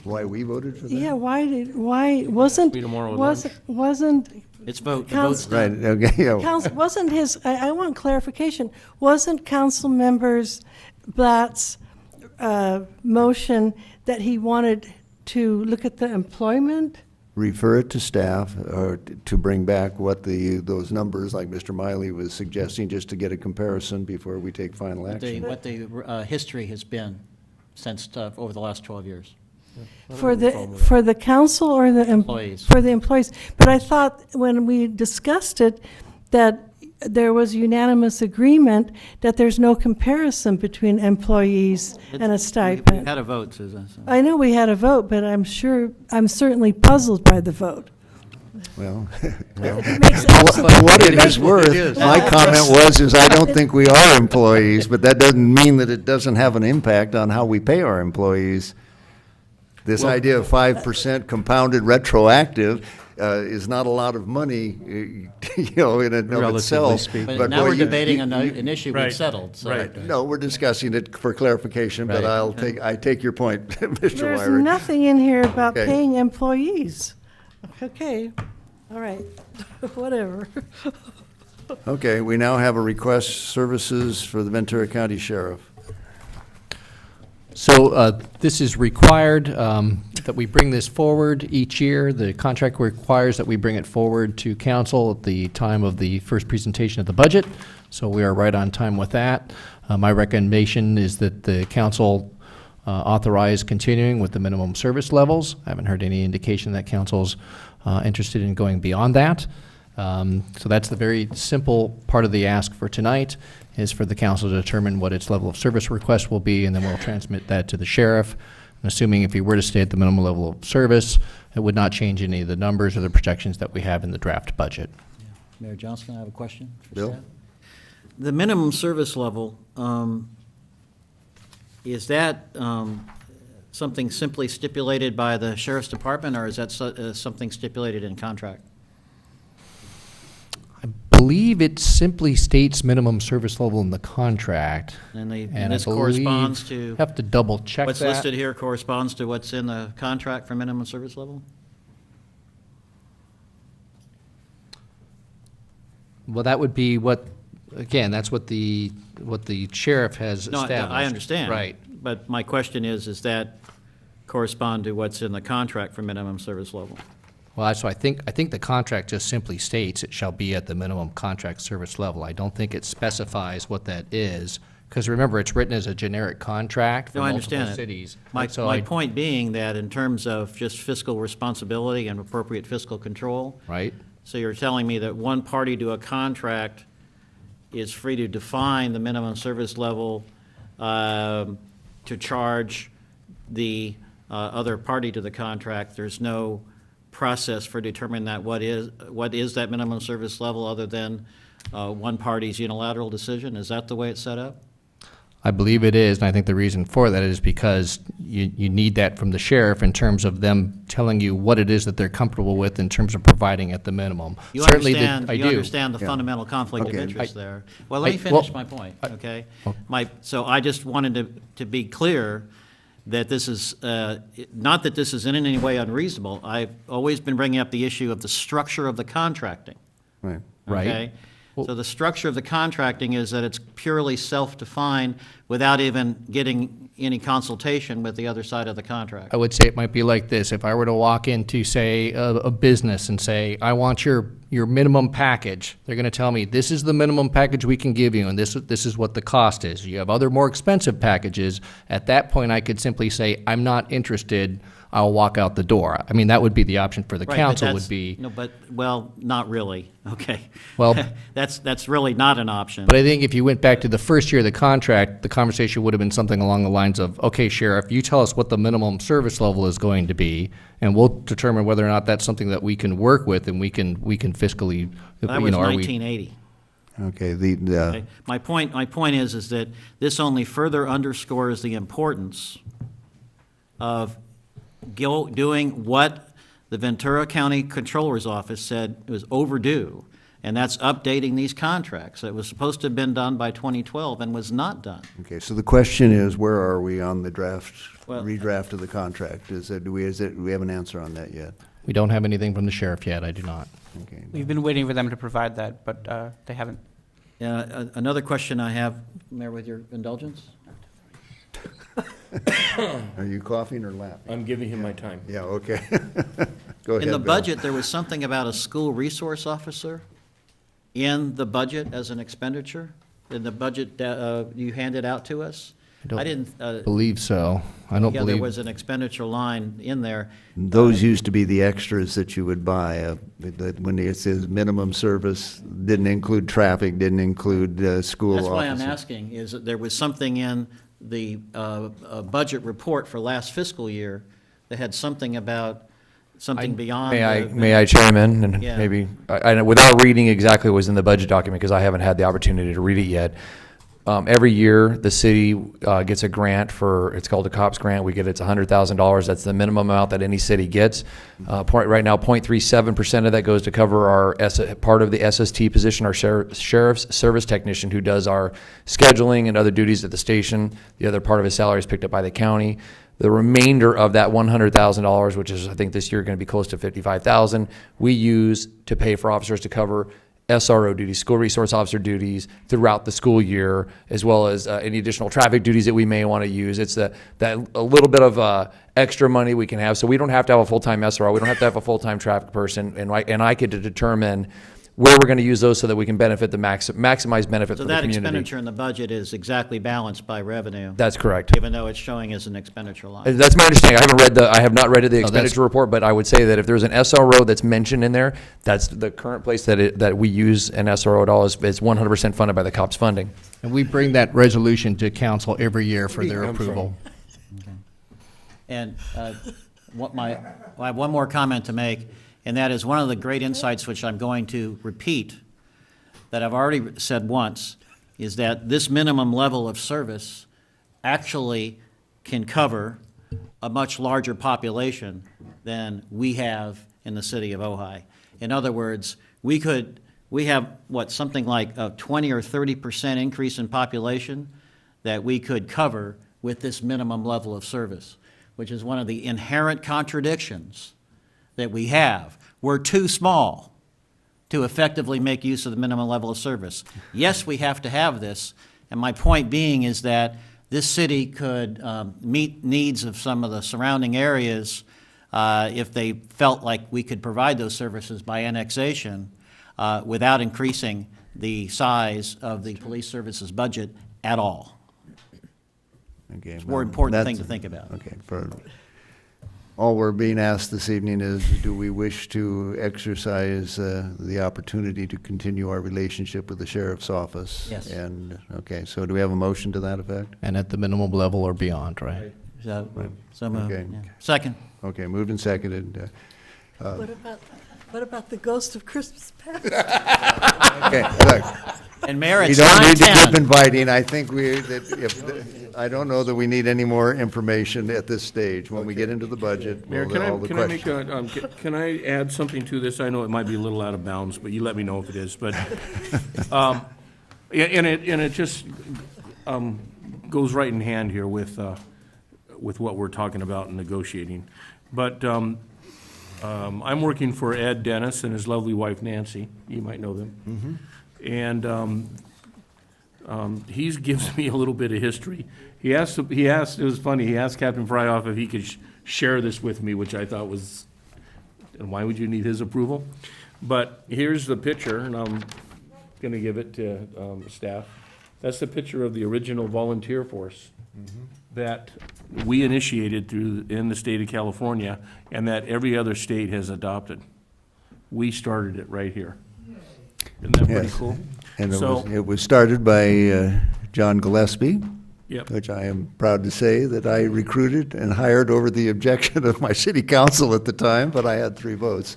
why we voted for that? Yeah, why wasn't, Eat 'em tomorrow with wasn't, It's vote, the vote's Council- Right, done. okay, yeah. wasn't his, I want clarification, wasn't Council Members Blatt's motion that he wanted to look at the employment? Refer it to staff, or to bring back what those numbers, like Mr. Miley was suggesting, just to get a comparison before we take final action. What the history has been since, over the last 12 years. For the council or the Employees. For the employees. But I thought when we discussed it, that there was unanimous agreement that there's no comparison between employees and a We stipend. had a vote, Susan. so- I know we had a vote, but I'm certainly puzzled by the vote. Well, It makes for what it is worth, it is. my comment is I don't think we are employees, but that doesn't mean that it doesn't have an impact on how we pay our employees. This idea of 5% compounded retroactive is not a lot of money, in and of Relatively itself. speaking. But now boy, we're you- debating you- an issue we've Right. settled, so. Right. No, we're discussing it for clarification, but Right. I take your point, Mr. There's Wyrick. nothing in here about Okay. paying employees. Okay, all right, whatever. Okay, we now have a request services for the Ventura County Sheriff. So this is required that we bring this forward each year. The contract requires that we bring it forward to council at the time of the first presentation of the budget. So we are right on time with that. My recommendation is that the council authorize continuing with the minimum service levels. I haven't heard any indication that council's interested in going beyond that. So that's the very simple part of the ask for tonight, is for the council to determine what its level of service request will be, and then we'll transmit that to the sheriff. And assuming if he were to stay at the minimum level of service, it would not change any of the numbers or the projections that we have in the draft budget. Mayor Johnston, I have a question for Bill? staff. The minimum service level, is that something simply stipulated by the sheriff's department, or is that something stipulated in contract? I believe it simply states minimum service level in the contract. And I this believe- corresponds to, Have to double check that. what's listed here corresponds to what's in the contract for minimum service level? Well, that would be what, again, that's what the sheriff has No, established. I understand. Right. But my question is, does that correspond to what's in the contract for minimum service level? Well, so I think the contract just simply states it shall be at the minimum contract service level. I don't think it specifies what that is, because remember, it's written as a generic contract for No, I multiple understand it. cities. My So I- point being that in terms of just fiscal responsibility and appropriate fiscal control, Right? so you're telling me that one party to a contract is free to define the minimum service level to charge the other party to the contract. There's no process for determining that? What is that minimum service level other than one party's unilateral decision? Is that the way it's set up? I believe it is, and I think the reason for that is because you need that from the sheriff in terms of them telling you what it is that they're comfortable with in terms of providing at the minimum. You Certainly understand, I you do. understand the Yeah. fundamental conflict of Okay. interest there. Well, let me finish my point, okay? So I just wanted to be clear that this is, not that this is in any way unreasonable. I've always been bringing up the issue of the structure of the contracting. Right. Right. Okay? So the structure of the contracting is that it's purely self-defined without even getting any consultation with the other side of the contract. I would say it might be like this. If I were to walk into, say, a business and say, I want your minimum package, they're going to tell me, this is the minimum package we can give you, and this is what the cost is. You have other more expensive packages. At that point, I could simply say, I'm not interested. I'll walk out the door. I mean, that would be the option for the Right, but council that's- would be. No, but, well, not really, okay. Well- That's really not an option. But I think if you went back to the first year of the contract, the conversation would have been something along the lines of, okay, Sheriff, you tell us what the minimum service level is going to be, and we'll determine whether or not that's something that we can work with and we can fiscally, That was are we? 1980. Okay, Okay? My point is that this only further underscores the importance of doing what the Ventura County Controller's Office said was overdue, and that's updating these contracts. It was supposed to have been done by 2012 and was not done. Okay, so the question is, where are we on the Well- redraft of the contract? Do we have an answer on that yet? We don't have anything from the sheriff yet, I do not. Okay. We've been waiting for them to provide that, but they haven't. Another question I have, Mayor, with your indulgence? Are you coughing or laughing? I'm giving him my time. Yeah, okay. Go ahead, In the Bill. budget, there was something about a school resource officer in the budget as an expenditure? In the budget you handed out to us? I didn't. Believe so. I don't Yeah, there believe. was an expenditure line in there. Those used to be the extras that you would buy. When it says minimum service, didn't include traffic, didn't include school That's why I'm officers. asking, is that there was something in the budget report for last fiscal year that had something about something beyond. May I chime in and Yeah. maybe, without reading exactly what was in the budget document, because I haven't had the opportunity to read it yet. Every year, the city gets a grant it's called a COPS grant. It's $100,000. That's the minimum amount that any city gets. Right now, 0.37% of that goes to cover our part of the SST position, our sheriff's service technician who does our scheduling and other duties at the station. The other part of his salary is picked up by the county. The remainder of that $100,000, which is, I think this year going to be close to $55,000, we use to pay for officers to cover SRO duties, school resource officer duties throughout the school year, as well as any additional traffic duties that we may want to use. It's that a little bit of extra money we can have, so we don't have to have a full-time SRO, we don't have to have a full-time traffic person, and I get to determine where we're going to use those so that we can benefit maximize benefit So for the that community. expenditure in the budget is exactly balanced by revenue. That's correct. Even though it's showing as an expenditure line. That's my understanding. I have not read the that's- expenditure report, but I would say that if there's an SRO that's mentioned in there, that's the current place that we use an SRO at all is 100% funded by the COPS funding. And we bring that resolution to council every year for their I'm sorry. approval. And I have one more comment to make, and that is one of the great insights which I'm going to repeat, that I've already said once, is that this minimum level of service actually can cover a much larger population than we have in the city of Ojai. In other words, we have, something like a 20 or 30% increase in population that we could cover with this minimum level of service, which is one of the inherent contradictions that we have. We're too small to effectively make use of the minimum level of service. Yes, we have to have this, and my point being is that this city could meet needs of some of the surrounding areas if they felt like we could provide those services by annexation without increasing the size of the police services budget at all. Okay, It's a more well, important thing to that's- think about. Okay, all we're being asked this evening is, do we wish to exercise the opportunity to continue our relationship with the sheriff's office? Yes. And, okay, so do we have a motion to that effect? And at the minimum level or beyond, right? So moved, Okay. yeah. Second. Okay, moved and seconded. What about the ghost of Christmas past? Okay, look. And Mayor, We it's don't need to keep 9:10. inviting. I think I don't know that we need any more information at this stage. When we get into the budget, Mayor, we'll all the can I make questions. can I add something to this? I know it might be a little out of bounds, but you let me know if it is, but, yeah, and it just, goes right in hand here with what we're talking about in negotiating. But, I'm working for Ed Dennis and his lovely wife Nancy. You might know them. And he gives me a little bit of history. He asked, it was funny, he asked Captain Fryoff if he could share this with me, which I thought was, and why would you need his approval? But here's the picture, and I'm going to give it to staff. That's the picture of the original volunteer force that we initiated in the state of California, and that every other state has adopted. We started it right here. Isn't that pretty Yes. cool? And So- it was started by John Gillespie, Yep. which I am proud to say that I recruited and hired over the objection of my city council at the time, but I had 3 votes.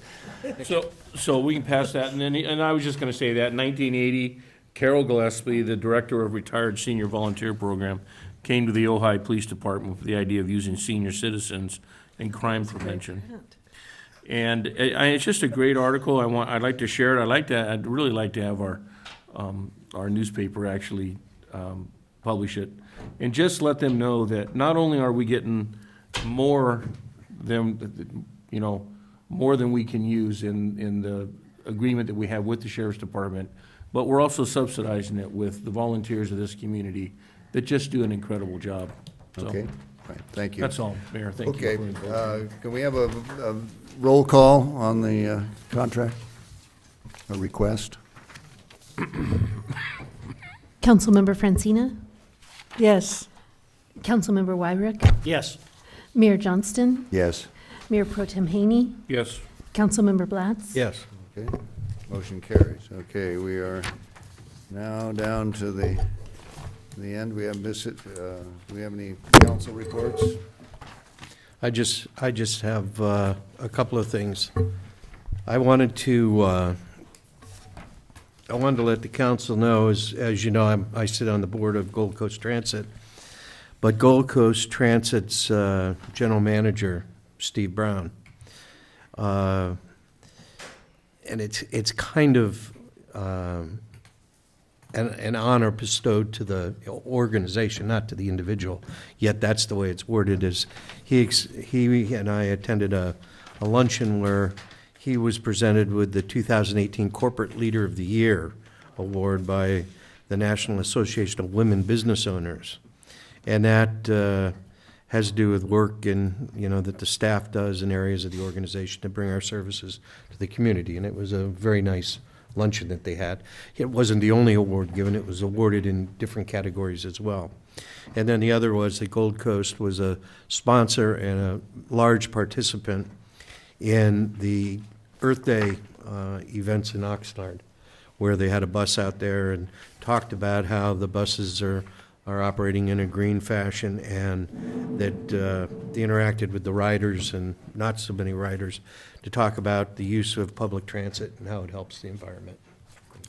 So we can pass that, and then, and I was just gonna say that, in 1980, Carol Gillespie, the director of Retired Senior Volunteer Program, came to the Ojai Police Department with the idea of using senior citizens in crime prevention. And it's just a great article. I'd like to share it. I'd really like to have our newspaper actually publish it, and just let them know that not only are we getting more than we can use in the agreement that we have with the Sheriff's Department, but we're also subsidizing it with the volunteers of this community that just do an incredible job. So, Okay, right, thank you. That's all, Mayor. Thank you. Okay, for involving me. can we have a roll call on the contract? A request? Councilmember Francina? Yes. Councilmember Wyrick? Yes. Mayor Johnston? Yes. Mayor Pro Tem Haney? Yes. Councilmember Blatz? Yes. Okay, motion carries. Okay, we are now down to the end. We have do we have any council reports? I just have a couple of things. I wanted to let the council know, as you know, I sit on the board of Gold Coast Transit, but Gold Coast Transit's general manager, Steve Brown, and it's kind of an honor bestowed to the organization, not to the individual, yet that's the way it's worded, is he and I attended a luncheon where he was presented with the 2018 Corporate Leader of the Year award by the National Association of Women Business Owners. And that has to do with work that the staff does in areas of the organization to bring our services to the community. And it was a very nice luncheon that they had. It wasn't the only award given, it was awarded in different categories as well. And then the other was that Gold Coast was a sponsor and a large participant in the Earth Day events in Oxnard, where they had a bus out there and talked about how the buses are operating in a green fashion, and that they interacted with the riders and not so many riders to talk about the use of public transit and how it helps the environment.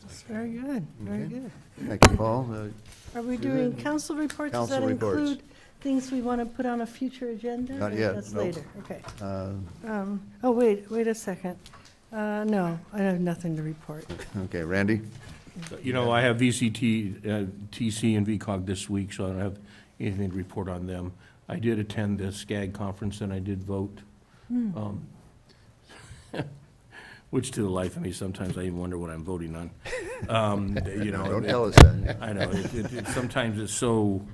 That's very good, very good. Thank you, Paul. Are we doing council reports? Does that Council reports. include things we want to put on a future agenda? Not Or yet, That's nope. later, okay. Uh, Wait a second. No, I have nothing to report. Okay, Randy? I have VCT, TC, and VCOG this week, so I don't have anything to report on them. I did attend the SCAG conference, and I did vote. Which to the life of me, sometimes I even wonder what I'm voting on. Don't tell us that. I know, sometimes it's so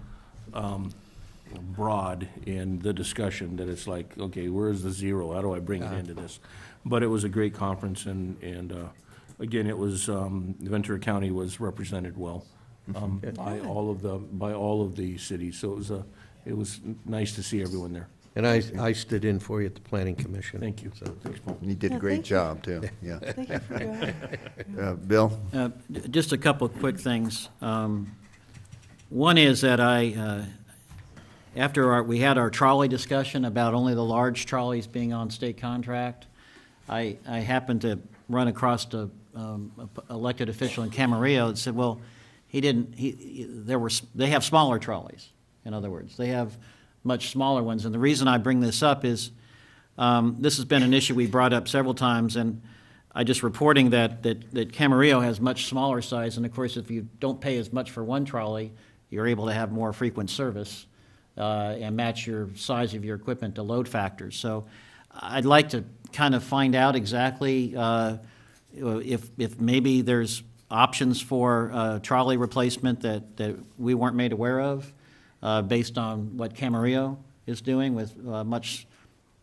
broad in the discussion that it's like, okay, where's the zero? How do I bring it into this? But it was a great conference, and again, it was, Ventura County was represented well by all of the cities, so it was nice to see everyone there. And I stood in for you at the Planning Commission. Thank you. So, Thanks, Paul. You did a Yeah, great thank you. job, too, yeah. Thank you for going. Bill? Just a couple of quick things. One is that after we had our trolley discussion about only the large trolleys being on state contract, I happened to run across a elected official in Camarillo that said, well, they have smaller trolleys, in other words. They have much smaller ones. And the reason I bring this up is this has been an issue we brought up several times, and I just reporting that Camarillo has much smaller size, and of course, if you don't pay as much for one trolley, you're able to have more frequent service and match your size of your equipment to load factors. So I'd like to kind of find out exactly if maybe there's options for trolley replacement that we weren't made aware of based on what Camarillo is doing with much,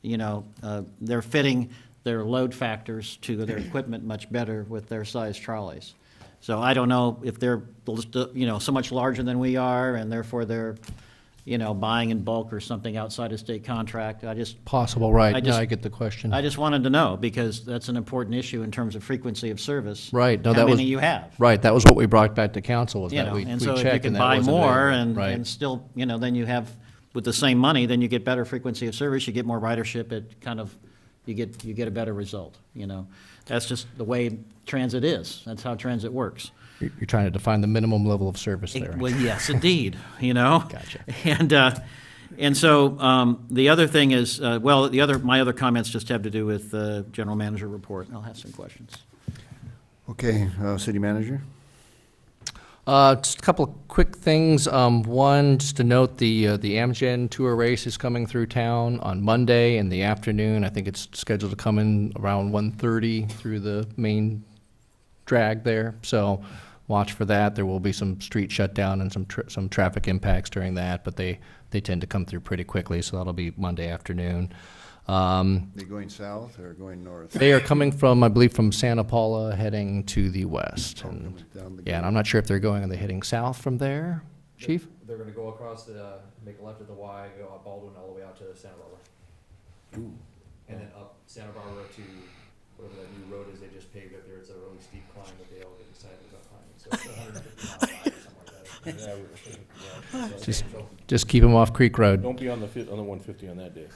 they're fitting their load factors to their equipment much better with their size trolleys. So I don't know if they're, so much larger than we are, and therefore they're, buying in bulk or something outside of state contract. Possible, right. I get the question. I just wanted to know, because that's an important issue in terms of frequency of service. Right. No, how that many was, you have. Right. That was what we brought back to council, was that we And so if you checked can and that buy wasn't more available. Right. and still, then you have, with the same money, then you get better frequency of service, you get more ridership, it kind of, you get a better result, That's just the way transit is. That's how transit works. You're trying to define the minimum level of service there. Well, yes, indeed, Gotcha. And so the other thing is, my other comments just have to do with the general manager report. I'll have some questions. Okay, city manager? Just a couple of quick things. One, just to note, the Amgen Tour race is coming through town on Monday in the afternoon. I think it's scheduled to come in around 1:30 through the main drag there. So watch for that. There will be some street shutdown and some traffic impacts during that, but they tend to come through pretty quickly. So that'll be Monday afternoon. They going south or going north? They are coming from, I believe, from Santa Paula, heading to the west. And, and I'm not sure if they're are they heading south from there, Chief? They're going to go across make a left at the Y, go up Baldwin all the way out to Santa Barbara. Ooh. And then up Santa Barbara to whatever that new road is they just paved up there. It's a really steep climb that they all get excited about climbing. So it's 150 miles an hour, something like that. Just keep them off Creek Road. Don't be on the 150 on that day.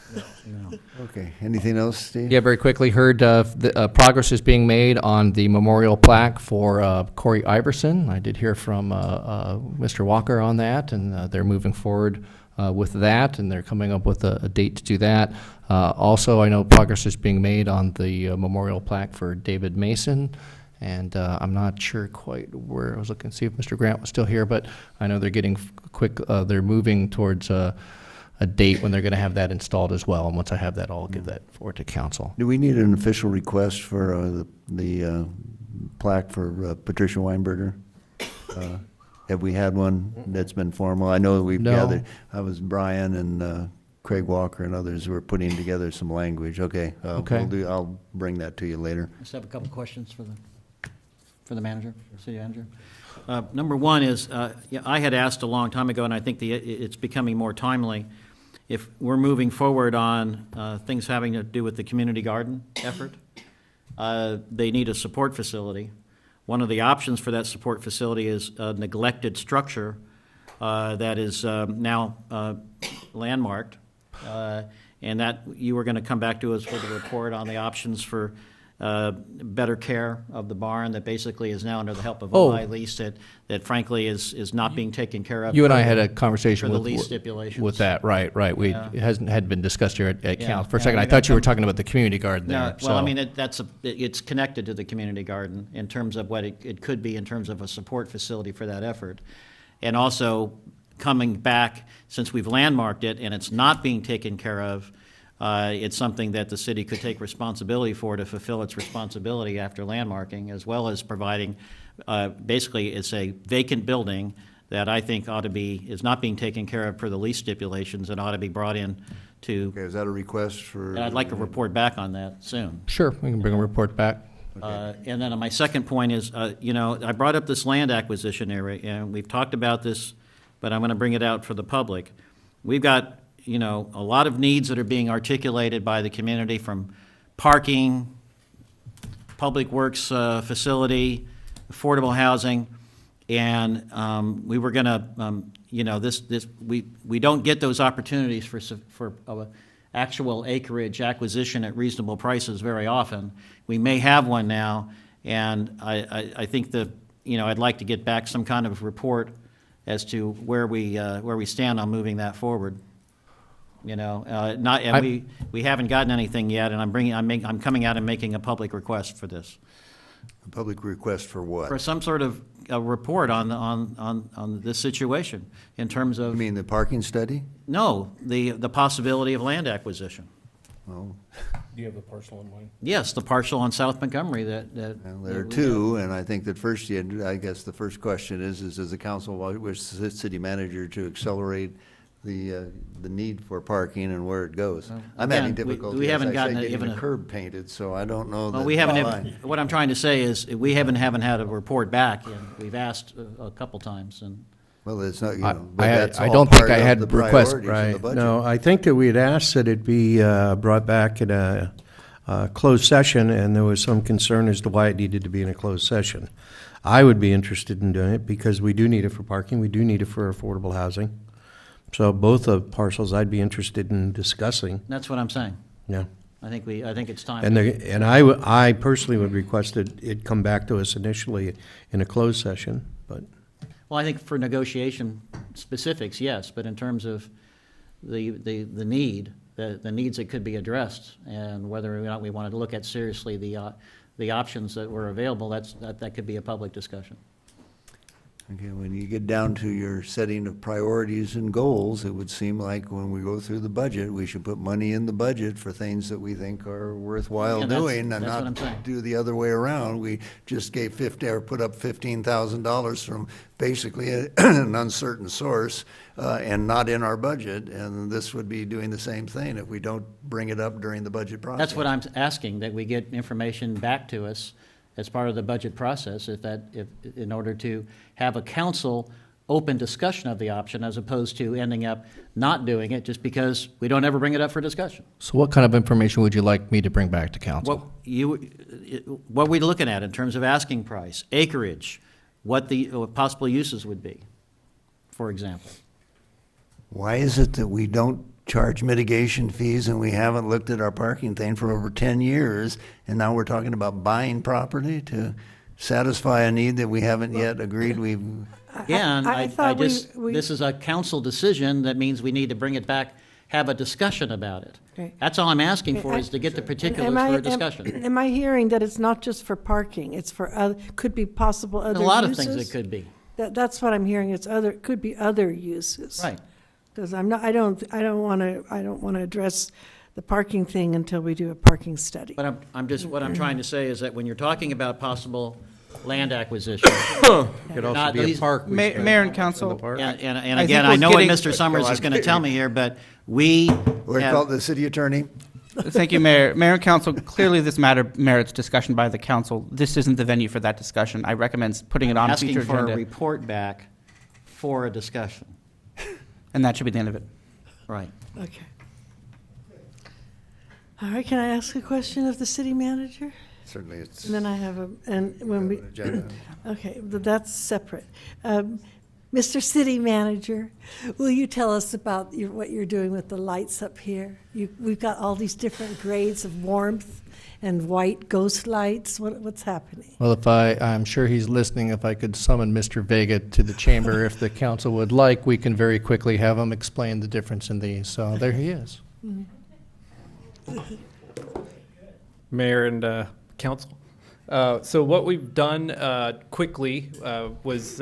No. Okay, anything else, Steve? Yeah, very quickly, heard progress is being made on the memorial plaque for Corey Iverson. I did hear from Mr. Walker on that, and they're moving forward with that, and they're coming up with a date to do that. Also, I know progress is being made on the memorial plaque for David Mason. And I'm not sure quite where I was looking to see if Mr. Grant was still here, but I know they're getting they're moving towards a date when they're going to have that installed as well. And once I have that, I'll give that forward to council. Do we need an official request for the plaque for Patricia Weinberger? Have we had one that's been formal? I know we've gathered. I was Brian and Craig Walker and others who are putting together some language. Okay. Okay. I'll bring that to you later. I just have a couple questions for the manager, city manager. Number one is, I had asked a long time ago, and I think it's becoming more timely, if we're moving forward on things having to do with the community garden effort. They need a support facility. One of the options for that support facility is a neglected structure that is now landmarked, and that you were going to come back to us with a report on the options for better care of the barn that basically is now under the help of Ojai lease that frankly is not being taken care of. You and I had a conversation for the with lease stipulations. with that, right. It hadn't been discussed here at council. For a second, I we thought you were got talking about the community garden there. No, well, I mean, it's connected to the community garden in terms of what it could be in terms of a support facility for that effort. And also coming back, since we've landmarked it and it's not being taken care of, it's something that the city could take responsibility for to fulfill its responsibility after landmarking, as well as providing, basically it's a vacant building that I think is not being taken care of per the lease stipulations and ought to be brought in to. Okay, is that a request for? And I'd like a report back on that soon. Sure, we can bring a report back. And then my second point is, I brought up this land acquisition area, and we've talked about this, but I'm going to bring it out for the public. We've got, a lot of needs that are being articulated by the community, from parking, public works facility, affordable housing, and we were going to, we don't get those opportunities for actual acreage acquisition at reasonable prices very often. We may have one now, and I think that, I'd like to get back some kind of report as to where we stand on moving that forward. We haven't gotten anything yet, and I'm coming out and making a public request for this. A public request for what? For some sort of a report on this situation in terms of. You mean the parking study? No, the possibility of land acquisition. Oh. Do you have the parcel in mind? Yes, the parcel on South Montgomery that. Well, there are that we two, and I think that first, I guess the first question is does the council wish the city manager to accelerate the need for parking and where it goes? I'm having Again, difficulty, we haven't as I say, gotten getting even the curb painted, so I don't know that. Well, we haven't, what I'm trying to say is, we haven't had a report back, and we've asked a couple times, and. Well, it's not, I don't think I had requests, right? No, I think that we had asked that it be brought back in a closed session, and there was some concern as to why it needed to be in a closed session. I would be interested in doing it because we do need it for parking, we do need it for affordable housing. So both of parcels I'd be interested in discussing. That's what I'm saying. Yeah. I think it's time. And I personally would request that it come back to us initially in a closed session, but. Well, I think for negotiation specifics, yes, but in terms of the needs that could be addressed, and whether or not we wanted to look at seriously the options that were available, that could be a public discussion. Okay, when you get down to your setting of priorities and goals, it would seem like when we go through the budget, we should put money in the budget for things that we think are worthwhile Yeah, that's- doing, and that's what I'm not saying. do the other way around. We just gave put up $15,000 from basically an uncertain source, and not in our budget, and this would be doing the same thing if we don't bring it up during the budget process. That's what I'm asking, that we get information back to us as part of the budget process, if in order to have a council open discussion of the option, as opposed to ending up not doing it just because we don't ever bring it up for discussion. So what kind of information would you like me to bring back to council? What we're looking at in terms of asking price, acreage, what the possible uses would be, for example. Why is it that we don't charge mitigation fees and we haven't looked at our parking thing for over 10 years, and now we're talking about buying property to satisfy a need that we haven't yet agreed we've... Again, I thought this is a council decision, that means we need to bring it back, have a discussion about it. Okay. That's all I'm asking for, is to get the particulars for a discussion. Am I hearing that it's not just for parking, it's for, could be possible other uses? A lot of things it could be. That's what I'm hearing, could be other uses. Right. Because I don't want to address the parking thing until we do a parking study. But what I'm trying to say is that when you're talking about possible land acquisition. Could also be a park. Mayor and council. And again, I know what Mr. Summers is going to tell me here, but We're called the city attorney. Thank you, Mayor. Mayor and council, clearly this matter merits discussion by the council. This isn't the venue for that discussion. I recommend putting it on a future asking for a agenda. report back for a discussion. And that should be the end of it. Right. Okay. All right, can I ask a question of the city manager? Certainly, it's... And then I have agenda. Okay, that's separate. Mr. City Manager, will you tell us about what you're doing with the lights up here? We've got all these different grades of warmth and white ghost lights. What's happening? Well, I'm sure he's listening. If I could summon Mr. Vega to the chamber, if the council would like, we can very quickly have him explain the difference in these. So there he is. Mayor and council. So what we've done quickly was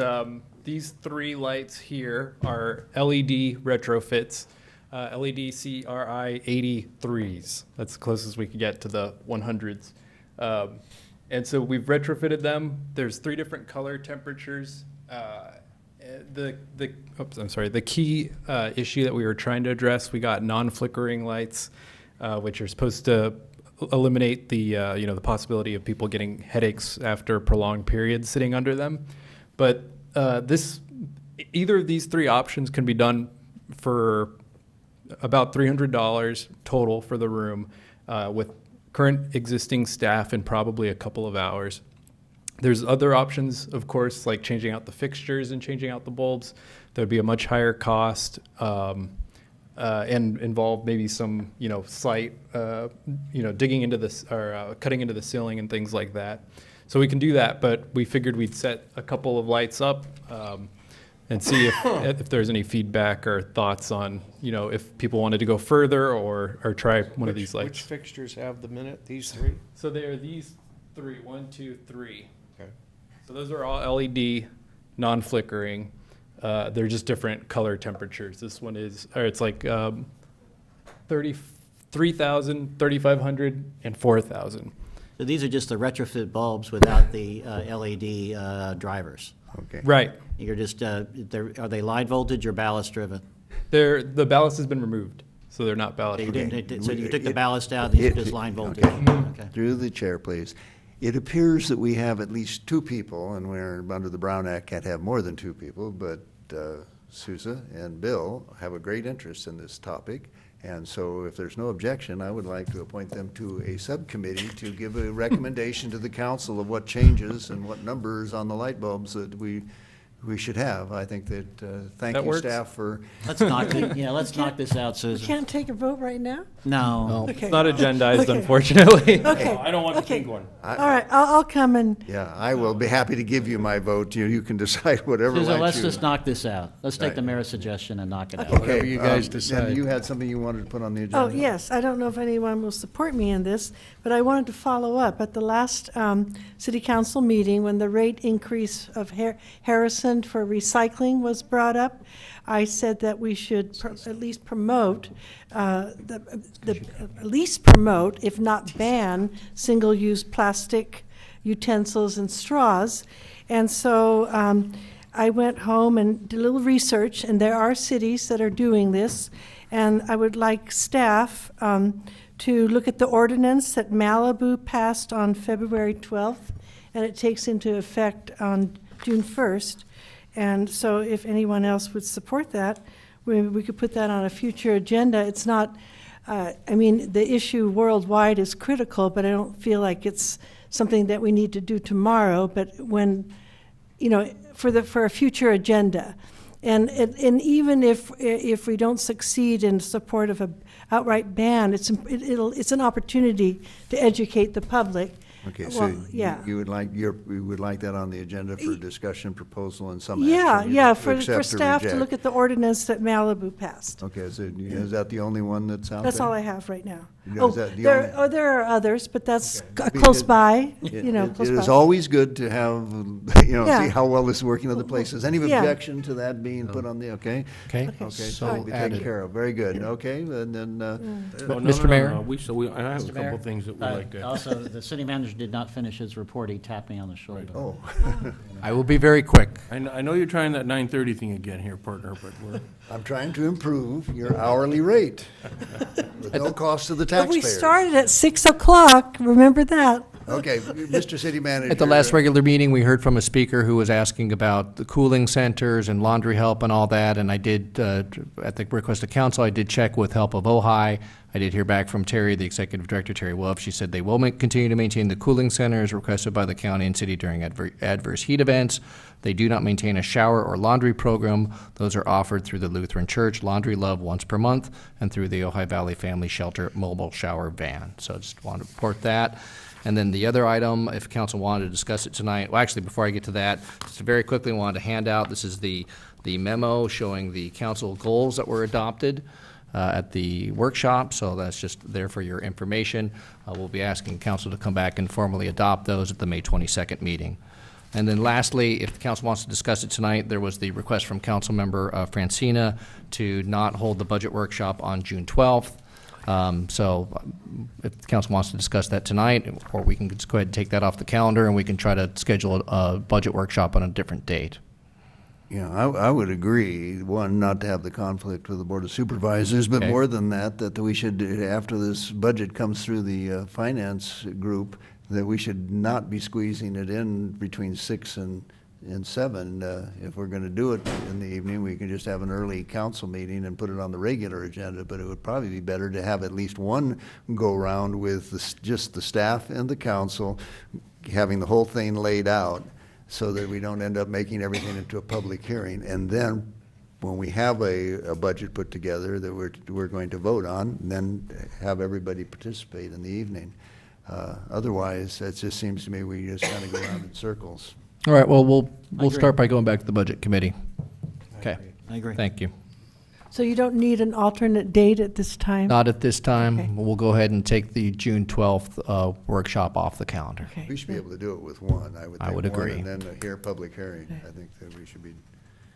these three lights here are LED retrofits, LED CRI 83s. That's the closest we could get to the 100s. And so we've retrofitted them. There's 3 different color temperatures. The key issue that we were trying to address, we got non-flickering lights, which are supposed to eliminate the the possibility of people getting headaches after prolonged periods sitting under them. But either of these 3 options can be done for about $300 total for the room, with current existing staff in probably a couple of hours. There's other options, of course, like changing out the fixtures and changing out the bulbs. That would be a much higher cost. and involve maybe some, slight, digging into this or cutting into the ceiling and things like that. So we can do that, but we figured we'd set a couple of lights up and see if there's any feedback or thoughts on, if people wanted to go further or try one of these lights. Which fixtures have the minute, these three? So they are these three, 1, 2, 3. Okay. So those are all LED, non-flickering. They're just different color temperatures. This one it's like 33,000, 3,500, and 4,000. So these are just the retrofit bulbs without the LED drivers. Okay. Right. You're just, are they line voltage or ballast driven? The ballast has been removed, so they're not ballast. So you took the ballast out, these are just line voltage? Okay. Through the chair, please. It appears that we have at least 2 people, and we're under the Brown Act, can't have more than 2 people, but Sousa and Bill have a great interest in this topic. And so if there's no objection, I would like to appoint them to a subcommittee to give a recommendation to the council of what changes and what numbers on the light bulbs that we should have. I think that, thank That you, works. staff, for. Let's knock this out, We Susan. can't take a vote right now? No. Okay. It's not agendized, Okay. unfortunately. Okay. I don't want the Okay. pink one. All right, I'll come and, Yeah, I will be happy to give you my vote. You can decide whatever Susan, lights let's you. just knock this out. Let's take Right. the mayor's suggestion and knock it out. Okay, Whatever you guys and decide. you had something you wanted to put on the agenda? oh, yes, I don't know if anyone will support me in this, but I wanted to follow up. At the last city council meeting, when the rate increase of Harrison for recycling was brought up, I said that we should at least promote, if not ban, single-use plastic utensils and straws. And so I went home and did a little research, and there are cities that are doing this. And I would like staff to look at the ordinance that Malibu passed on February 12th, and it takes into effect on June 1st. And so if anyone else would support that, we could put that on a future agenda. It's not, the issue worldwide is critical, but I don't feel like it's something that we need to do tomorrow, but when, for a future agenda. And even if we don't succeed in support of an outright ban, it's an opportunity to educate the public. Okay, so Well, yeah. you would like that on the agenda for discussion, proposal, and some Yeah, action? yeah, Either for accept or staff to reject. look at the ordinance that Malibu passed. Okay, so is that the only one that's out there? That's all I have right now. You know, is that the only- There are others, but that's Okay. close by, It close is by. always good to have, Yeah. see how well this is working other places. Any Yeah. objection to that being put on the, okay? Okay. Okay, so So it'll be taken added. care of. Very good. Okay, and then, Mr. Mayor? I have a couple of things that we'd like to. Also, the city manager did not finish his report. He tapped me on the shoulder. oh, I will be very quick. I know you're trying that 9:30 thing again here, partner, but we're. I'm trying to improve your hourly rate with no cost to the But we taxpayers. started at 6 o'clock, remember that? Okay, Mr. City Manager. At the last regular meeting, we heard from a speaker who was asking about the cooling centers and laundry help and all that, and I did, at the request of council, I did check with help of Ojai. I did hear back from Terry, the executive director, Terry Wolf. She said they will continue to maintain the cooling centers requested by the county and city during adverse heat events. They do not maintain a shower or laundry program. Those are offered through the Lutheran Church Laundry Love once per month and through the Ojai Valley Family Shelter mobile shower van. So I just wanted to report that. And then the other item, if council wanted to discuss it tonight, well, actually, before I get to that, just very quickly wanted to hand out, this is the memo showing the council goals that were adopted at the workshop, so that's just there for your information. We'll be asking council to come back and formally adopt those at the May 22nd meeting. And then lastly, if the council wants to discuss it tonight, there was the request from council member Francina to not hold the budget workshop on June 12th. So if the council wants to discuss that tonight, or we can just go ahead and take that off the calendar and we can try to schedule a budget workshop on a different date. Yeah, I would agree, one, not to have the conflict with the Board of Supervisors, but Okay. more than that, that we should, after this budget comes through the finance group, that we should not be squeezing it in between 6 and 7. If we're going to do it in the evening, we can just have an early council meeting and put it on the regular agenda, but it would probably be better to have at least one go-round with just the staff and the council, having the whole thing laid out, so that we don't end up making everything into a public hearing, and then when we have a budget put together that we're going to vote on, and then have everybody participate in the evening. Otherwise, it just seems to me we just kind of go around in circles. All right, well, we'll agree. start by going back to the Budget Committee. Okay, I agree. thank you. So you don't need an alternate date at this time? Not at this time. Okay. We'll go ahead and take the June 12th workshop off the calendar. Okay. We should be able to do it with one, I would think. I would one, agree. And then a public hearing. I think that we should be.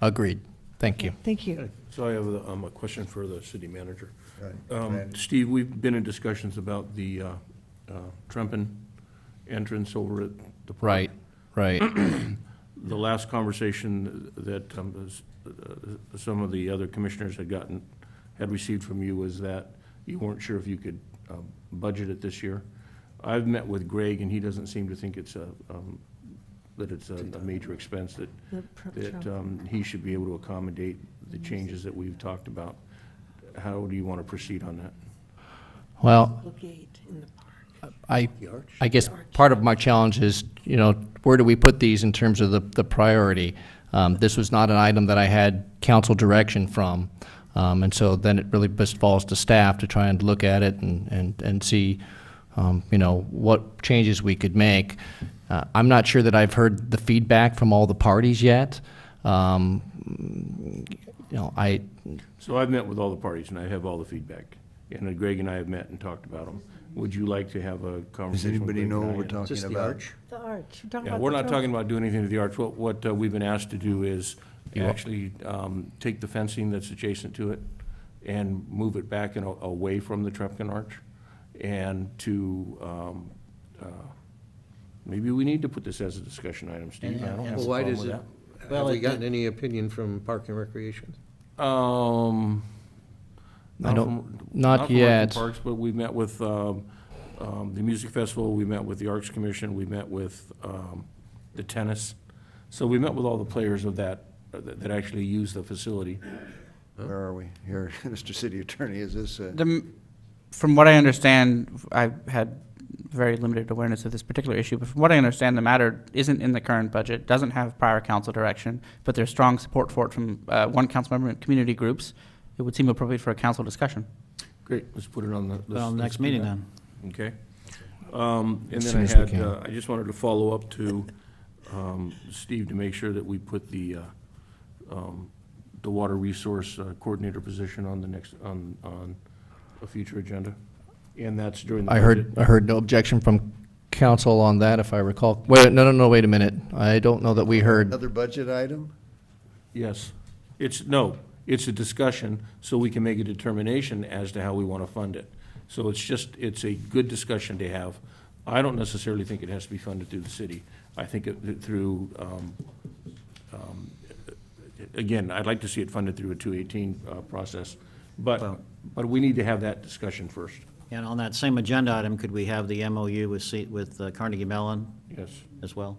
Agreed. Thank you. Thank you. So I have a question for the city manager. Right. Steve, we've been in discussions about the Trempen entrance over at the park. Right. The last conversation that some of the other commissioners had received from you was that you weren't sure if you could budget it this year. I've met with Greg, and he doesn't seem to think it's a major expense, that he should be able to accommodate the changes that we've talked about. How do you want to proceed on that? Well, Gate in the park. I guess part of my challenge is, where do we put these in terms of the priority? This was not an item that I had council direction from. And so then it really just falls to staff to try and look at it and see, what changes we could make. I'm not sure that I've heard the feedback from all the parties yet. So I've met with all the parties, and I have all the feedback. And Greg and I have met and talked about them. Would you like to have a Does conversation with anybody Greg know and I? what we're talking Just the about? arch? The arch. You're talking Yeah, about we're the not trail? talking about doing anything to the arch. What we've been asked to do is actually take the fencing that's adjacent to it and move it back away from the Trepkin Arch, and to, maybe we need to put this as a discussion item, Steve. I don't have a Well, why problem does with it, that. Well, have we it- gotten any opinion from Park and Recreation? Not Not from yet. Arts and Parks, but we met with the Music Festival, we met with the Arts Commission, we met with the tennis. So we met with all the players of that actually use the facility. Where are we here, Mr. City Attorney? Is this? From what I understand, I've had very limited awareness of this particular issue, but from what I understand, the matter isn't in the current budget, doesn't have prior council direction, but there's strong support for it from one council member and community groups. It would seem appropriate for a council discussion. Great, let's put it on the. Put it on the next let's do meeting that. then. Okay. And As then soon I as we had, can. I just wanted to follow up to Steve to make sure that we put the water resource coordinator position on the next, on a future agenda. And that's during the I budget. heard no objection from council on that, if I recall. Wait a minute. I don't know that we heard. Another budget item? Yes. It's a discussion, so we can make a determination as to how we want to fund it. So it's a good discussion to have. I don't necessarily think it has to be funded through the city. I think through, again, I'd like to see it funded through a 218 process, but we need to have that discussion first. And on that same agenda item, could we have the MOU with Carnegie Mellon Yes. as well?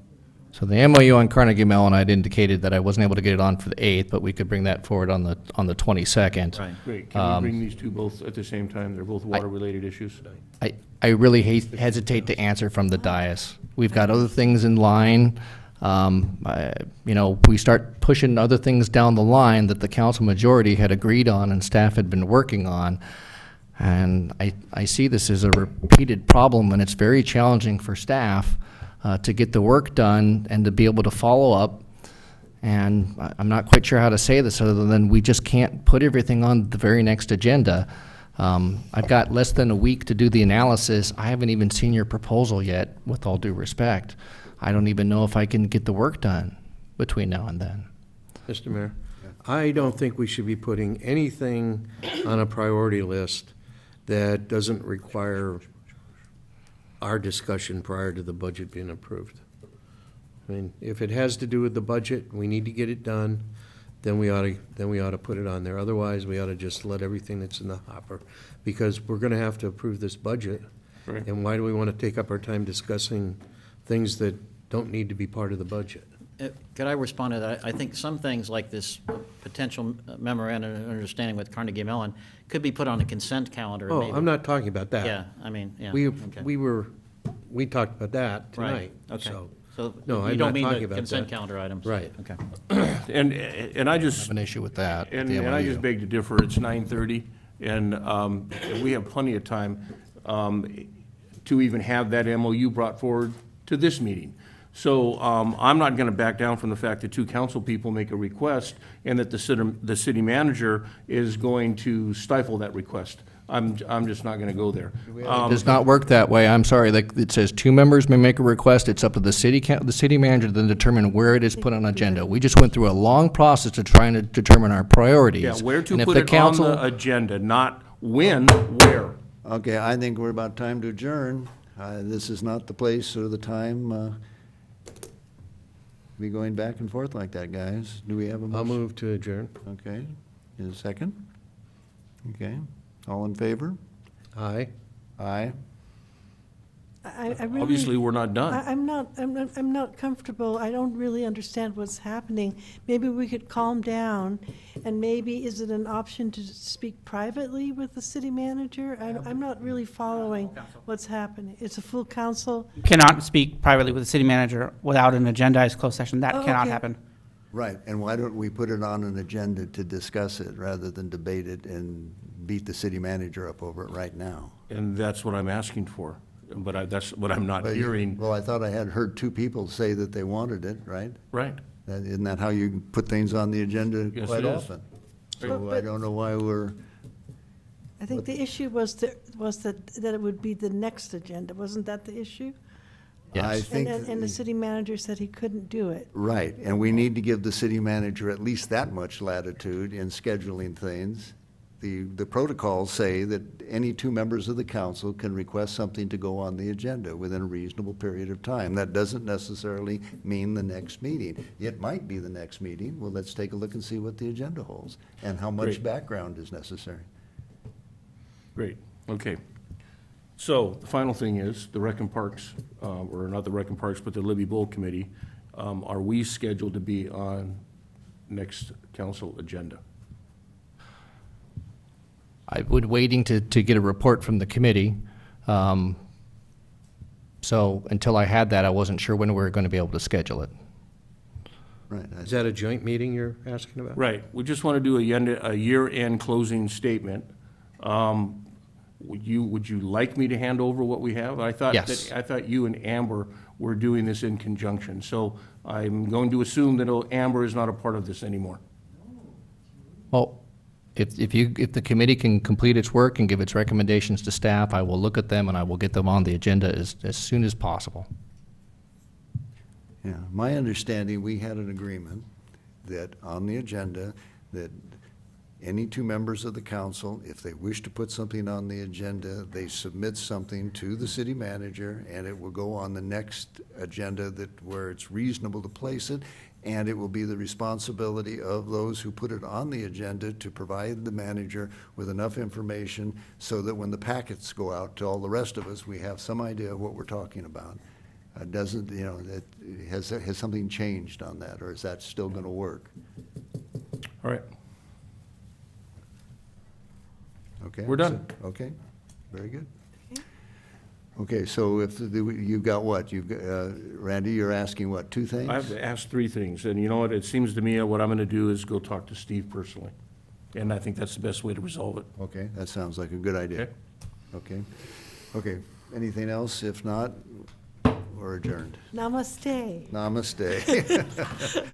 So the MOU on Carnegie Mellon, I'd indicated that I wasn't able to get it on for the 8th, but we could bring that forward on the 22nd. Right. Great. Can we bring these two both at the same time? They're both water-related issues. I really hesitate to answer from the dais. We've got other things in line. We start pushing other things down the line that the council majority had agreed on and staff had been working on. And I see this as a repeated problem, and it's very challenging for staff to get the work done and to be able to follow up. And I'm not quite sure how to say this other than we just can't put everything on the very next agenda. I've got less than a week to do the analysis. I haven't even seen your proposal yet, with all due respect. I don't even know if I can get the work done between now and then. Mr. Mayor, I don't think we should be putting anything on a priority list that doesn't require our discussion prior to the budget being approved. I mean, if it has to do with the budget, we need to get it done, then we ought to put it on there. Otherwise, we ought to just let everything that's in the hopper, because we're gonna have to approve this budget. Right. And why do we want to take up our time discussing things that don't need to be part of the budget? Could I respond to that? I think some things like this potential memorandum of understanding with Carnegie Mellon could be put on a consent calendar. Oh, maybe. I'm not talking about that. Yeah, I mean, yeah. We, okay. we talked about that tonight. Okay. So So No, you I'm don't not mean talking the about consent that. calendar items? Right. Okay. And I just. I have an issue with that, with And the I MOU. just beg to differ, it's 9:30, and we have plenty of time to even have that MOU brought forward to this meeting. So I'm not going to back down from the fact that two council people make a request, and that the city manager is going to stifle that request. I'm just not going to go there. It does not work that way. I'm sorry. Like, it says 2 members may make a request. It's up to the city manager to then determine where it is put on agenda. We just went through a long process to try and determine our priorities. Yeah, where to And if put the it on council- the agenda, not when, where. Okay, I think we're about time to adjourn. This is not the place or the time to be going back and forth like that, guys. Do we have a motion? I'll move to adjourn. Okay, is a second? Okay, all in favor? Aye. Aye. I really. Obviously, we're not done. I'm not comfortable. I don't really understand what's happening. Maybe we could calm down, and maybe is it an option to speak privately with the city manager? I'm not really following what's happening. It's a full council. You cannot speak privately with the city manager without an agendized closed session. That Oh, cannot okay. happen. Right, and why don't we put it on an agenda to discuss it rather than debate it and beat the city manager up over it right now? And that's what I'm asking for, but that's what I'm not But hearing. Well, I thought I had heard 2 people say that they wanted it, right? Right. Isn't that how you put things on the agenda Yes, quite it is. often? So But- I don't know why we're, I think the issue was that it would be the next agenda. Wasn't that the issue? I think. And the city manager said he couldn't do it. Right, and we need to give the city manager at least that much latitude in scheduling things. The protocols say that any 2 members of the council can request something to go on the agenda within a reasonable period of time. That doesn't necessarily mean the next meeting. It might be the next meeting. Well, let's take a look and see what the agenda holds and how much Great. background is necessary. Great, okay. So, the final thing is, the Rec and Parks, or not the Rec and Parks, but the Libby Bowl Committee, are we scheduled to be on next council agenda? I would waiting to get a report from the committee. So until I had that, I wasn't sure when we were going to be able to schedule it. Right. Is that a joint meeting you're asking about? Right, we just want to do a year-end closing statement. Would you like me to hand over what we have? I thought Yes. I thought you and Amber were doing this in conjunction, so I'm going to assume that Amber is not a part of this anymore. Well, if the committee can complete its work and give its recommendations to staff, I will look at them and I will get them on the agenda as soon as possible. Yeah, my understanding, we had an agreement that on the agenda, that any 2 members of the council, if they wish to put something on the agenda, they submit something to the city manager, and it will go on the next agenda where it's reasonable to place it, and it will be the responsibility of those who put it on the agenda to provide the manager with enough information so that when the packets go out to all the rest of us, we have some idea of what we're talking about. Doesn't, has something changed on that, or is that still going to work? All right. Okay. We're done. Okay, very good. Okay, so if you've got what? Randy, you're asking what, 2 things? I have to ask 3 things, and you know what, it seems to me what I'm going to do is go talk to Steve personally, and I think that's the best way to resolve it. Okay, that sounds like a good idea. Okay, anything else? If not, we're adjourned. Namaste. Namaste.